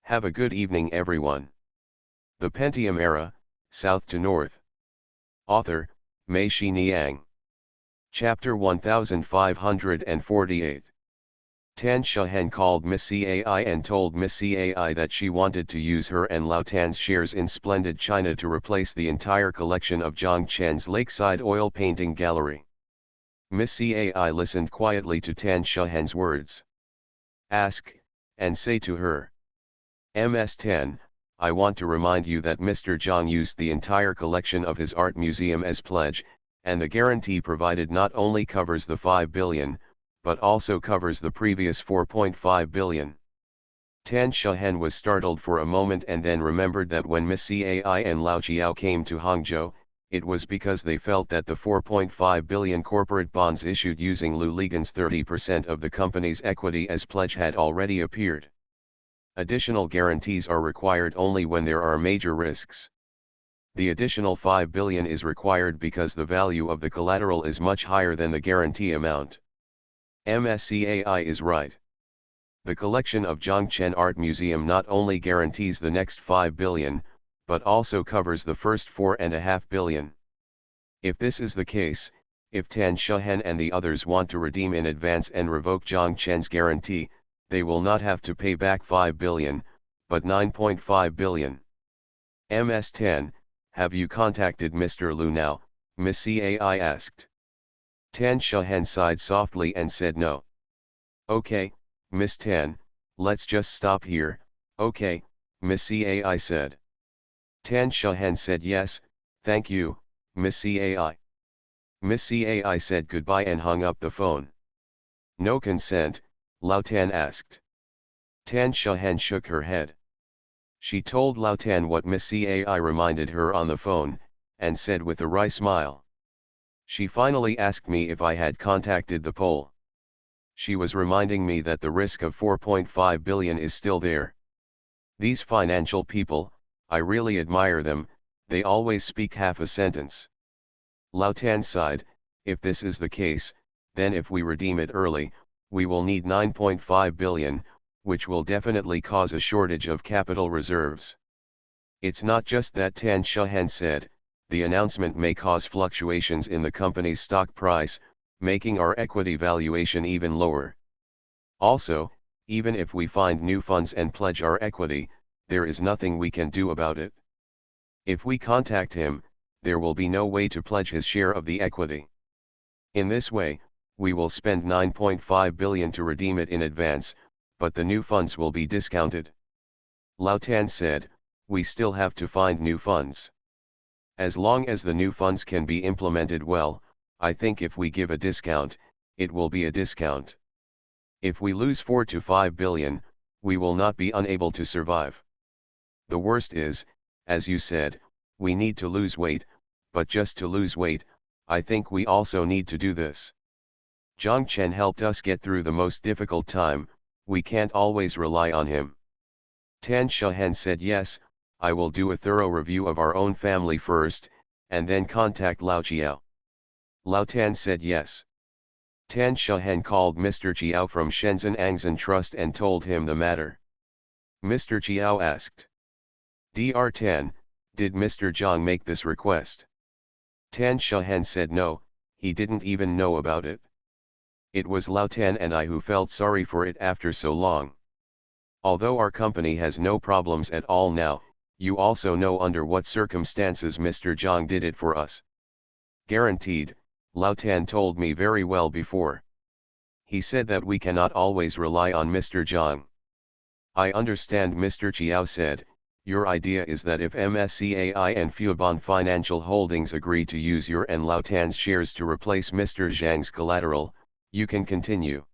Have a good evening everyone. The Pentium Era, South to North. Author, Mei Shi Niang. Chapter 1548. Tan Shahen called Miss CAI and told Miss CAI that she wanted to use her and Lao Tan's shares in Splendid China to replace the entire collection of Zhang Chen's lakeside oil painting gallery. Miss CAI listened quietly to Tan Shahen's words. Ask, and say to her. MS-10, I want to remind you that Mr. Zhang used the entire collection of his art museum as pledge, and the guarantee provided not only covers the 5 billion, but also covers the previous 4.5 billion. Tan Shahen was startled for a moment and then remembered that when Miss CAI and Lao Jiao came to Hangzhou, it was because they felt that the 4.5 billion corporate bonds issued using Lu Ligan's 30% of the company's equity as pledge had already appeared. Additional guarantees are required only when there are major risks. The additional 5 billion is required because the value of the collateral is much higher than the guarantee amount. MSCAI is right. The collection of Zhang Chen Art Museum not only guarantees the next 5 billion, but also covers the first 4.5 billion. If this is the case, if Tan Shahen and the others want to redeem in advance and revoke Zhang Chen's guarantee, they will not have to pay back 5 billion, but 9.5 billion. MS-10, have you contacted Mr. Lu now? Miss CAI asked. Tan Shahen sighed softly and said no. Okay, Miss Tan, let's just stop here. Okay, Miss CAI said. Tan Shahen said yes, thank you, Miss CAI. Miss CAI said goodbye and hung up the phone. No consent, Lao Tan asked. Tan Shahen shook her head. She told Lao Tan what Miss CAI reminded her on the phone, and said with a wry smile. She finally asked me if I had contacted the Pole. She was reminding me that the risk of 4.5 billion is still there. These financial people, I really admire them, They always speak half a sentence. Lao Tan sighed, if this is the case, then if we redeem it early, we will need 9.5 billion, which will definitely cause a shortage of capital reserves. It's not just that, Tan Shahan said, the announcement may cause fluctuations in the company's stock price, making our equity valuation even lower. Also, even if we find new funds and pledge our equity, there is nothing we can do about it. If we contact him, there will be no way to pledge his share of the equity. In this way, we will spend 9.5 billion to redeem it in advance, but the new funds will be discounted. Lao Tan said, we still have to find new funds. As long as the new funds can be implemented well, I think if we give a discount, it will be a discount. If we lose 4 to 5 billion, we will not be unable to survive. The worst is, as you said, we need to lose weight, but just to lose weight, I think we also need to do this. Zhang Chen helped us get through the most difficult time, we can't always rely on him. Tan Shahan said, yes, I will do a thorough review of our own family first, and then contact Lao Chiao. Lao Tan said yes. Tan Shahan called Mr. Chiao from Shenzhen Angzhen Trust and told him the matter. Mr. Chiao asked, Dr. Tan, did Mr. Zhang make this request? Tan Shahan said no, he didn't even know about it. It was Lao Tan and I who felt sorry for it after so long. Although our company has no problems at all now, you also know under what circumstances Mr. Zhang did it for us. Guaranteed, Lao Tan told me very well before. He said that we cannot always rely on Mr. Zhang. I understand, Mr. Chiao said. Your idea is that if MSCAI and Fubon Financial Holdings agree to use your and Lao Tan's shares to replace Mr. Zhang's collateral, you can continue.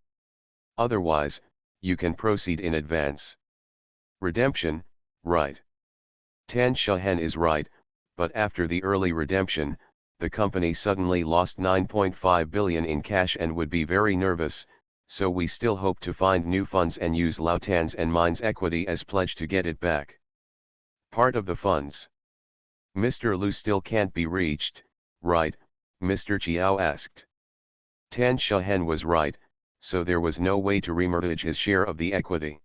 Otherwise, you can proceed in advance. Redemption, right. Tan Shahan is right, but after the early redemption, the company suddenly lost 9.5 billion in cash and would be very nervous, so we still hope to find new funds and use Lao Tan's and mine's equity as pledge to get it back. Part of the funds. Mr. Lu still can't be reached, right? Mr. Chiao asked. Tan Shahan was right, so there was no way to remortgage his share of the equity.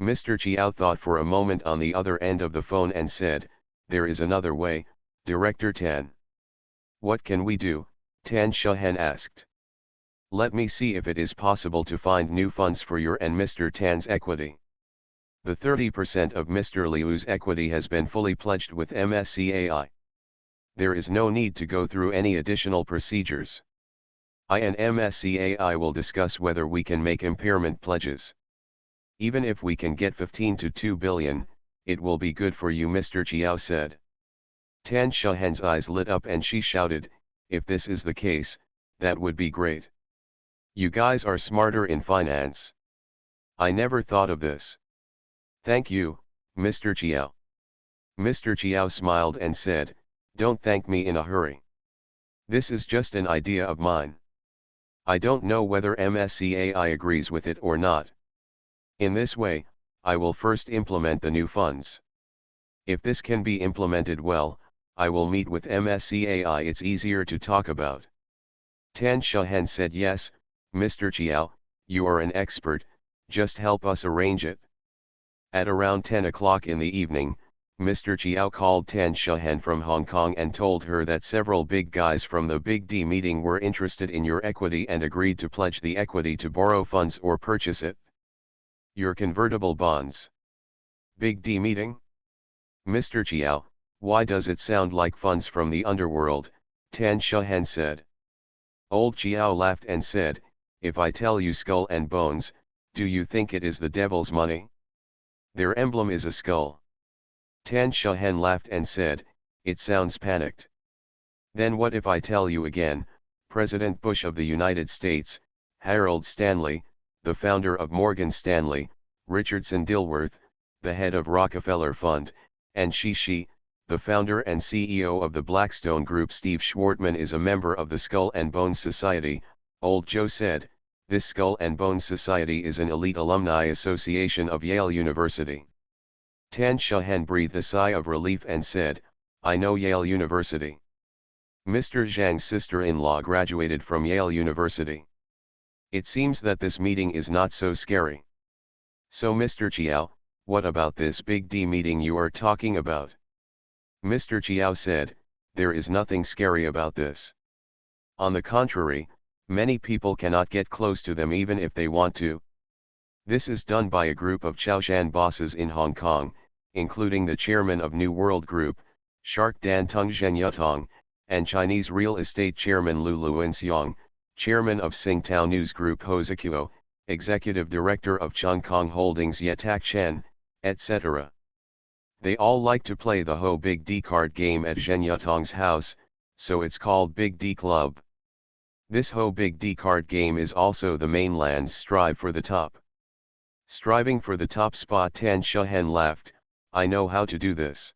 Mr. Chiao thought for a moment on the other end of the phone and said, there is another way, Director Tan. What can we do? Tan Shahan asked. Let me see if it is possible to find new funds for your and Mr. Tan's equity. The 30% of Mr. Liu's equity has been fully pledged with MSCAI. There is no need to go through any additional procedures. I and MSCAI will discuss whether we can make impairment pledges. Even if we can get 15 to 2 billion, it will be good for you, Mr. Chiao said. Tan Shahan's eyes lit up and she shouted, if this is the case, that would be great. You guys are smarter in finance. I never thought of this. Thank you, Mr. Chiao. Mr. Chiao smiled and said, don't thank me in a hurry. This is just an idea of mine. I don't know whether MSCAI agrees with it or not. In this way, I will first implement the new funds. If this can be implemented well, I will meet with MSCAI. It's easier to talk about. Tan Shahan said, yes, Mr. Chiao, you are an expert, just help us arrange it. At around 10 o'clock in the evening, Mr. Chiao called Tan Shahan from Hong Kong and told her that several big guys from the Big D meeting were interested in your equity and agreed to pledge the equity to borrow funds or purchase it. Your convertible bonds. Big D meeting? Mr. Chiao, why does it sound like funds from the underworld? Tan Shahan said. Old Chiao laughed and said, if I tell you skull and bones, do you think it is the devil's money? Their emblem is a skull. Tan Shahan laughed and said, it sounds panicked. Then what if I tell you again, President Bush of the United States, Harold Stanley, the founder of Morgan Stanley, Richardson Dilworth, the head of Rockefeller Fund, and Shi, the founder and CEO of the Blackstone Group, Steve Schwartman, is a member of the Skull and Bones Society. Old Joe said, this Skull and Bones Society is an elite alumni association of Yale University. Tan Shahan breathed a sigh of relief and said, I know Yale University. Mr. Zhang's sister-in-law graduated from Yale University. It seems that this meeting is not so scary. So Mr. Chiao, what about this big D meeting you are talking about? Mr. Chiao said, there is nothing scary about this. On the contrary, many people cannot get close to them even if they want to. This is done by a group of Chaoshan bosses in Hong Kong, including the chairman of New World Group, Shark Dan Tung Zhenyutong, and Chinese real estate chairman Lu Luanxiang, chairman of Tsingtao News Group Ho Zikuo, executive director of Chongkong Holdings Yetak Chen, etc. They all like to play the Ho Big D card game at Zhenyutong's house, so it's called Big D Club. This Ho Big D card game is also the mainland's strive for the top. Striving for the top spot. Tan Shehen laughed, I know how to do this.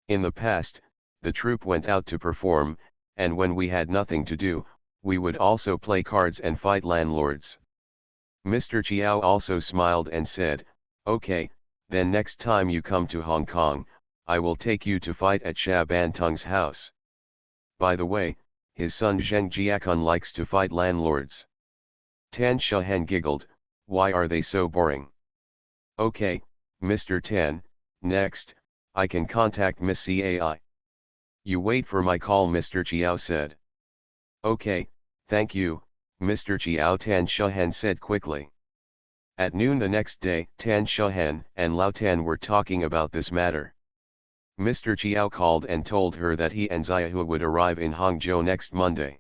In the past, the troupe went out to perform, and when we had nothing to do, we would also play cards and fight landlords. Mr. Chiao also smiled and said, okay, then next time you come to Hong Kong, I will take you to fight at Sha Bantung's house. By the way, his son Zheng Jiakun likes to fight landlords. Tan Shehen giggled, why are they so boring? Okay, Mr. Tan, next, I can contact Miss Cai. You wait for my call, Mr. Chiao said. Okay, thank you, Mr. Chiao, Tan Shehen said quickly. At noon the next day, Tan Shehen and Lao Tan were talking about this matter. Mr. Chiao called and told her that he and Xiahua would arrive in Hangzhou next Monday.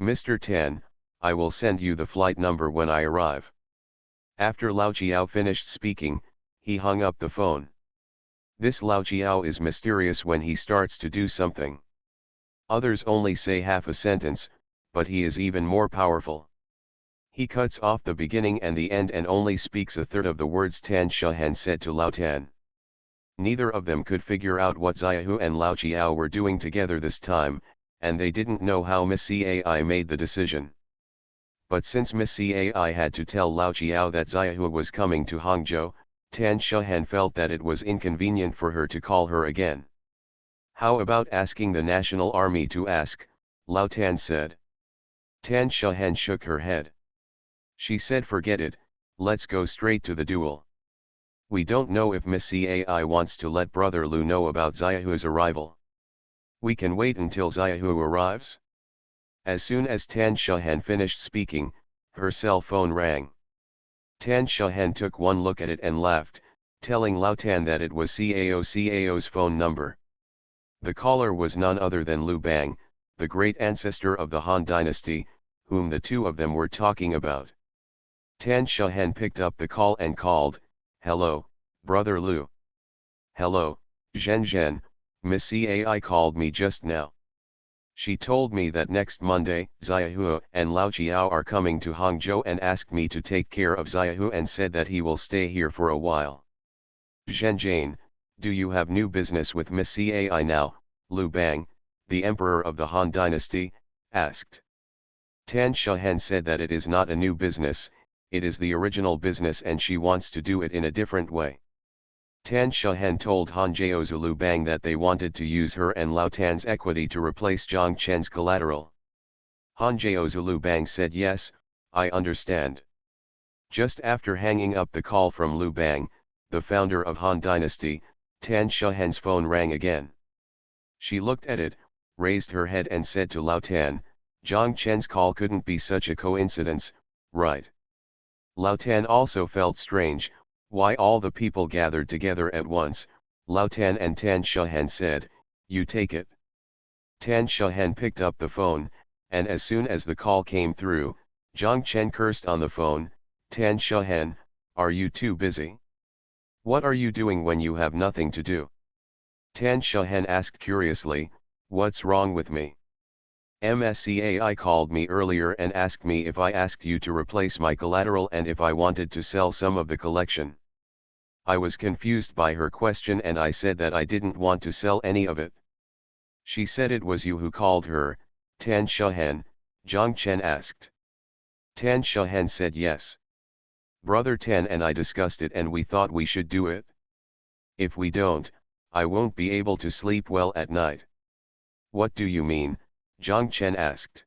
Mr. Tan, I will send you the flight number when I arrive. After Lao Chiao finished speaking, he hung up the phone. This Lao Chiao is mysterious when he starts to do something. Others only say half a sentence, but he is even more powerful. He cuts off the beginning and the end and only speaks a third of the words. Tan Shehen said to Lao Tan. Neither of them could figure out what Xiahua and Lao Chiao were doing together this time, and they didn't know how Miss Cai made the decision. But since Miss Cai had to tell Lao Chiao that Xiahua was coming to Hangzhou, Tan Shehen felt that it was inconvenient for her to call her again. How about asking the National Army to ask, Lao Tan said. Tan Shehen shook her head. She said forget it, let's go straight to the duel. We don't know if Miss Cai wants to let Brother Lu know about Xiahua's arrival. We can wait until Xiahua arrives. As soon as Tan Shehen finished speaking, her cell phone rang. Tan Shehen took one look at it and laughed, telling Lao Tan that it was Cao's phone number. The caller was none other than Lu Bang, the great ancestor of the Han dynasty, whom the two of them were talking about. Tan Shehen picked up the call and called, hello, Brother Lu. Hello, Zhen Zhen, Miss Cai called me just now. She told me that next Monday, Xiahua and Lao Chiao are coming to Hangzhou and asked me to take care of Xiahua and said that he will stay here for a while. Zhen Zhen, do you have new business with Miss Cai now? Lu Bang, the emperor of the Han dynasty, asked. Tan Shehen said that it is not a new business, it is the original business and she wants to do it in a different way. Tan Shehen told Han Jiaozu Lu Bang that they wanted to use her and Lao Tan's equity to replace Zhang Chen's collateral. Han Jiaozu Lu Bang said yes, I understand. Just after hanging up the call from Lu Bang, the founder of Han dynasty, Tan Shehen's phone rang again. She looked at it, raised her head and said to Lao Tan, Zhang Chen's call couldn't be such a coincidence, right? Lao Tan also felt strange, why all the people gathered together at once. Lao Tan and Tan Shehen said, you take it. Tan Shehen picked up the phone, and as soon as the call came through, Zhang Chen cursed on the phone, Tan Shehen, are you too busy? What are you doing when you have nothing to do? Tan Shehen asked curiously, what's wrong with me? MSCAI called me earlier and asked me if I asked you to replace my collateral and if I wanted to sell some of the collection. I was confused by her question and I said that I didn't want to sell any of it. She said it was you who called her, Tan Shehen, Zhang Chen asked. Tan Shehen said yes. Brother Tan and I discussed it and we thought we should do it. If we don't, I won't be able to sleep well at night. What do you mean? Zhang Chen asked.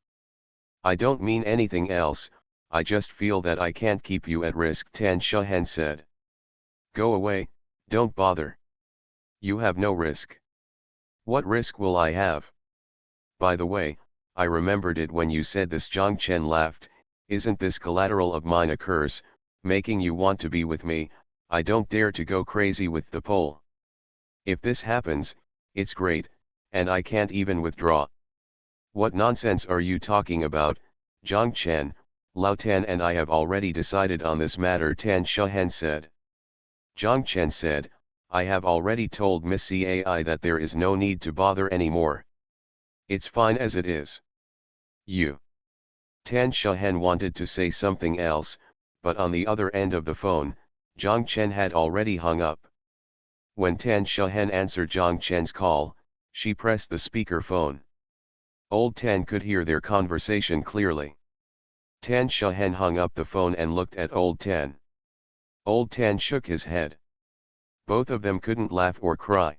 I don't mean anything else, I just feel that I can't keep you at risk, Tan Shahen said. Go away, don't bother. You have no risk. What risk will I have? By the way, I remembered it when you said this, Zhang Chen laughed. Isn't this collateral of mine a curse, making you want to be with me? I don't dare to go crazy with the pole. If this happens, it's great, and I can't even withdraw. What nonsense are you talking about, Zhang Chen? Lao Tan and I have already decided on this matter, Tan Shahen said. Zhang Chen said, I have already told Miss Cai that there is no need to bother anymore. It's fine as it is. You. Tan Shahen wanted to say something else, but on the other end of the phone, Zhang Chen had already hung up. When Tan Shahen answered Zhang Chen's call, she pressed the speaker phone. Old Tan could hear their conversation clearly. Tan Shahen hung up the phone and looked at Old Tan. Old Tan shook his head. Both of them couldn't laugh or cry.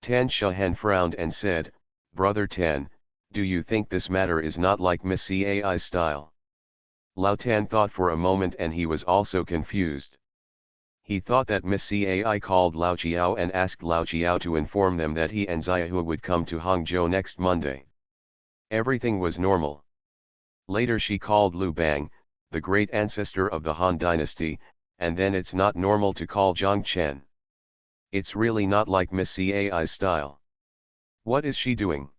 Tan Shahen frowned and said, Brother Tan, do you think this matter is not like Miss Cai's style? Lao Tan thought for a moment and he was also confused. He thought that Miss Cai called Lao Chiao and asked Lao Chiao to inform them that he and Xiaohu would come to Hangzhou next Monday. Everything was normal. Later she called Liu Bang, the great ancestor of the Han dynasty, and then it's not normal to call Zhang Chen. It's really not like Miss Cai's style. What is she doing?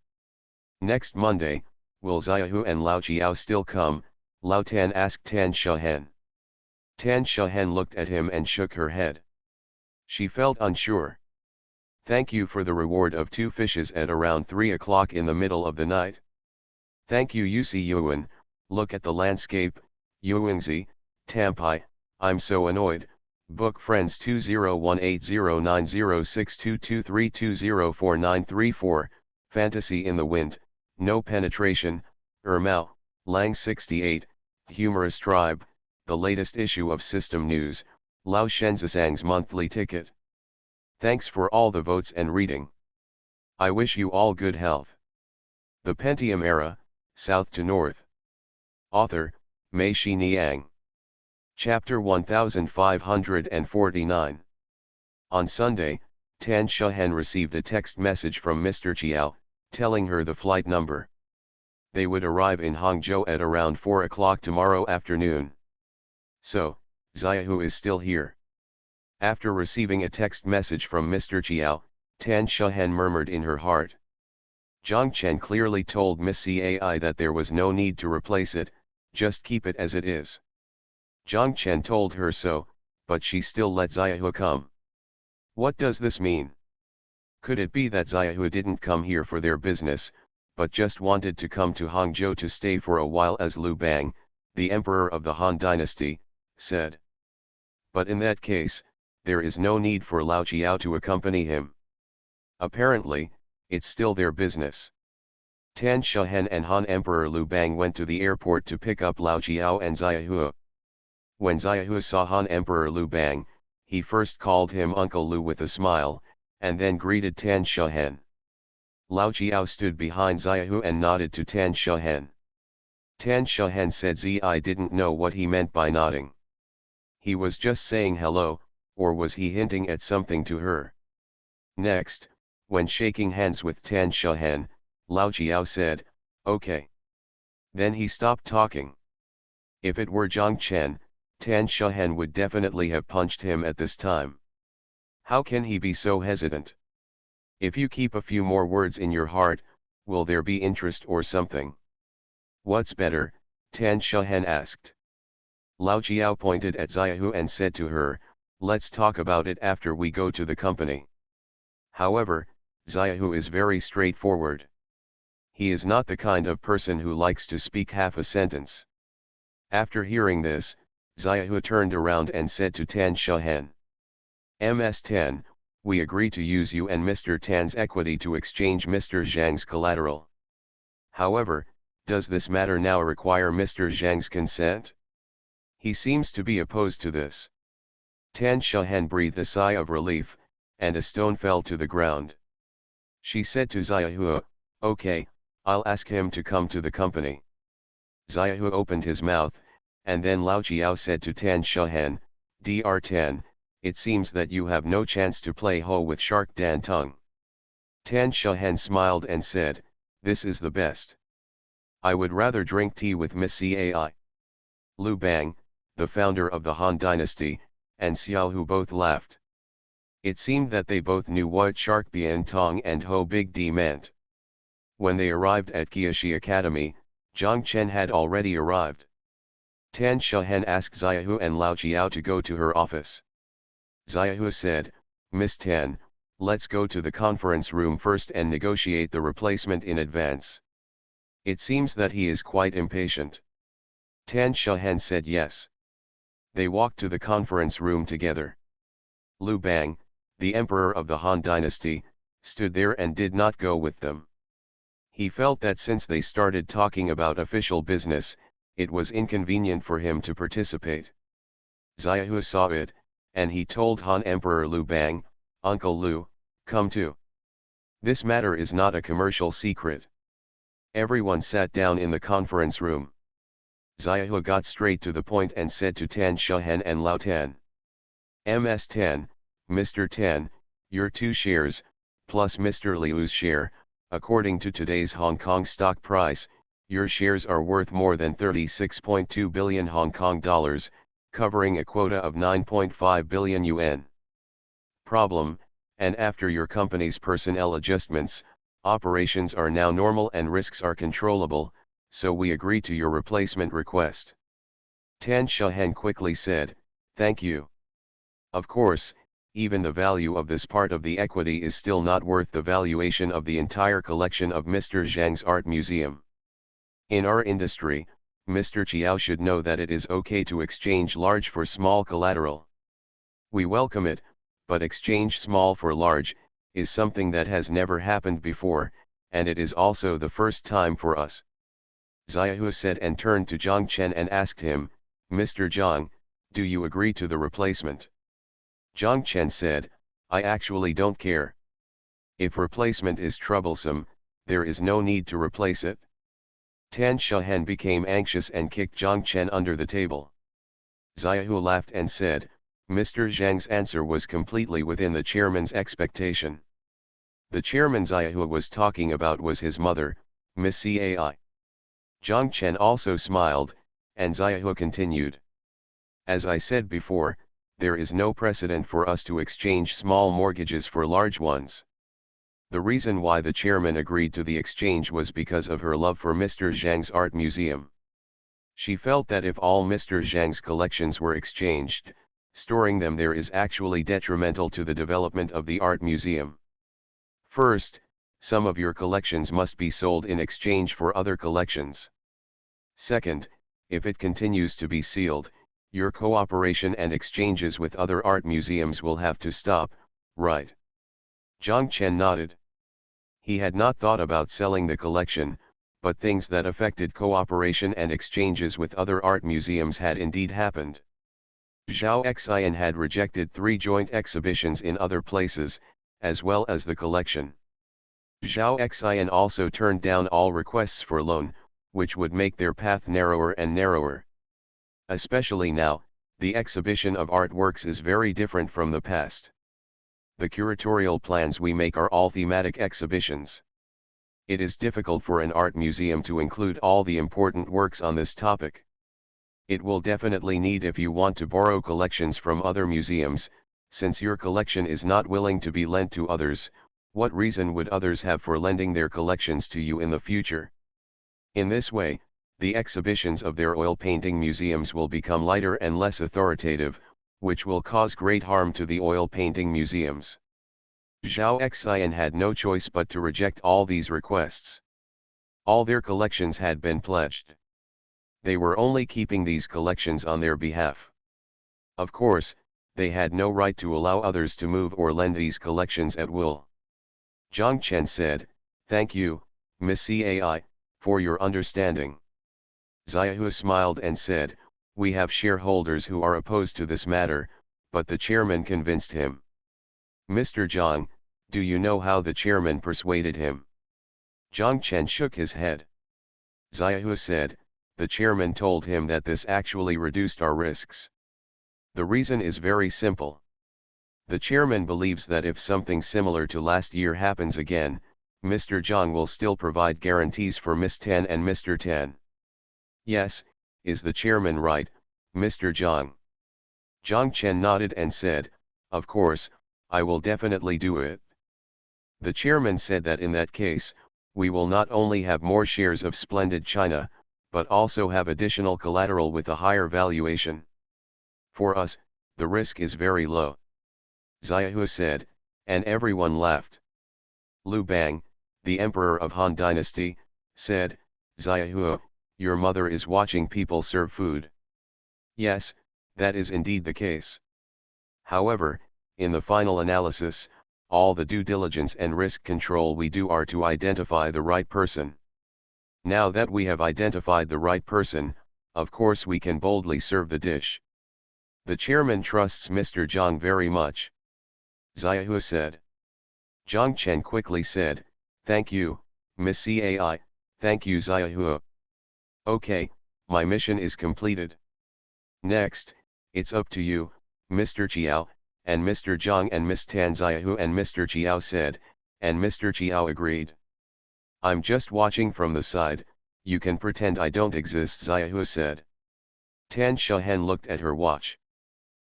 Next Monday, will Xiaohu and Lao Chiao still come? Lao Tan asked Tan Shahen. Tan Shahen looked at him and shook her head. She felt unsure. Thank you for the reward of 2 fishes at around 3 o'clock in the middle of the night. Thank you Yusi Yuan, look at the landscape, Yuangzi, Tampai, I'm so annoyed. Book friends 2018090622320494, Fantasy in the Wind, No Penetration, Mao, Lang 68, Humorous Tribe, the latest issue of System News, Lao Shenzasang's monthly ticket. Thanks for all the votes and reading. I wish you all good health. The Pentium Era, South to North. Author, Mei Shi Niang. Chapter 1549. On Sunday, Tan Shahen received a text message from Mr. Chiao, telling her the flight number. They would arrive in Hangzhou at around 4 o'clock tomorrow afternoon. So, Xiaohu is still here. After receiving a text message from Mr. Chiao, Tan Shahen murmured in her heart. Zhang Chen clearly told Miss Cai that there was no need to replace it, just keep it as it is. Zhang Chen told her so, but she still let Xiaohu come. What does this mean? Could it be that Xiaohu didn't come here for their business, but just wanted to come to Hangzhou to stay for a while, as Liu Bang, the emperor of the Han dynasty, said? But in that case, there is no need for Lao Chiao to accompany him. Apparently, it's still their business. Tan Shahen and Han Emperor Liu Bang went to the airport to pick up Lao Chiao and Xiaohu. When Xiaohu saw Han Emperor Liu Bang, he first called him Uncle Liu with a smile, and then greeted Tan Shahen. Lao Chiao stood behind Xiaohu and nodded to Tan Shahen. Tan Shahen said Zi didn't know what he meant by nodding. He was just saying hello, or was he hinting at something to her? Next, when shaking hands with Tan Shahen, Lao Chiao said, okay. Then he stopped talking. If it were Zhang Chen, Tan Shahen would definitely have punched him at this time. How can he be so hesitant? If you keep a few more words in your heart, will there be interest or something? What's better? Tan Shahen asked. Lao Chiao pointed at Xiaohu and said to her, let's talk about it after we go to the company. However, Xiaohu is very straightforward. He is not the kind of person who likes to speak half a sentence. After hearing this, Xiaohu turned around and said to Tan Shahen. Ms. Tan, we agree to use you and Mr. Tan's equity to exchange Mr. Zhang's collateral. However, does this matter now require Mr. Zhang's consent? He seems to be opposed to this. Tan Shahen breathed a sigh of relief, and a stone fell to the ground. She said to Xiahua, "Okay, I'll ask him to come to the company." Xiahua opened his mouth, and then Lao Chiao said to Tan Shahan, "Dr. Tan, it seems that you have no chance to play ho with Shark Dan Tung." Tan Shahan smiled and said, "This is the best. I would rather drink tea with Miss Cai." Lu Bang, the founder of the Han dynasty, and Xiao Hu both laughed. It seemed that they both knew what Shark Bian Tong and Ho Big D meant. When they arrived at Kiashi Academy, Zhang Chen had already arrived. Tan Shahan asked Xiaohu and Lao Chiao to go to her office. Xiaohu said, "Miss Tan, let's go to the conference room first and negotiate the replacement in advance." It seems that he is quite impatient. Tan Shahan said yes. They walked to the conference room together. Lu Bang, the emperor of the Han dynasty, stood there and did not go with them. He felt that since they started talking about official business, it was inconvenient for him to participate. Xiaohu saw it, and he told Han Emperor Lu Bang, "Uncle Lu, come too. This matter is not a commercial secret." Everyone sat down in the conference room. Xiaohu got straight to the point and said to Tan Shahan and Lao Tan, "Ms. Tan, Mr. Tan, your 2 shares, plus Mr. Liu's share, according to today's Hong Kong stock price, your shares are worth more than 36.2 billion Hong Kong dollars, covering a quota of 9.5 billion yuan. Problem, and after your company's personnel adjustments, operations are now normal and risks are controllable, so we agree to your replacement request." Tan Shahan quickly said, "Thank you. Of course, even the value of this part of the equity is still not worth the valuation of the entire collection of Mr. Zhang's art museum. In our industry, Mr. Chiao should know that it is okay to exchange large for small collateral. We welcome it, but exchange small for large is something that has never happened before, and it is also the first time for us." Xiaohu said and turned to Zhang Chen and asked him, "Mr. Zhang, do you agree to the replacement?" Zhang Chen said, "I actually don't care. If replacement is troublesome, there is no need to replace it." Tan Shahan became anxious and kicked Zhang Chen under the table. Xiaohu laughed and said, "Mr. Zhang's answer was completely within the chairman's expectation." The chairman Xiaohu was talking about was his mother, Miss Cai. Zhang Chen also smiled, and Xiaohu continued, "As I said before, there is no precedent for us to exchange small mortgages for large ones." The reason why the chairman agreed to the exchange was because of her love for Mr. Zhang's art museum. She felt that if all Mr. Zhang's collections were exchanged, storing them there is actually detrimental to the development of the art museum. First, some of your collections must be sold in exchange for other collections. Second, if it continues to be sealed, your cooperation and exchanges with other art museums will have to stop, right? Zhang Chen nodded. He had not thought about selling the collection, but things that affected cooperation and exchanges with other art museums had indeed happened. Zhao Xian had rejected 3 joint exhibitions in other places, as well as the collection. Zhao Xian also turned down all requests for loan, which would make their path narrower and narrower. Especially now, the exhibition of artworks is very different from the past. The curatorial plans we make are all thematic exhibitions. It is difficult for an art museum to include all the important works on this topic. It will definitely need if you want to borrow collections from other museums, since your collection is not willing to be lent to others. What reason would others have for lending their collections to you in the future? In this way, the exhibitions of their oil painting museums will become lighter and less authoritative, which will cause great harm to the oil painting museums. Zhao Xian had no choice but to reject all these requests. All their collections had been pledged. They were only keeping these collections on their behalf. Of course, they had no right to allow others to move or lend these collections at will. Zhang Chen said, "Thank you, Miss Cai, for your understanding." Xiaohu smiled and said, "We have shareholders who are opposed to this matter, but the chairman convinced him." Mr. Zhang, do you know how the chairman persuaded him? Zhang Chen shook his head. Xiaohu said, the chairman told him that this actually reduced our risks. The reason is very simple. The chairman believes that if something similar to last year happens again, Mr. Zhang will still provide guarantees for Miss Tan and Mr. Tan. Yes, is the chairman right, Mr. Zhang? Zhang Chen nodded and said, of course, I will definitely do it. The chairman said that in that case, we will not only have more shares of Splendid China, but also have additional collateral with a higher valuation. For us, the risk is very low. Xiaohu said, and everyone laughed. Lu Bang, the emperor of Han Dynasty, said, Xiaohu, your mother is watching people serve food. Yes, that is indeed the case. However, in the final analysis, all the due diligence and risk control we do are to identify the right person. Now that we have identified the right person, of course we can boldly serve the dish. The chairman trusts Mr. Zhang very much. Xiaohu said. Zhang Chen quickly said, thank you, Miss Cai, thank you Xiaohu. Okay, my mission is completed. Next, it's up to you, Mr. Chiao, and Mr. Zhang and Miss Tan. Xiaohu and Mr. Chiao said, and Mr. Chiao agreed. I'm just watching from the side, you can pretend I don't exist, Xiaohu said. Tan Shahen looked at her watch.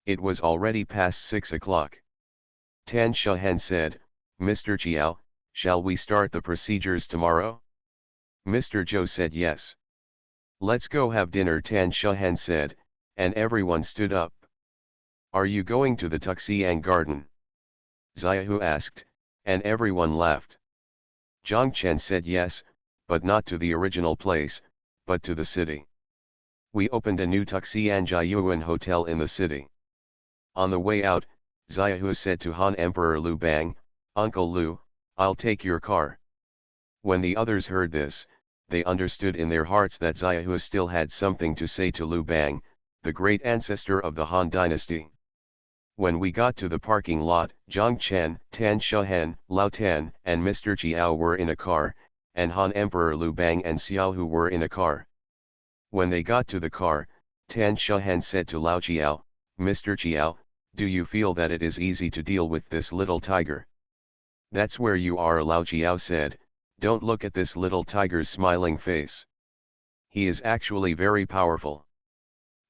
It was already past 6 o'clock. Tan Shahen said, Mr. Chiao, shall we start the procedures tomorrow? Mr. Zhou said yes. Let's go have dinner, Tan Shahen said, and everyone stood up. Are you going to the Tuxiang garden? Xiaohu asked, and everyone laughed. Zhang Chen said yes, but not to the original place, but to the city. We opened a new Tuxianjiayuan hotel in the city. On the way out, Xiaohu said to Han Emperor Lu Bang, Uncle Lu, I'll take your car. When the others heard this, they understood in their hearts that Xiaohu still had something to say to Lu Bang, the great ancestor of the Han dynasty. When we got to the parking lot, Zhang Chen, Tan Shahen, Lao Tan, and Mr. Chiao were in a car, and Han Emperor Lu Bang and Xiaohu were in a car. When they got to the car, Tan Shahen said to Lao Chiao, Mr. Chiao, do you feel that it is easy to deal with this little tiger? That's where you are, Lao Chiao said, don't look at this little tiger's smiling face. He is actually very powerful.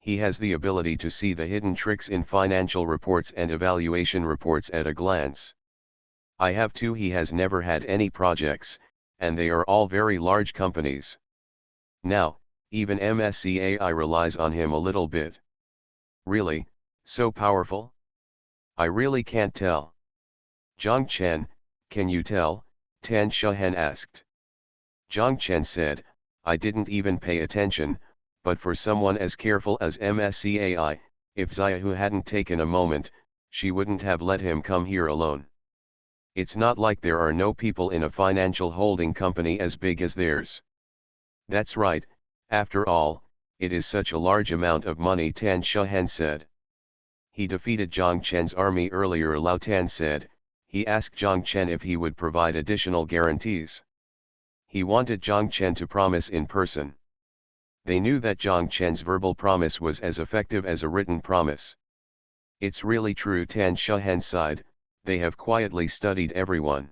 He has the ability to see the hidden tricks in financial reports and evaluation reports at a glance. I have two. He has never had any projects, and they are all very large companies. Now, even MSCAI relies on him a little bit. Really, so powerful? I really can't tell. Zhang Chen, can you tell? Tan Shahen asked. Zhang Chen said, I didn't even pay attention, but for someone as careful as MSCAI, if Xiaohu hadn't taken a moment, she wouldn't have let him come here alone. It's not like there are no people in a financial holding company as big as theirs. That's right, after all, it is such a large amount of money, Tan Shahen said. He defeated Zhang Chen's army earlier, Lao Tan said. He asked Zhang Chen if he would provide additional guarantees. He wanted Zhang Chen to promise in person. They knew that Zhang Chen's verbal promise was as effective as a written promise. It's really true, Tan Shahen sighed, they have quietly studied everyone.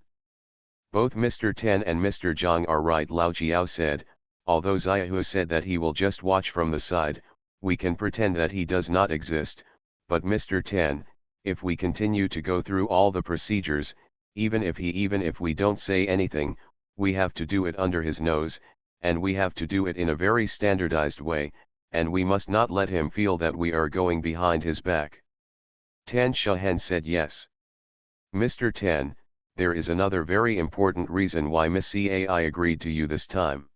Both Mr. Tan and Mr. Zhang are right, Lao Jiao said, although Xiaohu said that he will just watch from the side, we can pretend that he does not exist, but Mr. Tan, if we continue to go through all the procedures, even if we don't say anything, we have to do it under his nose, and we have to do it in a very standardized way, and we must not let him feel that we are going behind his back. Tan Shahen said yes. Mr. Tan, there is another very important reason why Miss Cai agreed to you this time.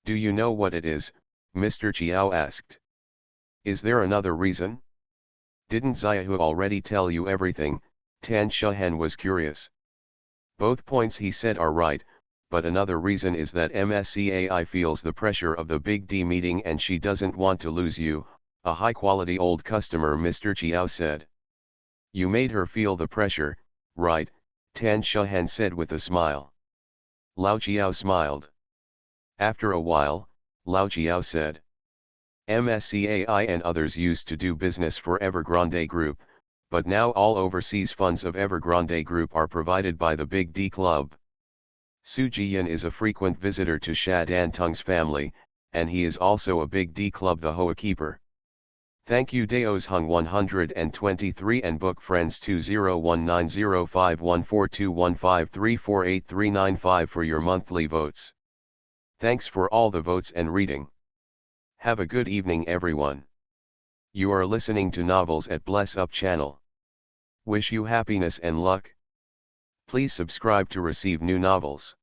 Do you know what it is? Mr. Chiao asked. Is there another reason? Didn't Xiaohu already tell you everything? Tan Shahen was curious. Both points he said are right, but another reason is that MSCAI feels the pressure of the Big D meeting and she doesn't want to lose you, a high-quality old customer, Mr. Chiao said. You made her feel the pressure, Right, Tan Shahan said with a smile. Lao Chiao smiled. After a while, Lao Chiao said. MSCAI and others used to do business for Evergrande Group, but now all overseas funds of Evergrande Group are provided by the Big D Club. Su Jiyan is a frequent visitor to Sha Dan Tung's family, and he is also a Big D Club the Hoa keeper. Thank you Daos Hung 123 and Book Friends 2019051421534839 for your monthly votes. Thanks for all the votes and reading. Have a good evening everyone. You are listening to Novels at Bless Up channel. Wish you happiness and luck. Please subscribe to receive new novels.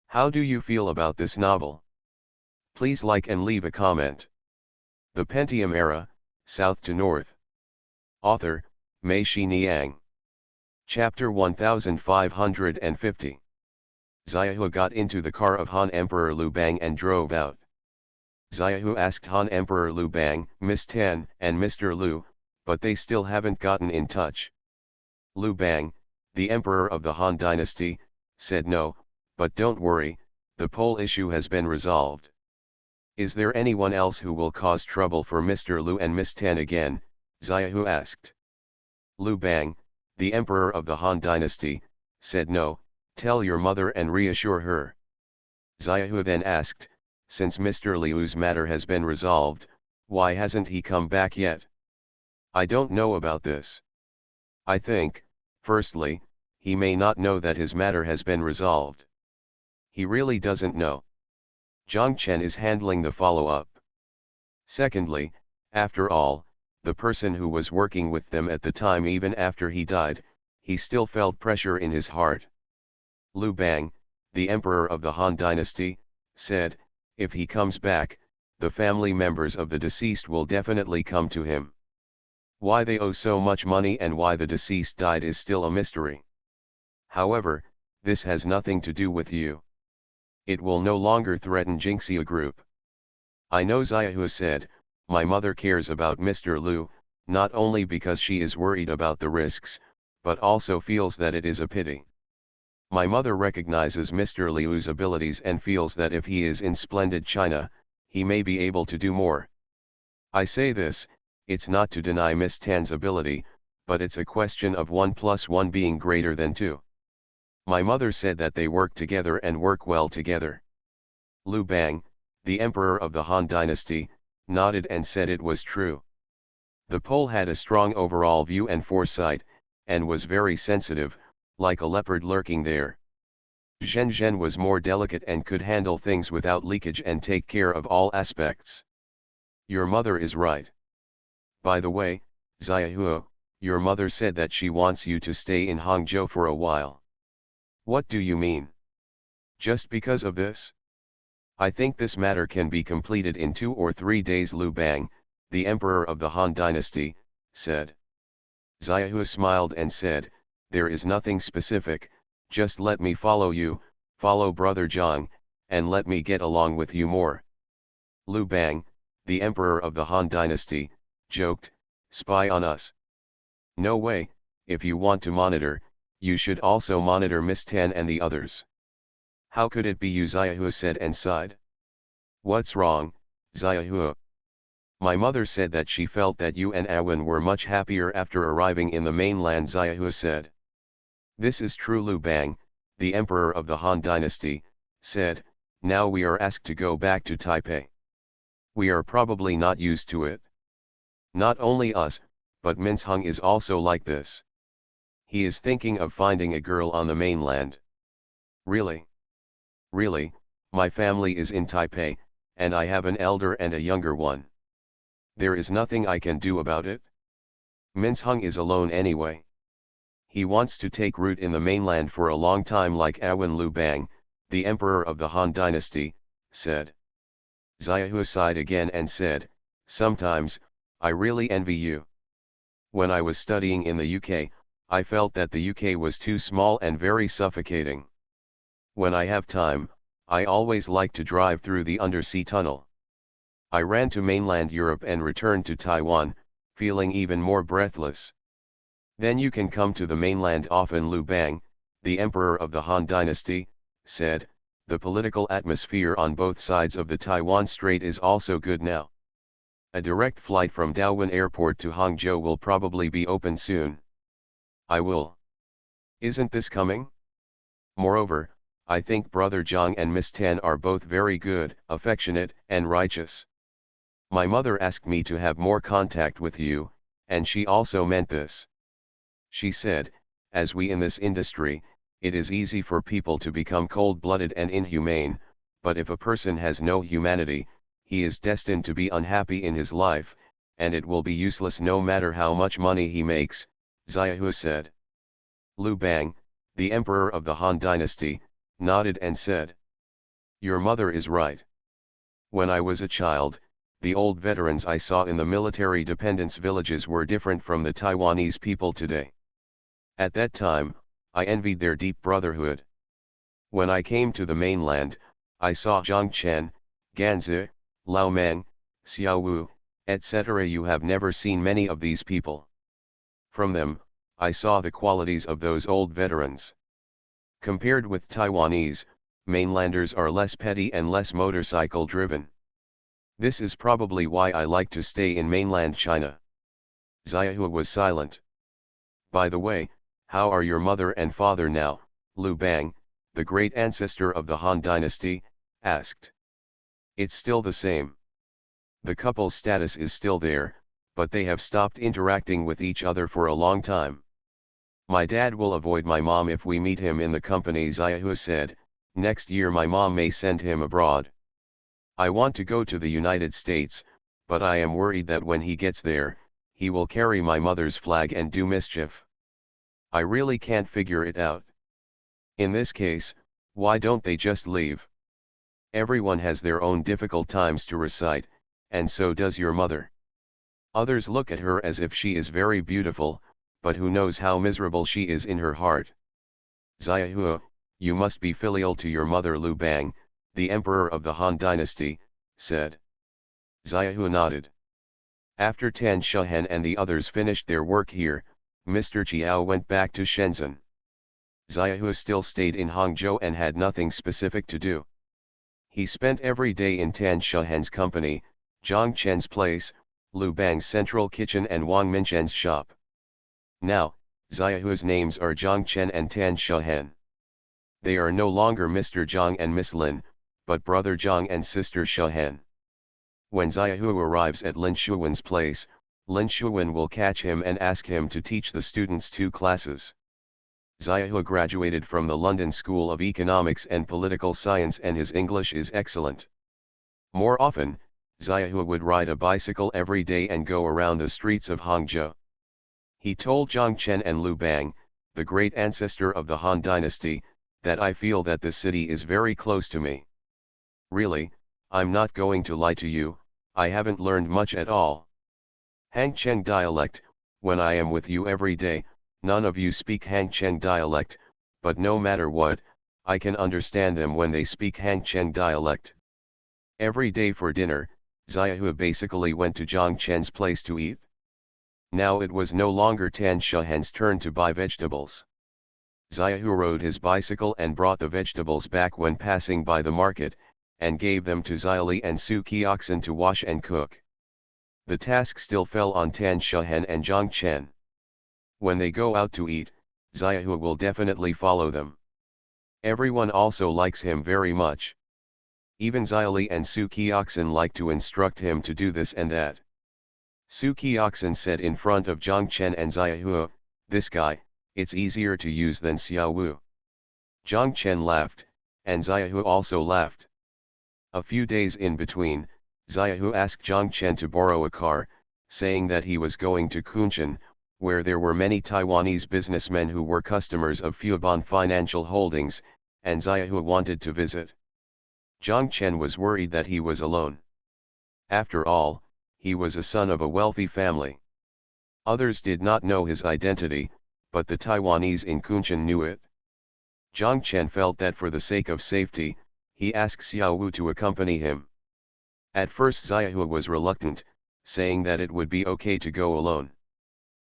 How do you feel about this novel? Please like and leave a comment. The Pentium Era, South to North. Author, Mei Shi Niang. Chapter 1550. Xiaohu got into the car of Han Emperor Lu Bang and drove out. Xiaohu asked Han Emperor Lu Bang, Miss Tan, and Mr. Lu, but they still haven't gotten in touch. Lu Bang, the emperor of the Han dynasty, said no, but don't worry, the poll issue has been resolved. Is there anyone else who will cause trouble for Mr. Lu and Miss Tan again? Xiaohu asked. Lu Bang, the emperor of the Han dynasty, said no, tell your mother and reassure her. Xiaohu then asked, since Mr. Liu's matter has been resolved, why hasn't he come back yet? I don't know about this. I think, firstly, he may not know that his matter has been resolved. He really doesn't know. Zhang Chen is handling the follow-up. Secondly, after all, the person who was working with them at the time even after he died, he still felt pressure in his heart. Lu Bang, the emperor of the Han dynasty, said, if he comes back, the family members of the deceased will definitely come to him. Why they owe so much money and why the deceased died is still a mystery. However, this has nothing to do with you. It will no longer threaten Jinxia Group. I know Xiaohu said, my mother cares about Mr. Lu, not only because she is worried about the risks, but also feels that it is a pity. My mother recognizes Mr. Liu's abilities and feels that if he is in splendid China, he may be able to do more. I say this, it's not to deny Miss Tan's ability, but it's a question of 1 + 1 being greater than 2. My mother said that they work together and work well together. Lu Bang, the emperor of the Han dynasty, nodded and said it was true. The Pole had a strong overall view and foresight, and was very sensitive, like a leopard lurking there. Zhen Zhen was more delicate and could handle things without leakage and take care of all aspects. Your mother is right. By the way, Xiaohu, your mother said that she wants you to stay in Hangzhou for a while. What do you mean? Just because of this? I think this matter can be completed in 2 or 3 days. Lu Bang, the emperor of the Han dynasty, said. Xiaohu smiled and said, there is nothing specific, just let me follow you, follow brother Zhang, and let me get along with you more. Lu Bang, the emperor of the Han dynasty, joked, spy on us. No way, if you want to monitor, you should also monitor Miss Tan and the others. How could it be you? Xiaohu said and sighed. What's wrong, Xiaohu? My mother said that she felt that you and Awen were much happier after arriving in the mainland. Xiaohu said. This is true. Lu Bang, the emperor of the Han dynasty, said, now we are asked to go back to Taipei. We are probably not used to it. Not only us, but Mince Hung is also like this. He is thinking of finding a girl on the mainland. Really? Really, my family is in Taipei, and I have an elder and a younger one. There is nothing I can do about it. Mince Hung is alone anyway. He wants to take root in the mainland for a long time like Awen. Lu Bang, the emperor of the Han dynasty, said. Xiaohu sighed again and said, sometimes, I really envy you. When I was studying in the UK, I felt that the UK was too small and very suffocating. When I have time, I always like to drive through the undersea tunnel. I ran to mainland Europe and returned to Taiwan, feeling even more breathless. Then you can come to the mainland often. Lu Bang, the emperor of the Han dynasty, said, the political atmosphere on both sides of the Taiwan Strait is also good now. A direct flight from Daowen Airport to Hangzhou will probably be open soon. I will. Isn't this coming? Moreover, I think Brother Zhang and Miss Tan are both very good, affectionate, and righteous. My mother asked me to have more contact with you, and she also meant this. She said, as we in this industry, it is easy for people to become cold-blooded and inhumane, but if a person has no humanity, he is destined to be unhappy in his life, and it will be useless no matter how much money he makes, Xiahua said. Lu Bang, the emperor of the Han dynasty, nodded and said, your mother is right. When I was a child, the old veterans I saw in the military dependence villages were different from the Taiwanese people today. At that time, I envied their deep brotherhood. When I came to the mainland, I saw Zhang Chen, Ganzi, Lao Meng, Xiao Wu, etc. You have never seen many of these people. From them, I saw the qualities of those old veterans. Compared with Taiwanese, mainlanders are less petty and less motorcycle driven. This is probably why I like to stay in mainland China. Xiahua was silent. By the way, how are your mother and father now? Lu Bang, the great ancestor of the Han dynasty, asked. It's still the same. The couple's status is still there, but they have stopped interacting with each other for a long time. My dad will avoid my mom if we meet him in the company, Xiahua said. Next year my mom may send him abroad. I want to go to the United States, but I am worried that when he gets there, he will carry my mother's flag and do mischief. I really can't figure it out. In this case, why don't they just leave? Everyone has their own difficult times to recite, and so does your mother. Others look at her as if she is very beautiful, but who knows how miserable she is in her heart. Xiahua, you must be filial to your mother. Lu Bang, the emperor of the Han dynasty, said. Xiahua nodded. After Tan Shuhen and the others finished their work here, Mr. Chiao went back to Shenzhen. Xiahua still stayed in Hangzhou and had nothing specific to do. He spent every day in Tan Shuhen's company, Zhang Chen's place, Lu Bang's central kitchen and Wang Minchen's shop. Now, Xiahua's names are Zhang Chen and Tan Shuhen. They are no longer Mr. Zhang and Miss Lin, but Brother Zhang and Sister Shuhen. When Xiahua arrives at Lin Shuwen's place, Lin Shuwen will catch him and ask him to teach the students 2 classes. Xiahua graduated from the London School of Economics and Political Science and his English is excellent. More often, Xiahua would ride a bicycle every day and go around the streets of Hangzhou. He told Zhang Chen and Lu Bang, the great ancestor of the Han dynasty, that I feel that this city is very close to me. Really, I'm not going to lie to you, I haven't learned much at all. Hangcheng dialect, when I am with you every day, none of you speak Hangcheng dialect, but no matter what, I can understand them when they speak Hangcheng dialect. Every day for dinner, Xiahua basically went to Zhang Chen's place to eat. Now it was no longer Tan Shuhen's turn to buy vegetables. Xiahua rode his bicycle and brought the vegetables back when passing by the market, and gave them to Xiali and Su Kioxin to wash and cook. The task still fell on Tan Shuhen and Zhang Chen. When they go out to eat, Xiahua will definitely follow them. Everyone also likes him very much. Even Xiali and Su Kioxin like to instruct him to do this and that. Su Kioxin said in front of Zhang Chen and Xiahua, this guy, it's easier to use than Xiao Wu. Zhang Chen laughed, and Xiahua also laughed. A few days in between, Xiahua asked Zhang Chen to borrow a car, saying that he was going to Kunshan, where there were many Taiwanese businessmen who were customers of Fuban Financial Holdings, and Xiahua wanted to visit. Zhang Chen was worried that he was alone. After all, he was a son of a wealthy family. Others did not know his identity, but the Taiwanese in Kunshan knew it. Zhang Chen felt that for the sake of safety, he asked Xiao Wu to accompany him. At first Xiahua was reluctant, saying that it would be okay to go alone.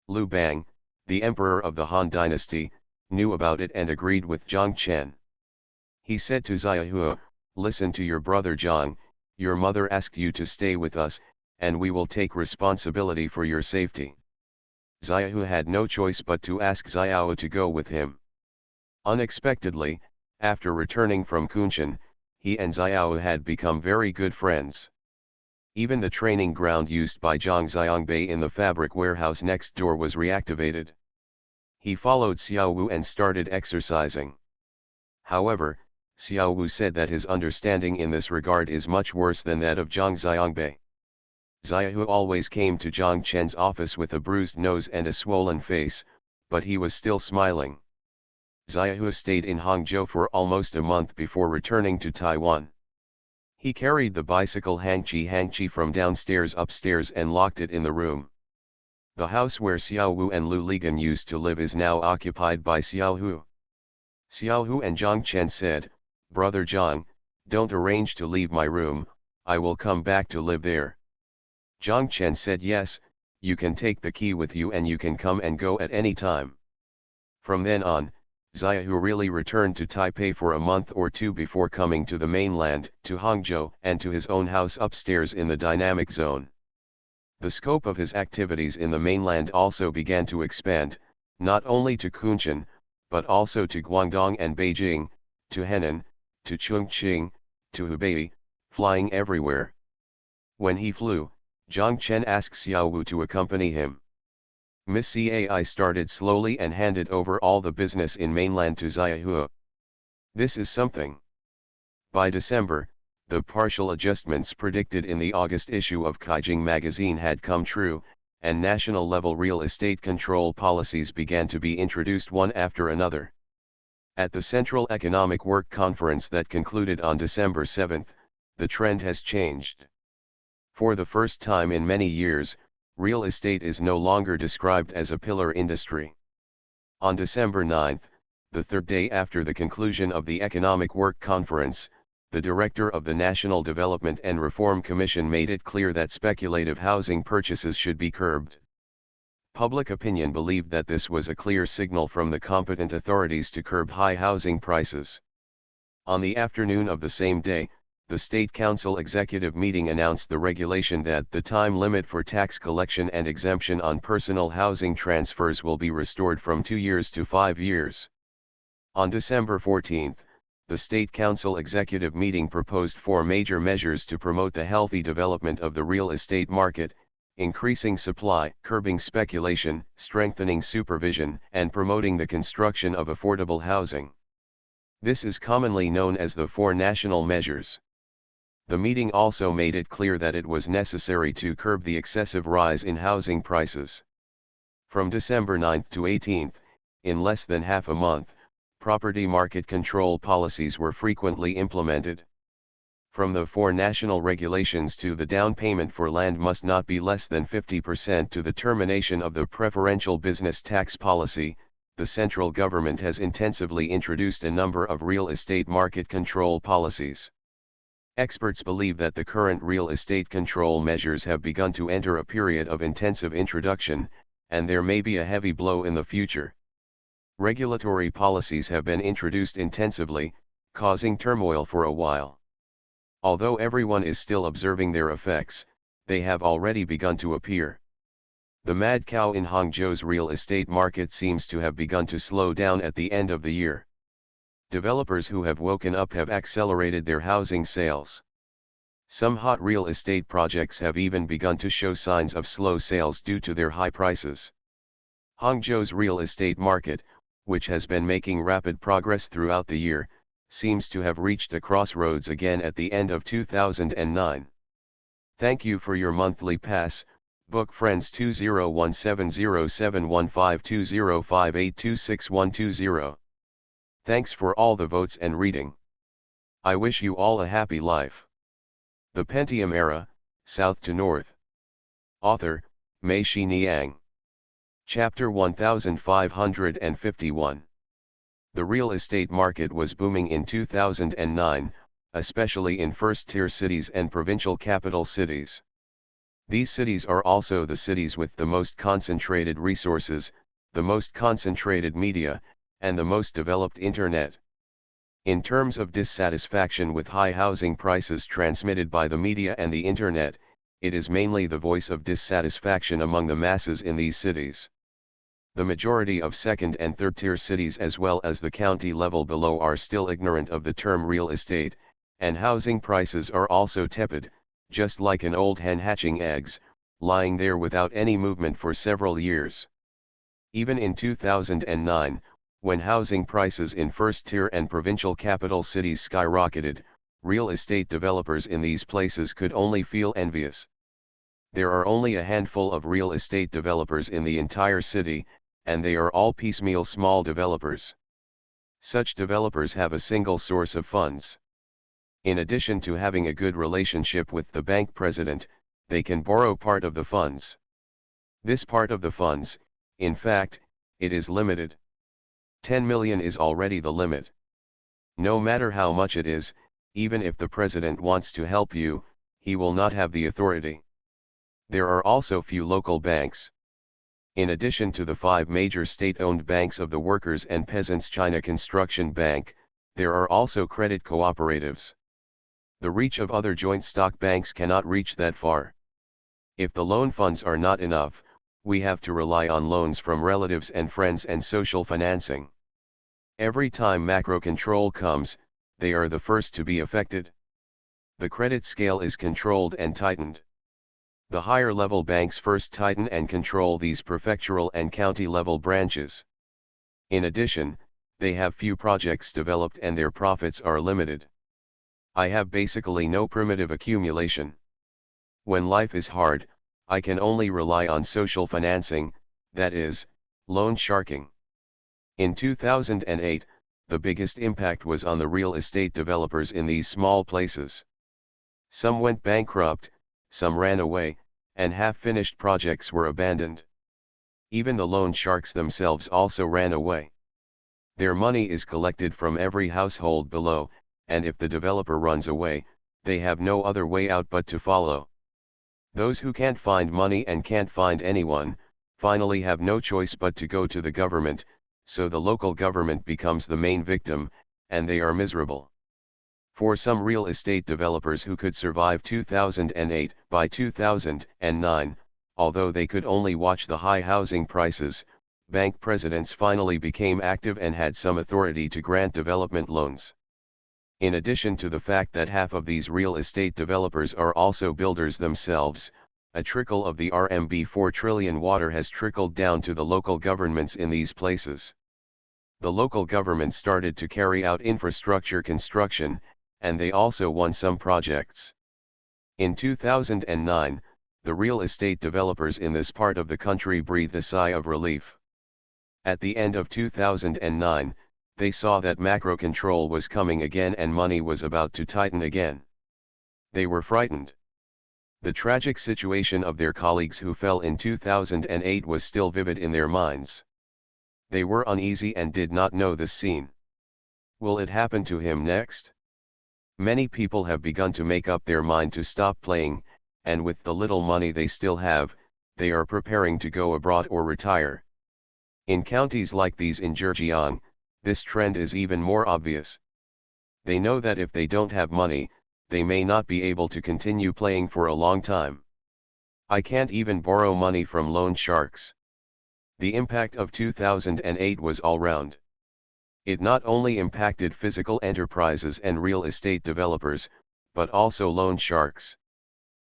Lu Bang, the emperor of the Han dynasty, knew about it and agreed with Jiang Chen. He said to Xiahua, "Listen to your brother Jiang, your mother asked you to stay with us, and we will take responsibility for your safety." Xiahua had no choice but to ask Xiahua to go with him. Unexpectedly, after returning from Kunshan, he and Xiahua had become very good friends. Even the training ground used by Zhang Xiangbei in the fabric warehouse next door was reactivated. He followed Xiao Wu and started exercising. However, Xiao Wu said that his understanding in this regard is much worse than that of Zhang Xiangbei. Xiahua always came to Jiang Chen's office with a bruised nose and a swollen face, but he was still smiling. Xiahua stayed in Hangzhou for almost a month before returning to Taiwan. He carried the bicycle Hangqi from downstairs upstairs and locked it in the room. The house where Xiao Wu and Lu Ligan used to live is now occupied by Xiao Hu. Xiao Hu and Jiang Chen said, "Brother Jiang, don't arrange to leave my room, I will come back to live there." Jiang Chen said, "Yes, you can take the key with you and you can come and go at any time." From then on, Xiaohu really returned to Taipei for a month or two before coming to the mainland, to Hangzhou, and to his own house upstairs in the dynamic zone. The scope of his activities in the mainland also began to expand, not only to Kunshan, but also to Guangdong and Beijing, to Henan, to Chongqing, to Hubei, flying everywhere. When he flew, Jiang Chen asked Xiao Wu to accompany him. Miss Cai started slowly and handed over all the business in mainland to Xiahua. This is something. By December, the partial adjustments predicted in the August issue of Caijing magazine had come true, and national-level real estate control policies began to be introduced one after another. At the Central Economic Work Conference that concluded on December 7, the trend has changed. For the first time in many years, real estate is no longer described as a pillar industry. On December 9, the third day after the conclusion of the Economic Work Conference, the director of the National Development and Reform Commission made it clear that speculative housing purchases should be curbed. Public opinion believed that this was a clear signal from the competent authorities to curb high housing prices. On the afternoon of the same day, the State Council executive meeting announced the regulation that the time limit for tax collection and exemption on personal housing transfers will be restored from 2 years to 5 years. On December 14, the State Council executive meeting proposed 4 major measures to promote the healthy development of the real estate market: increasing supply, curbing speculation, strengthening supervision, and promoting the construction of affordable housing. This is commonly known as the 4 national measures. The meeting also made it clear that it was necessary to curb the excessive rise in housing prices. From December 9 to 18, in less than half a month, property market control policies were frequently implemented. From the 4 national regulations to the down payment for land must not be less than 50% to the termination of the preferential business tax policy, the central government has intensively introduced a number of real estate market control policies. Experts believe that the current real estate control measures have begun to enter a period of intensive introduction, and there may be a heavy blow in the future. Regulatory policies have been introduced intensively, causing turmoil for a while. Although everyone is still observing their effects, they have already begun to appear. The mad cow in Hangzhou's real estate market seems to have begun to slow down at the end of the year. Developers who have woken up have accelerated their housing sales. Some hot real estate projects have even begun to show signs of slow sales due to their high prices. Hangzhou's real estate market, which has been making rapid progress throughout the year, seems to have reached a crossroads again at the end of 2009. Thank you for your monthly pass. Book friends 201707152058262120. Thanks for all the votes and reading. I wish you all a happy life. The Pentium Era, South to North. Author, Mei Shi Niang. Chapter 1551. The real estate market was booming in 2009, especially in first-tier cities and provincial capital cities. These cities are also the cities with the most concentrated resources, the most concentrated media, and the most developed internet. In terms of dissatisfaction with high housing prices transmitted by the media and the internet, it is mainly the voice of dissatisfaction among the masses in these cities. The majority of second and third-tier cities as well as the county level below are still ignorant of the term real estate, and housing prices are also tepid, just like an old hen hatching eggs, lying there without any movement for several years. Even in 2009, when housing prices in first-tier and provincial capital cities skyrocketed, real estate developers in these places could only feel envious. There are only a handful of real estate developers in the entire city, and they are all piecemeal small developers. Such developers have a single source of funds. In addition to having a good relationship with the bank president, they can borrow part of the funds. This part of the funds, in fact, it is limited. 10 million is already the limit. No matter how much it is, even if the president wants to help you, he will not have the authority. There are also few local banks. In addition to the 5 major state-owned banks of the Workers' and Peasants' China Construction Bank, there are also credit cooperatives. The reach of other joint stock banks cannot reach that far. If the loan funds are not enough, we have to rely on loans from relatives and friends and social financing. Every time macro control comes, they are the first to be affected. The credit scale is controlled and tightened. The higher level banks first tighten and control these prefectural and county level branches. In addition, they have few projects developed and their profits are limited. I have basically no primitive accumulation. When life is hard, I can only rely on social financing, that is, loan sharking. In 2008, the biggest impact was on the real estate developers in these small places. Some went bankrupt, some ran away, and half-finished projects were abandoned. Even the loan sharks themselves also ran away. Their money is collected from every household below, and if the developer runs away, they have no other way out but to follow. Those who can't find money and can't find anyone, finally have no choice but to go to the government, so the local government becomes the main victim, and they are miserable. For some real estate developers who could survive 2008, by 2009, although they could only watch the high housing prices, bank presidents finally became active and had some authority to grant development loans. In addition to the fact that half of these real estate developers are also builders themselves, a trickle of the RMB 4 trillion water has trickled down to the local governments in these places. The local government started to carry out infrastructure construction, and they also won some projects. In 2009, the real estate developers in this part of the country breathed a sigh of relief. At the end of 2009, they saw that macro control was coming again and money was about to tighten again. They were frightened. The tragic situation of their colleagues who fell in 2008 was still vivid in their minds. They were uneasy and did not know this scene. Will it happen to him next? Many people have begun to make up their mind to stop playing, and with the little money they still have, they are preparing to go abroad or retire. In counties like these in Zhejiang, this trend is even more obvious. They know that if they don't have money, they may not be able to continue playing for a long time. I can't even borrow money from loan sharks. The impact of 2008 was all round. It not only impacted physical enterprises and real estate developers, but also loan sharks.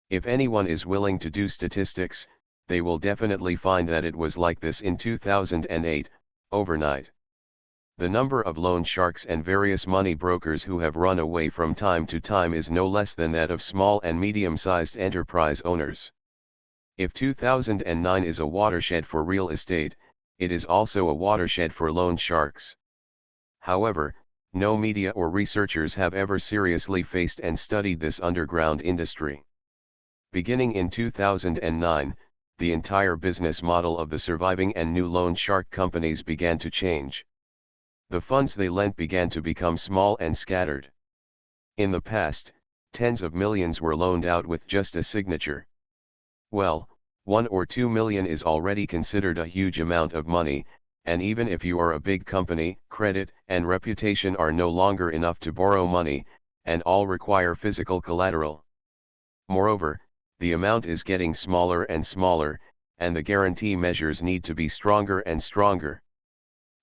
If anyone is willing to do statistics, they will definitely find that it was like this in 2008, overnight. The number of loan sharks and various money brokers who have run away from time to time is no less than that of small and medium-sized enterprise owners. If 2009 is a watershed for real estate, it is also a watershed for loan sharks. However, no media or researchers have ever seriously faced and studied this underground industry. Beginning in 2009, the entire business model of the surviving and new loan shark companies began to change. The funds they lent began to become small and scattered. In the past, tens of millions were loaned out with just a signature. Well, 1 or 2 million is already considered a huge amount of money, and even if you are a big company, credit and reputation are no longer enough to borrow money, and all require physical collateral. Moreover, the amount is getting smaller and smaller, and the guarantee measures need to be stronger and stronger.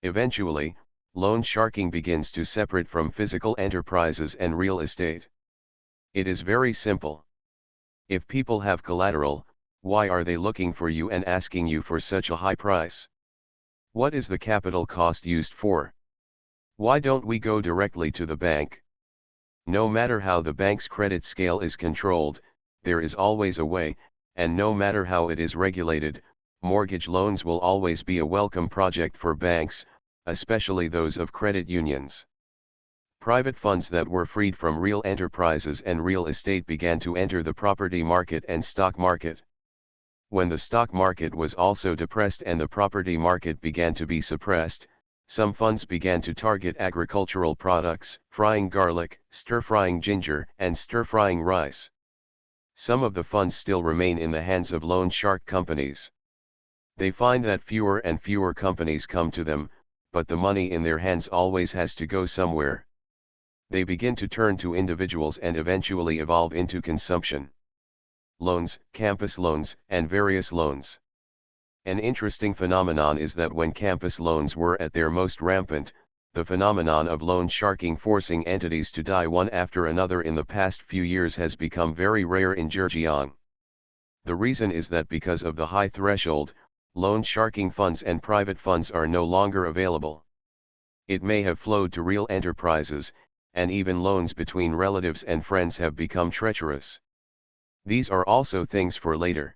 Eventually, loan sharking begins to separate from physical enterprises and real estate. It is very simple. If people have collateral, why are they looking for you and asking you for such a high price? What is the capital cost used for? Why don't we go directly to the bank? No matter how the bank's credit scale is controlled, there is always a way, and no matter how it is regulated, mortgage loans will always be a welcome project for banks, especially those of credit unions. Private funds that were freed from real enterprises and real estate began to enter the property market and stock market. When the stock market was also depressed and the property market began to be suppressed, some funds began to target agricultural products, frying garlic, stir-frying ginger, and stir-frying rice. Some of the funds still remain in the hands of loan shark companies. They find that fewer and fewer companies come to them, but the money in their hands always has to go somewhere. They begin to turn to individuals and eventually evolve into consumption. Loans, campus loans, and various loans. An interesting phenomenon is that when campus loans were at their most rampant, the phenomenon of loan sharking forcing entities to die one after another in the past few years has become very rare in Zhejiang. The reason is that because of the high threshold, loan sharking funds and private funds are no longer available. It may have flowed to real enterprises, and even loans between relatives and friends have become treacherous. These are also things for later.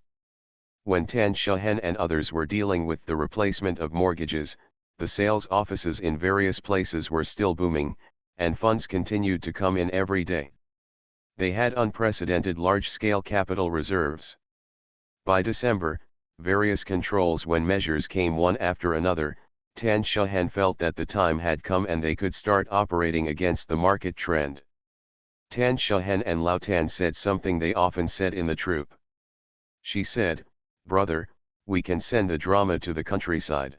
When Tan Shehen and others were dealing with the replacement of mortgages, the sales offices in various places were still booming, and funds continued to come in every day. They had unprecedented large-scale capital reserves. By December, various controls when measures came one after another, Tan Shehen felt that the time had come and they could start operating against the market trend. Tan Shehen and Lao Tan said something they often said in the troupe. She said, "Brother, we can send the drama to the countryside."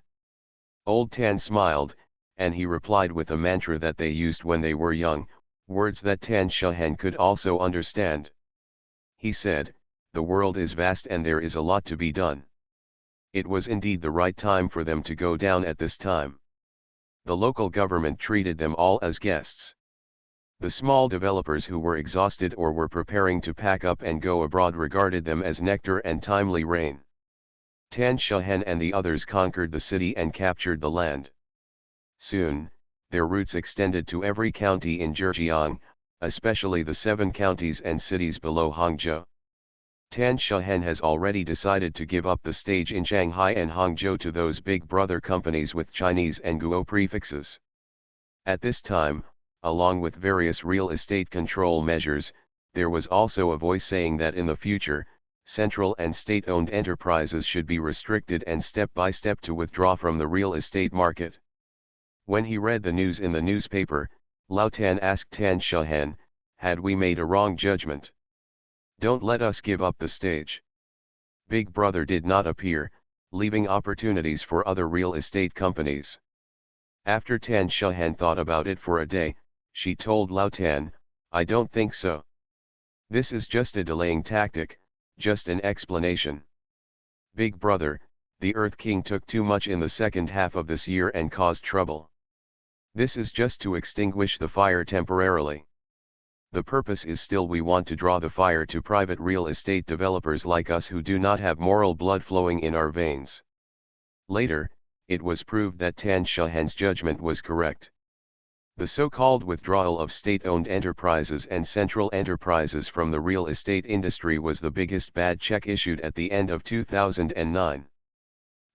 Old Tan smiled, and he replied with a mantra that they used when they were young, words that Tan Shehen could also understand. He said, "The world is vast and there is a lot to be done." It was indeed the right time for them to go down at this time. The local government treated them all as guests. The small developers who were exhausted or were preparing to pack up and go abroad regarded them as nectar and timely rain. Tan Shehen and the others conquered the city and captured the land. Soon, their roots extended to every county in Zhejiang, especially the 7 counties and cities below Hangzhou. Tan Shehen has already decided to give up the stage in Shanghai and Hangzhou to those big brother companies with Chinese and Guo prefixes. At this time, along with various real estate control measures, there was also a voice saying that in the future, central and state-owned enterprises should be restricted and step by step to withdraw from the real estate market. When he read the news in the newspaper, Lao Tan asked Tan Shehen, "Had we made a wrong judgment? Don't let us give up the stage." Big Brother did not appear, leaving opportunities for other real estate companies. After Tan Shehen thought about it for a day, she told Lao Tan, "I don't think so. This is just a delaying tactic, just an explanation. Big Brother, the Earth King took too much in the second half of this year and caused trouble. This is just to extinguish the fire temporarily. The purpose is still we want to draw the fire to private real estate developers like us who do not have moral blood flowing in our veins." Later, it was proved that Tan Shehen's judgment was correct. The so-called withdrawal of state-owned enterprises and central enterprises from the real estate industry was the biggest bad check issued at the end of 2009.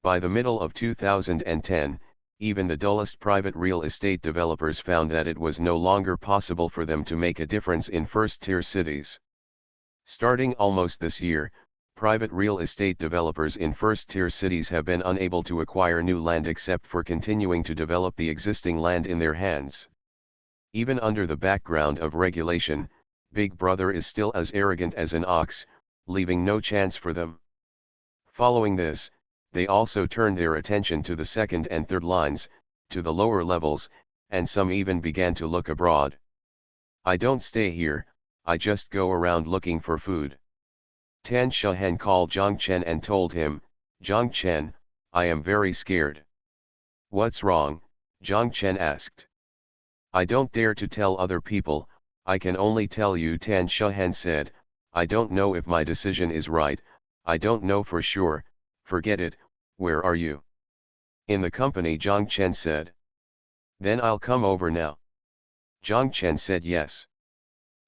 By the middle of 2010, even the dullest private real estate developers found that it was no longer possible for them to make a difference in first-tier cities. Starting almost this year, private real estate developers in first-tier cities have been unable to acquire new land except for continuing to develop the existing land in their hands. Even under the background of regulation, Big Brother is still as arrogant as an ox, leaving no chance for them. Following this, they also turned their attention to the second and third lines, to the lower levels, and some even began to look abroad. I don't stay here, I just go around looking for food. Tan Shahen called Zhang Chen and told him, Zhang Chen, I am very scared. What's wrong? Zhang Chen asked. I don't dare to tell other people, I can only tell you, Tan Shahen said. I don't know if my decision is right, I don't know for sure, forget it. Where are you? In the company, Zhang Chen said. Then I'll come over now. Zhang Chen said yes.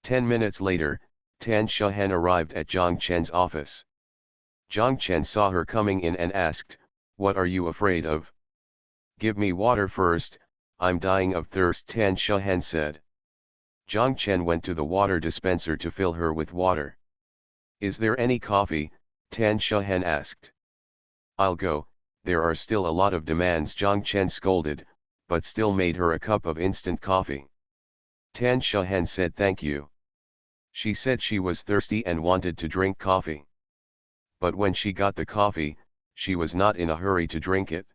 10 minutes later, Tan Shahen arrived at Zhang Chen's office. Zhang Chen saw her coming in and asked, What are you afraid of? Give me water first, I'm dying of thirst, Tan Shahen said. Zhang Chen went to the water dispenser to fill her with water. Is there any coffee? Tan Shahen asked. I'll go, there are still a lot of demands, Zhang Chen scolded, but still made her a cup of instant coffee. Tan Shahen said thank you. She said she was thirsty and wanted to drink coffee. But when she got the coffee, she was not in a hurry to drink it.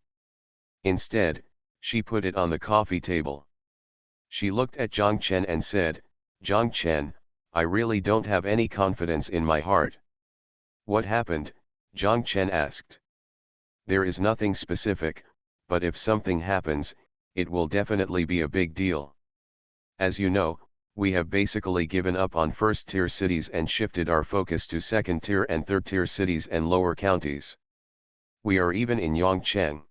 Instead, she put it on the coffee table. She looked at Zhang Chen and said, Zhang Chen, I really don't have any confidence in my heart. What happened? Zhang Chen asked. There is nothing specific, but if something happens, it will definitely be a big deal. As you know, we have basically given up on first-tier cities and shifted our focus to second-tier and third-tier cities and lower counties. We are even in Yongcheng.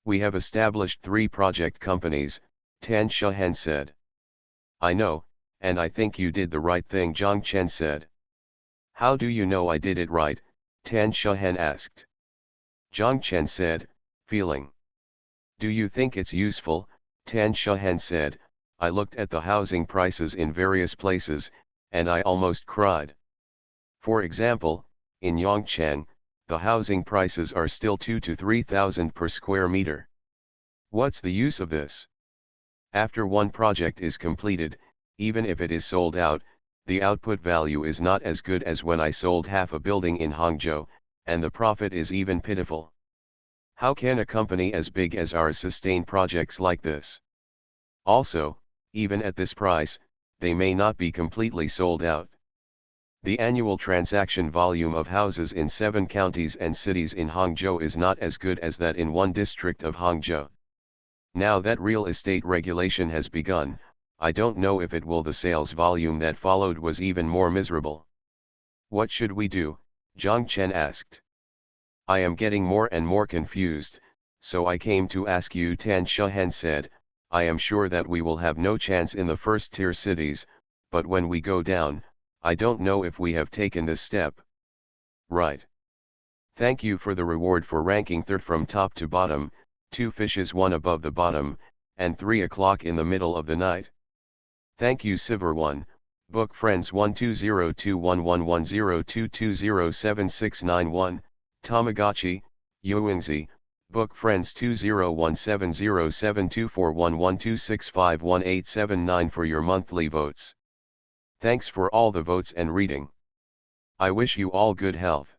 We have established 3 project companies, Tan Shahen said. I know, and I think you did the right thing, Zhang Chen said. How do you know I did it right? Tan Shahen asked. Zhang Chen said, feeling. Do you think it's useful? Tan Shahen said, I looked at the housing prices in various places, and I almost cried. For example, in Yongcheng, the housing prices are still 2,000 to 3,000 per square meter. What's the use of this? After one project is completed, even if it is sold out, the output value is not as good as when I sold half a building in Hangzhou, and the profit is even pitiful. How can a company as big as ours sustain projects like this? Also, even at this price, they may not be completely sold out. The annual transaction volume of houses in 7 counties and cities in Hangzhou is not as good as that in one district of Hangzhou. Now that real estate regulation has begun, I don't know if it will. The sales volume that followed was even more miserable. What should we do? Zhang Chen asked. I am getting more and more confused, so I came to ask you, Tan Shahen said. I am sure that we will have no chance in the first-tier cities, but when we go down, I don't know if we have taken this step. Right. Thank you for the reward for ranking third from top to bottom, 2 fishes, 1 above the bottom, and 3 o'clock in the middle of the night. Thank you, Siver 1, Book Friends 1202111022076991, Tamagotchi, Yuingzi, Book Friends 201707241126511879 for your monthly votes. Thanks for all the votes and reading. I wish you all good health.